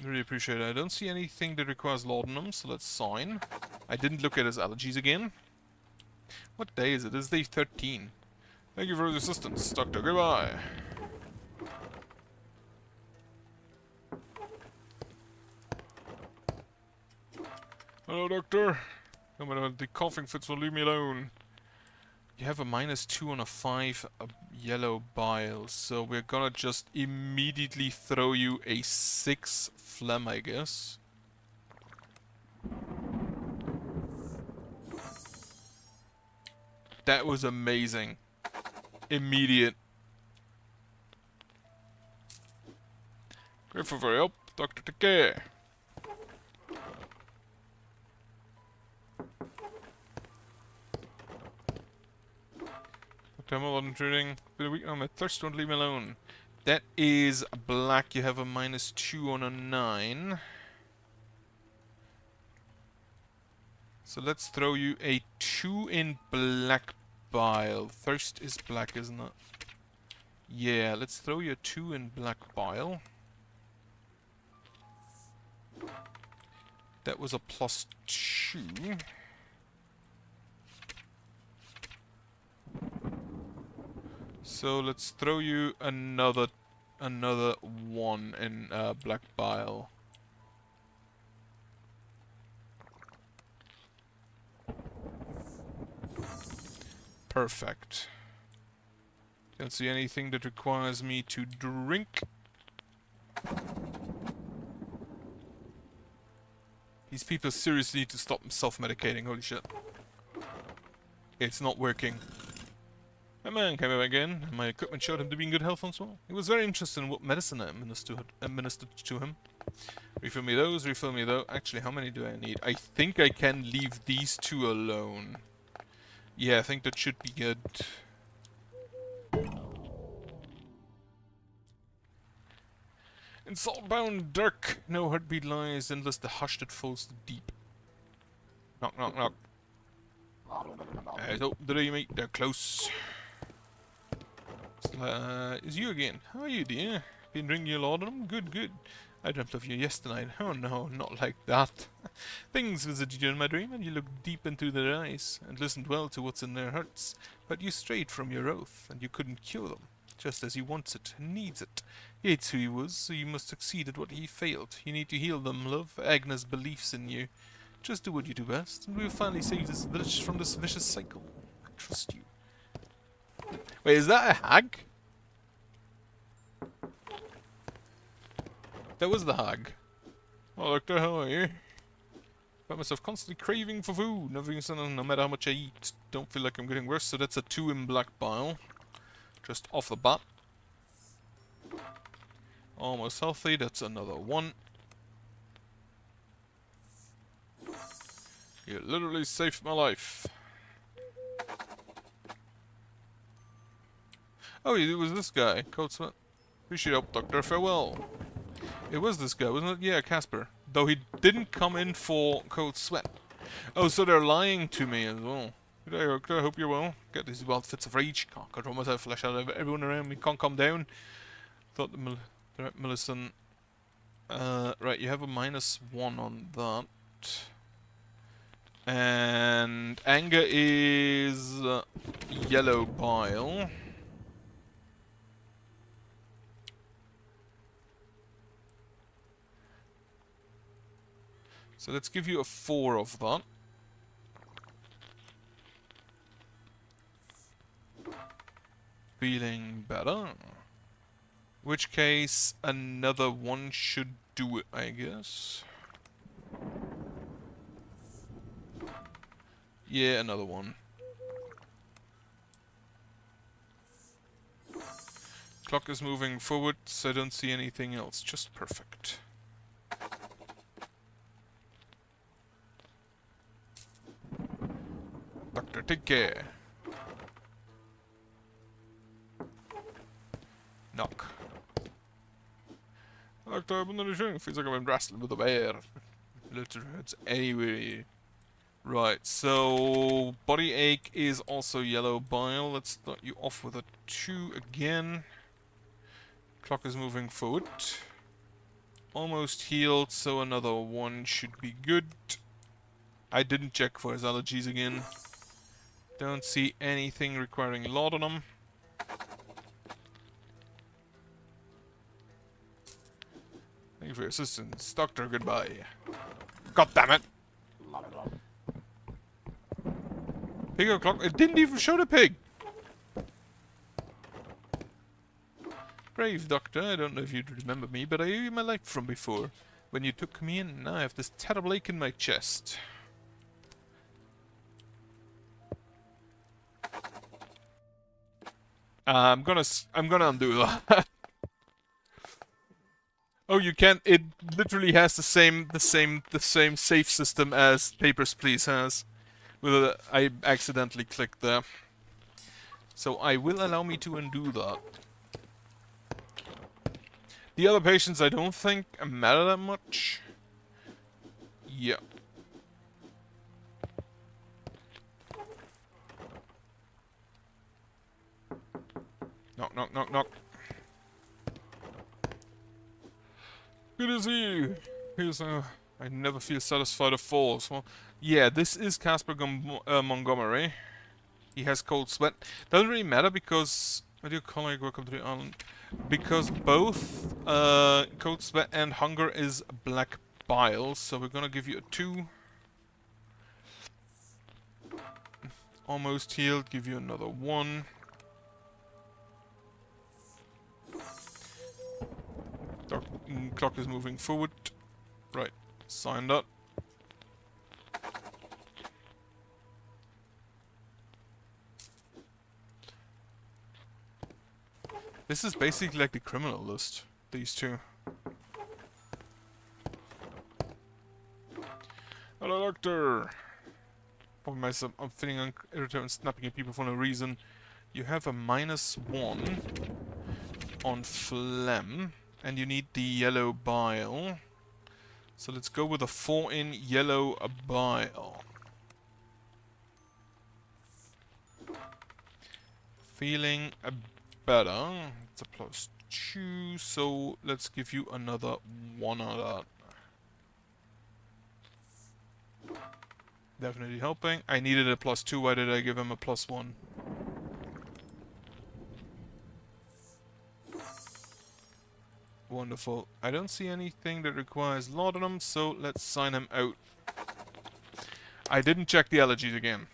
A: Really appreciate it. I don't see anything that requires laudanum, so let's sign. I didn't look at his allergies again. What day is it? It's day 13. Thank you for the assistance, Doctor. Goodbye. Hello, Doctor. No matter the coughing fits will leave me alone. You have a -2 on a 5 yellow bile, so we're gonna just immediately throw you a 6 phlegm, I guess. That was amazing. Immediate. Grateful for your help, Doctor. Take care. I'm not intruding. Been a week on my thirst, don't leave me alone. That is black. You have a -2 on a 9. So let's throw you a 2 in black bile. Thirst is black, isn't it? Yeah, let's throw you a 2 in black bile. That was a +2. So let's throw you another one in black bile. Perfect. Don't see anything that requires me to drink. These people seriously need to stop self-medicating, holy shit. It's not working. My man came back in, and my equipment showed him to be in good health once more. He was very interested in what medicine I administered to him. Refill me those, refill me those. Actually, how many do I need? I think I can leave these two alone. Yeah, I think that should be good. In salt-bound dark, no heartbeat lies, endless the hush that falls deep. Knock, knock, knock. Open the door, you mate. They're close. It's you again. How are you, dear? Been drinking your laudanum? Good, good. I dreamt of you yesterday. Oh no, not like that. Things visited you in my dream, and you looked deep into their eyes, and listened well to what's in their hearts. But you strayed from your oath, and you couldn't cure them. Just as he wants it, and needs it. He hates who he was, so you must succeed at what he failed. You need to heal them, love. Agnes believes in you. Just do what you do best, and we will finally save this village from this vicious cycle. I trust you. Wait, is that a hag? That was the hag. Oh, Doctor, how are you? Find myself constantly craving for food. No matter how much I eat. Don't feel like I'm getting worse, so that's a 2 in black bile. Just off the bat. Almost healthy, that's another 1. You literally saved my life. Oh, it was this guy. Cold sweat. Appreciate your help, Doctor. Farewell. It was this guy, wasn't it? Yeah, Casper. Though he didn't come in for cold sweat. Oh, so they're lying to me as well. Good day, Doctor. I hope you're well. Get these wild fits of rage. Can't control myself. Flash out of everyone around me. Can't calm down. Thought the Millicent. Right, you have a -1 on that. And anger is yellow bile. So let's give you a 4 of that. Feeling better. In which case, another 1 should do it, I guess. Yeah, another 1. Clock is moving forward, so I don't see anything else. Just perfect. Doctor, take care. Knock. Doctor, open the machine. Feels like I've been wrestling with a bear. Little hurts anyway. Right, so body ache is also yellow bile. Let's start you off with a 2 again. Clock is moving forward. Almost healed, so another 1 should be good. I didn't check for his allergies again. Don't see anything requiring laudanum. Thank you for your assistance. Doctor, goodbye. God damn it! Pig o'clock. It didn't even show the pig! Brave Doctor, I don't know if you'd remember me, but I owe you my life from before. When you took me in, now I have this terrible ache in my chest. I'm gonna undo that. Oh, you can't. It literally has the same save system as Papers, Please has. I accidentally clicked there, so I will allow me to undo that. The other patients, I don't think matter that much. Yeah. Knock, knock, knock, knock. Good to see you. Here's I never feel satisfied or false. Well, yeah, this is Casper Montgomery. He has cold sweat. Doesn't really matter because My dear colleague, welcome to the island. Because both cold sweat and hunger is black bile, so we're gonna give you a 2. Almost healed, give you another 1. Clock is moving forward. Right, signed up. This is basically like the criminal list, these two. Hello, doctor! Probably myself, I'm feeling irritated and snapping at people for no reason. You have a -1 on phlegm, and you need the yellow bile. So let's go with a 4 in yellow bile. Feeling better. It's a +2, so let's give you another 1 on that. Definitely helping. I needed a +2, why did I give him a +1? Wonderful. I don't see anything that requires laudanum, so let's sign him out. I didn't check the allergies again.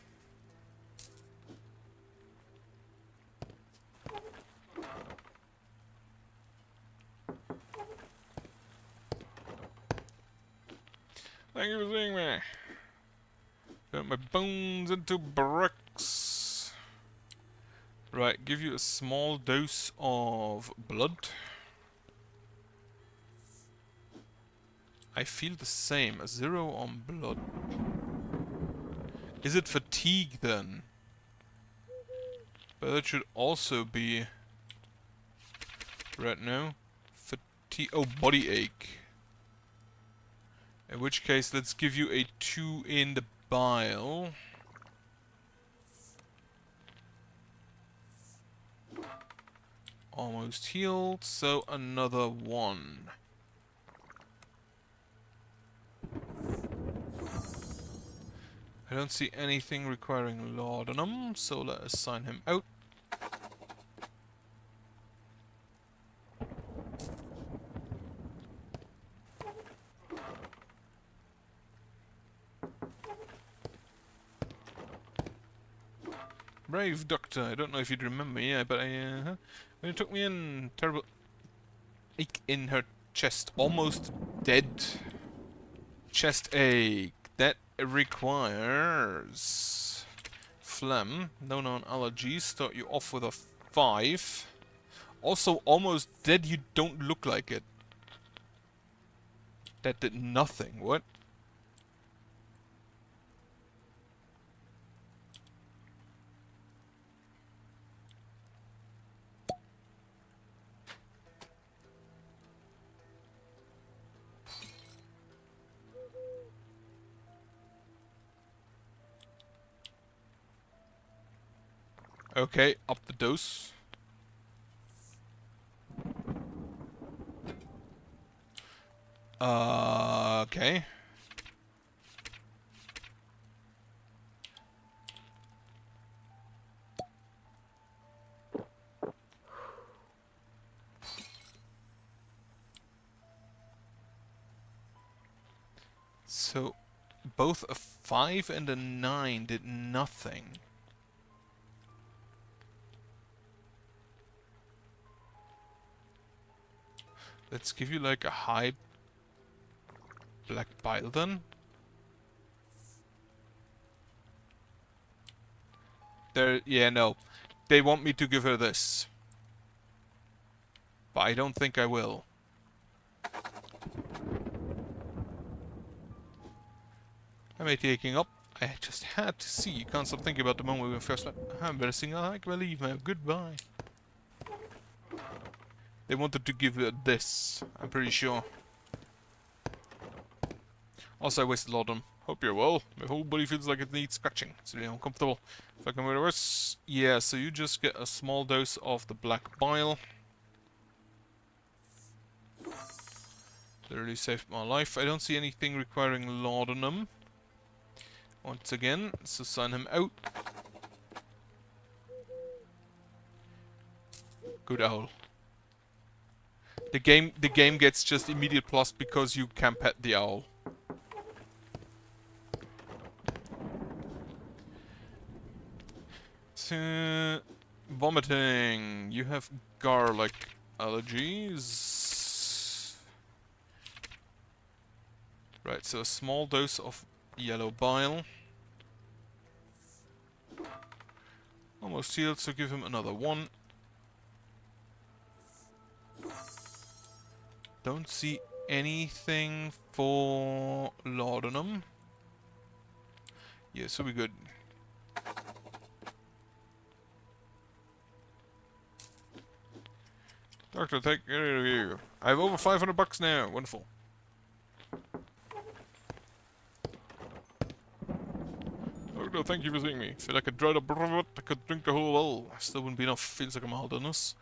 A: Thank you for seeing me. Turn my bones into bricks. Right, give you a small dose of blood. I feel the same, a 0 on blood. Is it fatigue then? But that should also be... Right now? Fatigue... Oh, body ache. In which case, let's give you a 2 in the bile. Almost healed, so another 1. I don't see anything requiring laudanum, so let us sign him out. Brave doctor, I don't know if you'd remember me, but when you took me in, terrible ache in her chest, almost dead. Chest ache, that requires phlegm, no known allergies, start you off with a 5. Also, almost dead, you don't look like it. That did nothing, what? Okay, up the dose. Okay. So, both a 5 and a 9 did nothing. Let's give you like a high black bile then. Yeah, no. They want me to give her this. But I don't think I will. Am I taking up? I just had to see. You can't stop thinking about the moment we first met. I'm better sing I believe now. Goodbye. They wanted to give her this, I'm pretty sure. Also, I wasted laudanum. Hope you're well. My whole body feels like it needs scratching. It's really uncomfortable. If I can wear worse. Yeah, so you just get a small dose of the black bile. Literally saved my life. I don't see anything requiring laudanum. Once again, so sign him out. good owl. The game gets just immediate plus because you can pet the owl. So, vomiting. You have garlic allergies. Right, so a small dose of yellow bile. Almost healed, so give him another one. Don't see anything for laudanum. Yeah, so we're good. Doctor, take care of you. I have over $500 now. Wonderful. Doctor, thank you for seeing me. Feel like a dried up I could drink the whole well. Still wouldn't be enough. Feels like a mild illness.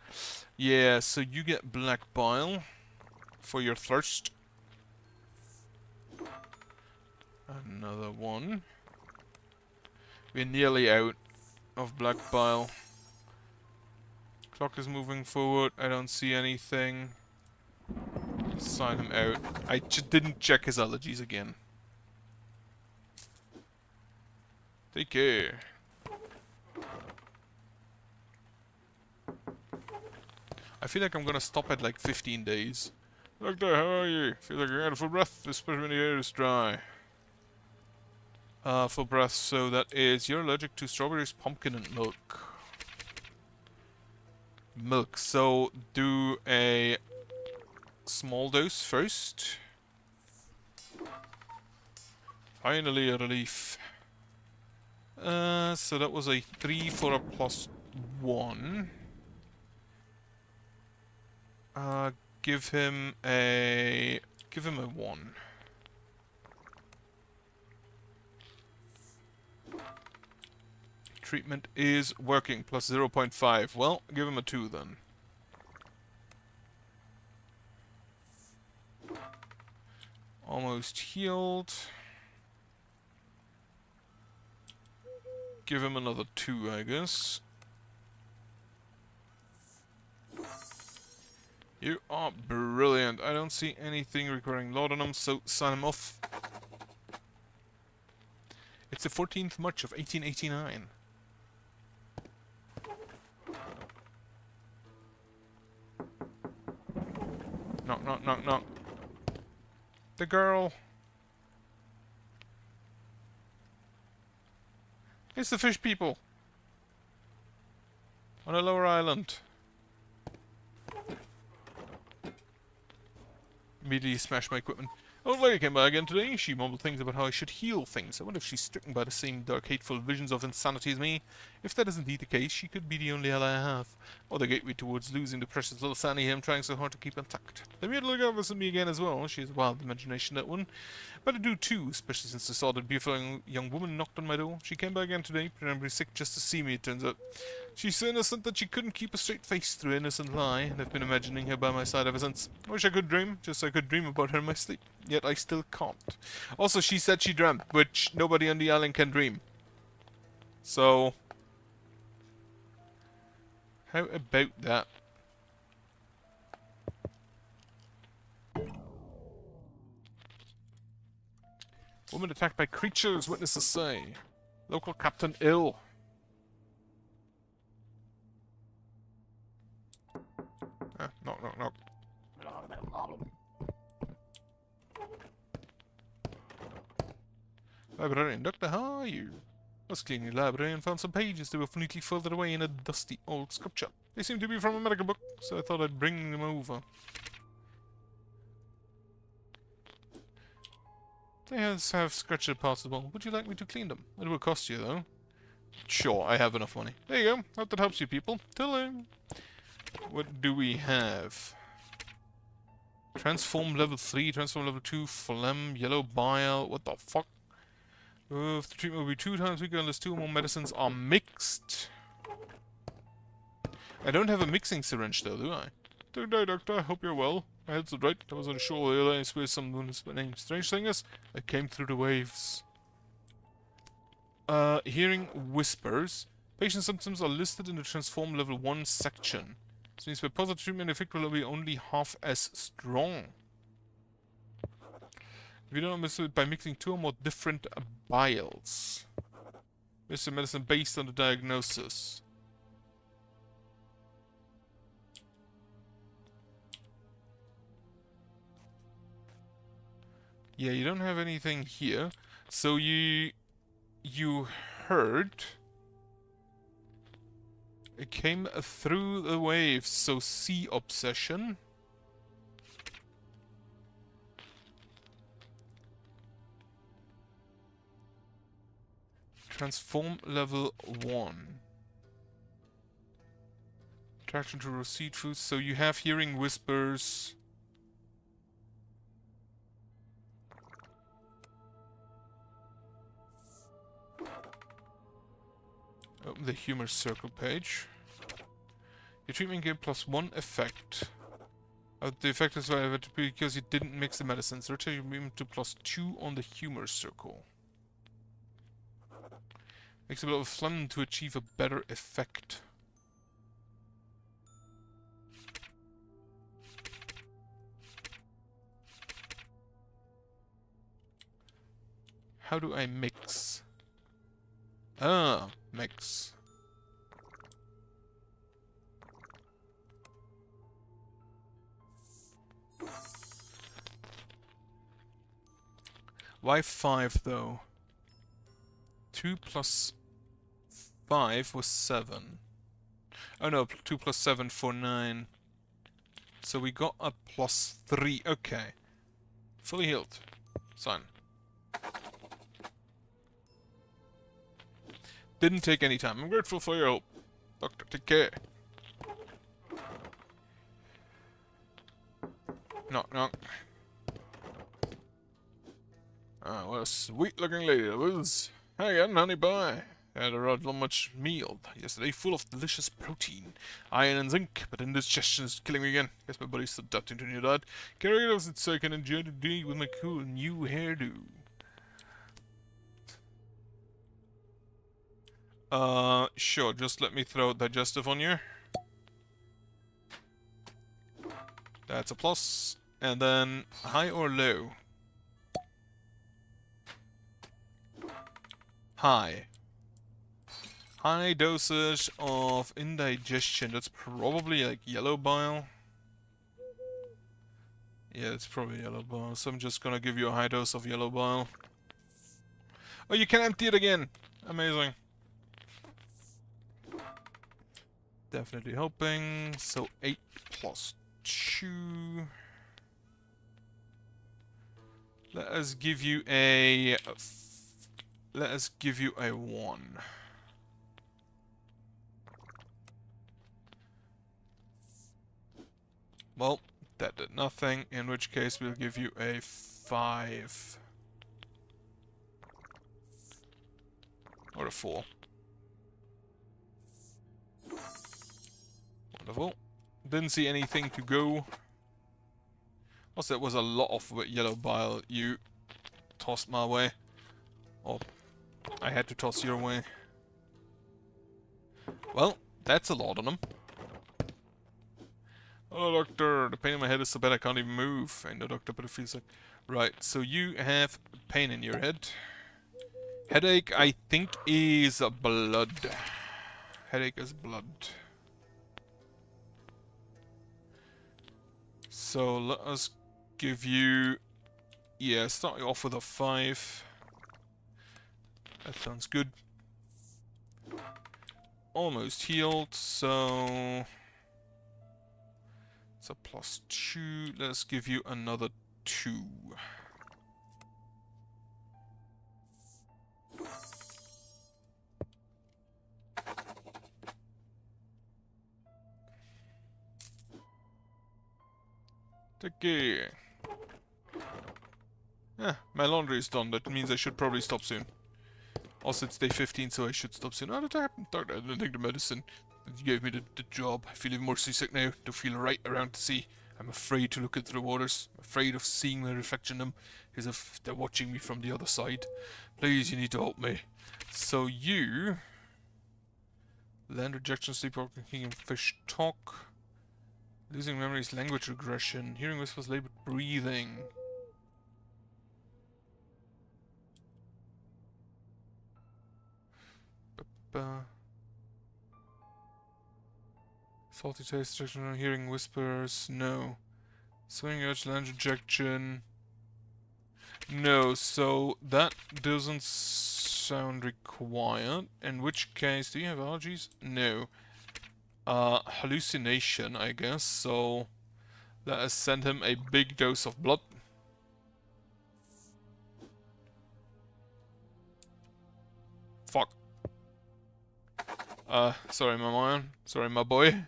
A: Yeah, so you get black bile for your thirst. Another one. We're nearly out of black bile. Clock is moving forward. I don't see anything. Sign him out. I didn't check his allergies again. Take care. I feel like I'm gonna stop at like 15 days. Doctor, how are you? Feel like you're out of full breath, especially when the air is dry. Full breath, so that is you're allergic to strawberries, pumpkin, and milk. Milk, so do a small dose first. Finally a relief. So that was a 3 for a +1. Give him a 1. Treatment is working, plus 0.5. Well, give him a 2 then. Almost healed. Give him another 2, I guess. You are brilliant. I don't see anything requiring laudanum, so sign him off. It's the 14th March of 1889. Knock, knock, knock, knock. The girl. It's the fish people. On a lower island. Immediately smashed my equipment. Old lady came by again today. She mumbled things about how I should heal things. I wonder if she's stricken by the same dark, hateful visions of insanity as me. If that is indeed the case, she could be the only ally I have. Or the gateway towards losing the precious little sanity I'm trying so hard to keep intact. The mute look over at me again as well. She has a wild imagination, that one. But I do too, especially since I saw that beautiful young woman knocked on my door. She came by again today, presumably sick just to see me, it turns out. She's so innocent that she couldn't keep a straight face through innocent lie, and I've been imagining her by my side ever since. I wish I could dream, just so I could dream about her in my sleep. Yet I still can't. Also, she said she dreamt, which nobody on the island can dream. So, how about that? Woman attacked by creatures, witnesses say. Local captain ill. Knock, knock, knock. Librarian, Doctor, how are you? I was cleaning the library and found some pages that were neatly folded away in a dusty old scripture. They seem to be from a medical book, so I thought I'd bring them over. They have scratched parts as well. Would you like me to clean them? It will cost you, though. Sure, I have enough money. There you go. Hope that helps you, people. Till then. What do we have? Transform level 3, transform level 2, phlegm, yellow bile. What the fuck? The treatment will be 2 times weaker unless 2 or more medicines are mixed. I don't have a mixing syringe though, do I? Good day, Doctor. I hope you're well. My head's right. I was unsure the alliance where someone's name. Strange thing is, I came through the waves. Hearing whispers. Patient symptoms are listed in the transform level 1 section. This means the positive treatment effect will be only half as strong. If you don't miss it by mixing 2 or more different biles. Mix the medicine based on the diagnosis. Yeah, you don't have anything here. So you heard it came through the waves, so sea obsession. Transform level 1. Attraction to receipt foods. So you have hearing whispers. Open the humor circle page. Your treatment gave +1 effect. The effect is however because you didn't mix the medicines. Rotate your movement to +2 on the humor circle. Makes a bit of phlegm to achieve a better effect. How do I mix? Ah, mix. Why 5 though? 2 plus 5 was 7. Oh no, 2 plus 7 for 9. So we got a +3. Okay. Fully healed. Sign. Didn't take any time. I'm grateful for your help. Doctor, take care. Knock, knock. Ah, what a sweet-looking lady that was. Hi again, honey pie. Had a rather much meal yesterday, full of delicious protein, iron and zinc, but indigestion is killing me again. Guess my body's adapting to new diet. Carry it as so I can enjoy the day with my cool new hairdo. Sure, just let me throw digestive on you. That's a plus. And then, high or low? High. High dosage of indigestion. That's probably like yellow bile. Yeah, it's probably yellow bile. So I'm just gonna give you a high dose of yellow bile. Oh, you can empty it again! Amazing. Definitely helping. So 8 plus 2. Let us give you a 1. Well, that did nothing, in which case we'll give you a 5. Or a 4. Wonderful. Didn't see anything to go. Also, it was a lot of yellow bile you tossed my way. Or I had to toss your way. Well, that's a lot on them. Oh, doctor, the pain in my head is so bad I can't even move. I know, doctor, but it feels like... Right, so you have pain in your head. Headache, I think, is blood. Headache is blood. So let us give you... Yeah, starting off with a 5. That sounds good. Almost healed, so... It's a +2. Let's give you another 2. Okay. My laundry is done. That means I should probably stop soon. Also, it's day 15, so I should stop soon. How did that happen? Doctor, I didn't take the medicine. You gave me the job. I feel even more seasick now. Don't feel right around the sea. I'm afraid to look into the waters. I'm afraid of seeing my reflection in them, as if they're watching me from the other side. Please, you need to help me. So you... Land rejection, sleepwalking, and fish talk. Losing memories, language regression, hearing whispers, labored breathing. Salty taste, rejection, hearing whispers, no. Swing urge, land rejection. No, so that doesn't sound required. In which case, do you have allergies? No. Hallucination, I guess, so let us send him a big dose of blood. Fuck. Sorry my man. Sorry my boy.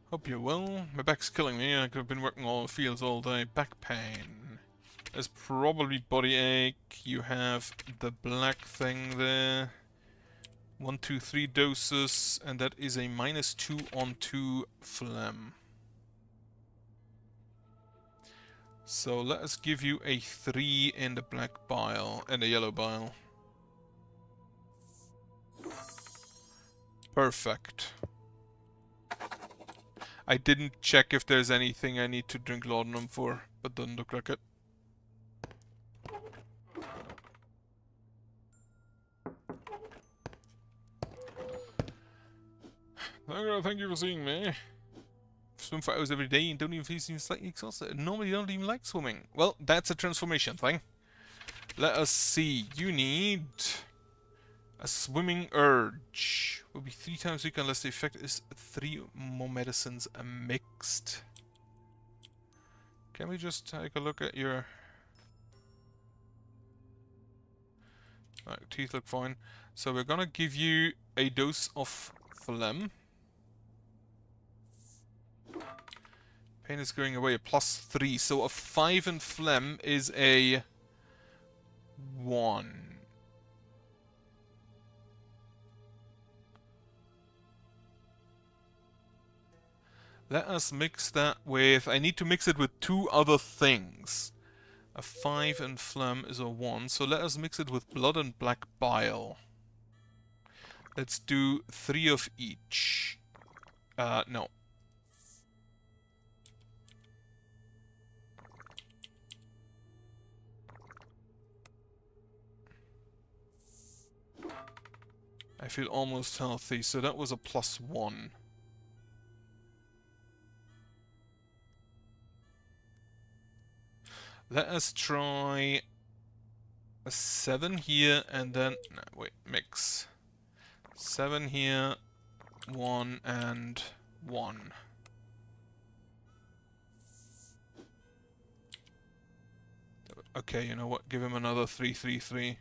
A: Hope you're well. My back's killing me. I could have been working all the fields all day. Back pain. There's probably body ache. You have the black thing there. 1, 2, 3 doses, and that is a -2 on 2 phlegm. So let us give you a 3 in the black bile and the yellow bile. Perfect. I didn't check if there's anything I need to drink laudanum for, but doesn't look like it. Thank you for seeing me. Swim for hours every day and don't even feel slightly exhausted. Normally you don't even like swimming. Well, that's a transformation thing. Let us see. You need a swimming urge. Will be 3 times a week unless the effect is 3 more medicines mixed. Can we just take a look at your... teeth look fine. So we're gonna give you a dose of phlegm. Pain is going away, a +3. So a 5 in phlegm is a 1. Let us mix that with... I need to mix it with 2 other things. A 5 in phlegm is a 1, so let us mix it with blood and black bile. Let's do 3 of each. No. I feel almost healthy, so that was a +1. Let us try a 7 here and then... No, wait, mix. 7 here, 1 and 1. Okay, you know what? Give him another 3, 3, 3.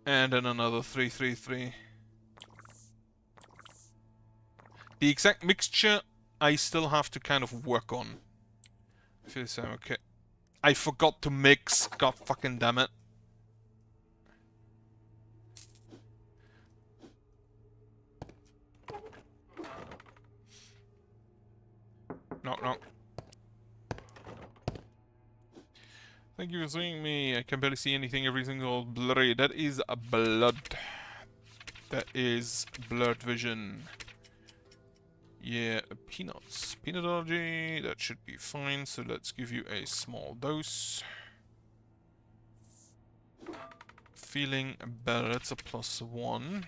A: And then another 3, 3, 3. The exact mixture I still have to kind of work on. I feel so okay. I forgot to mix. God fucking damn it. Knock, knock. Thank you for seeing me. I can barely see anything. Everything's all blurry. That is a blood. That is blurred vision. Yeah, peanuts. Peanut allergy. That should be fine. So let's give you a small dose. Feeling better. That's a +1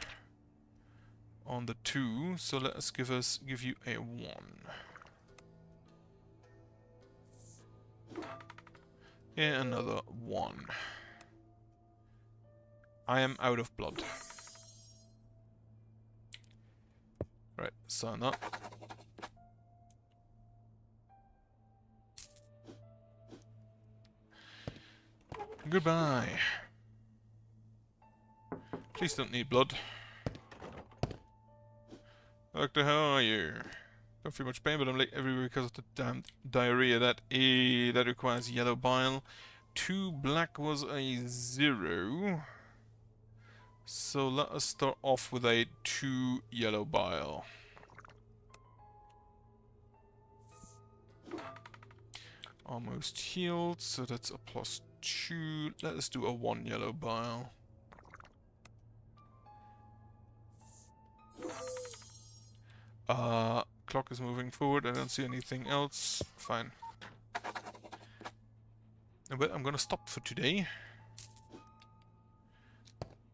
A: on the 2. So let us give you a 1. Yeah, another 1. I am out of blood. Right, sign up. Goodbye. Please don't need blood. Doctor, how are you? Don't feel much pain, but I'm late everywhere because of the damn diarrhea. That requires yellow bile. 2 black was a 0. So let us start off with a 2 yellow bile. Almost healed, so that's a +2. Let us do a 1 yellow bile. Clock is moving forward. I don't see anything else. Fine. But I'm gonna stop for today.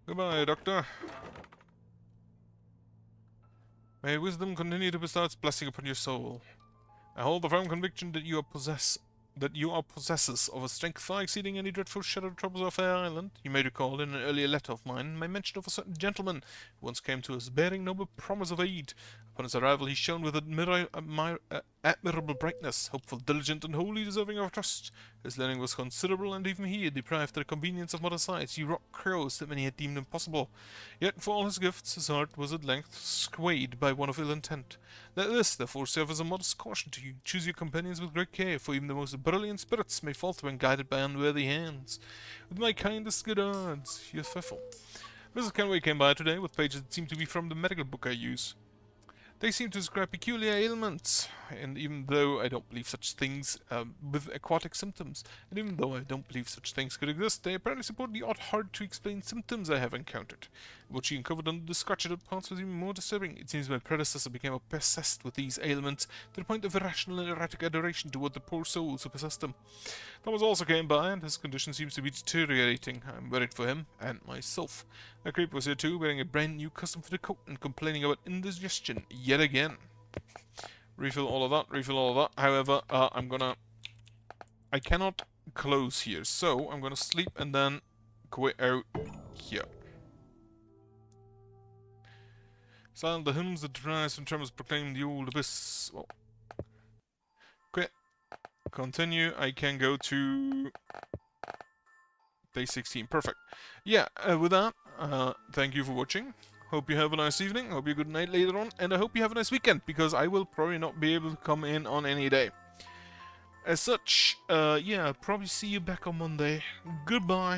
A: Goodbye, Doctor. May wisdom continue to bestow its blessing upon your soul. I hold the firm conviction that you are possessors of a strength far exceeding any dreadful shadowed troubles of Fair Island. You may recall in an earlier letter of mine my mention of a certain gentleman who once came to us bearing noble promise of aid. Upon his arrival he shone with admirable brightness, hopeful, diligent, and wholly deserving of trust. His learning was considerable, and even he, deprived of the convenience of modern science, he wrought cures that many had deemed impossible. Yet for all his gifts, his heart was at length swayed by one of ill intent. Let this, therefore, serve as a modest caution to you. Choose your companions with great care, for even the most brilliant spirits may falter when guided by unworthy hands. With my kindest regards, your faithful. Mrs. Kenway came by today with pages that seem to be from the medical book I use. They seem to describe peculiar ailments, and even though I don't believe such things with aquatic symptoms, and even though I don't believe such things could exist, they apparently support the odd hard-to-explain symptoms I have encountered. What she uncovered under the scratched parts was even more disturbing. It seems my predecessor became possessed with these ailments to the point of irrational and erratic adoration toward the poor souls who possessed them. Thomas also came by, and his condition seems to be deteriorating. I'm worried for him, and myself. A creep was here too, wearing a brand new custom-fitted coat and complaining about indigestion yet again. Refill all of that, refill all of that. However, I cannot close here, so I'm gonna sleep and then go out here. Silent the hymns that rise from tremors proclaim the old abyss. Well, okay. Continue. I can go to day 16. Perfect. Yeah, with that, thank you for watching. Hope you have a nice evening. Hope you have a good night later on. And I hope you have a nice weekend, because I will probably not be able to come in on any day. As such, yeah, I'll probably see you back on Monday. Goodbye.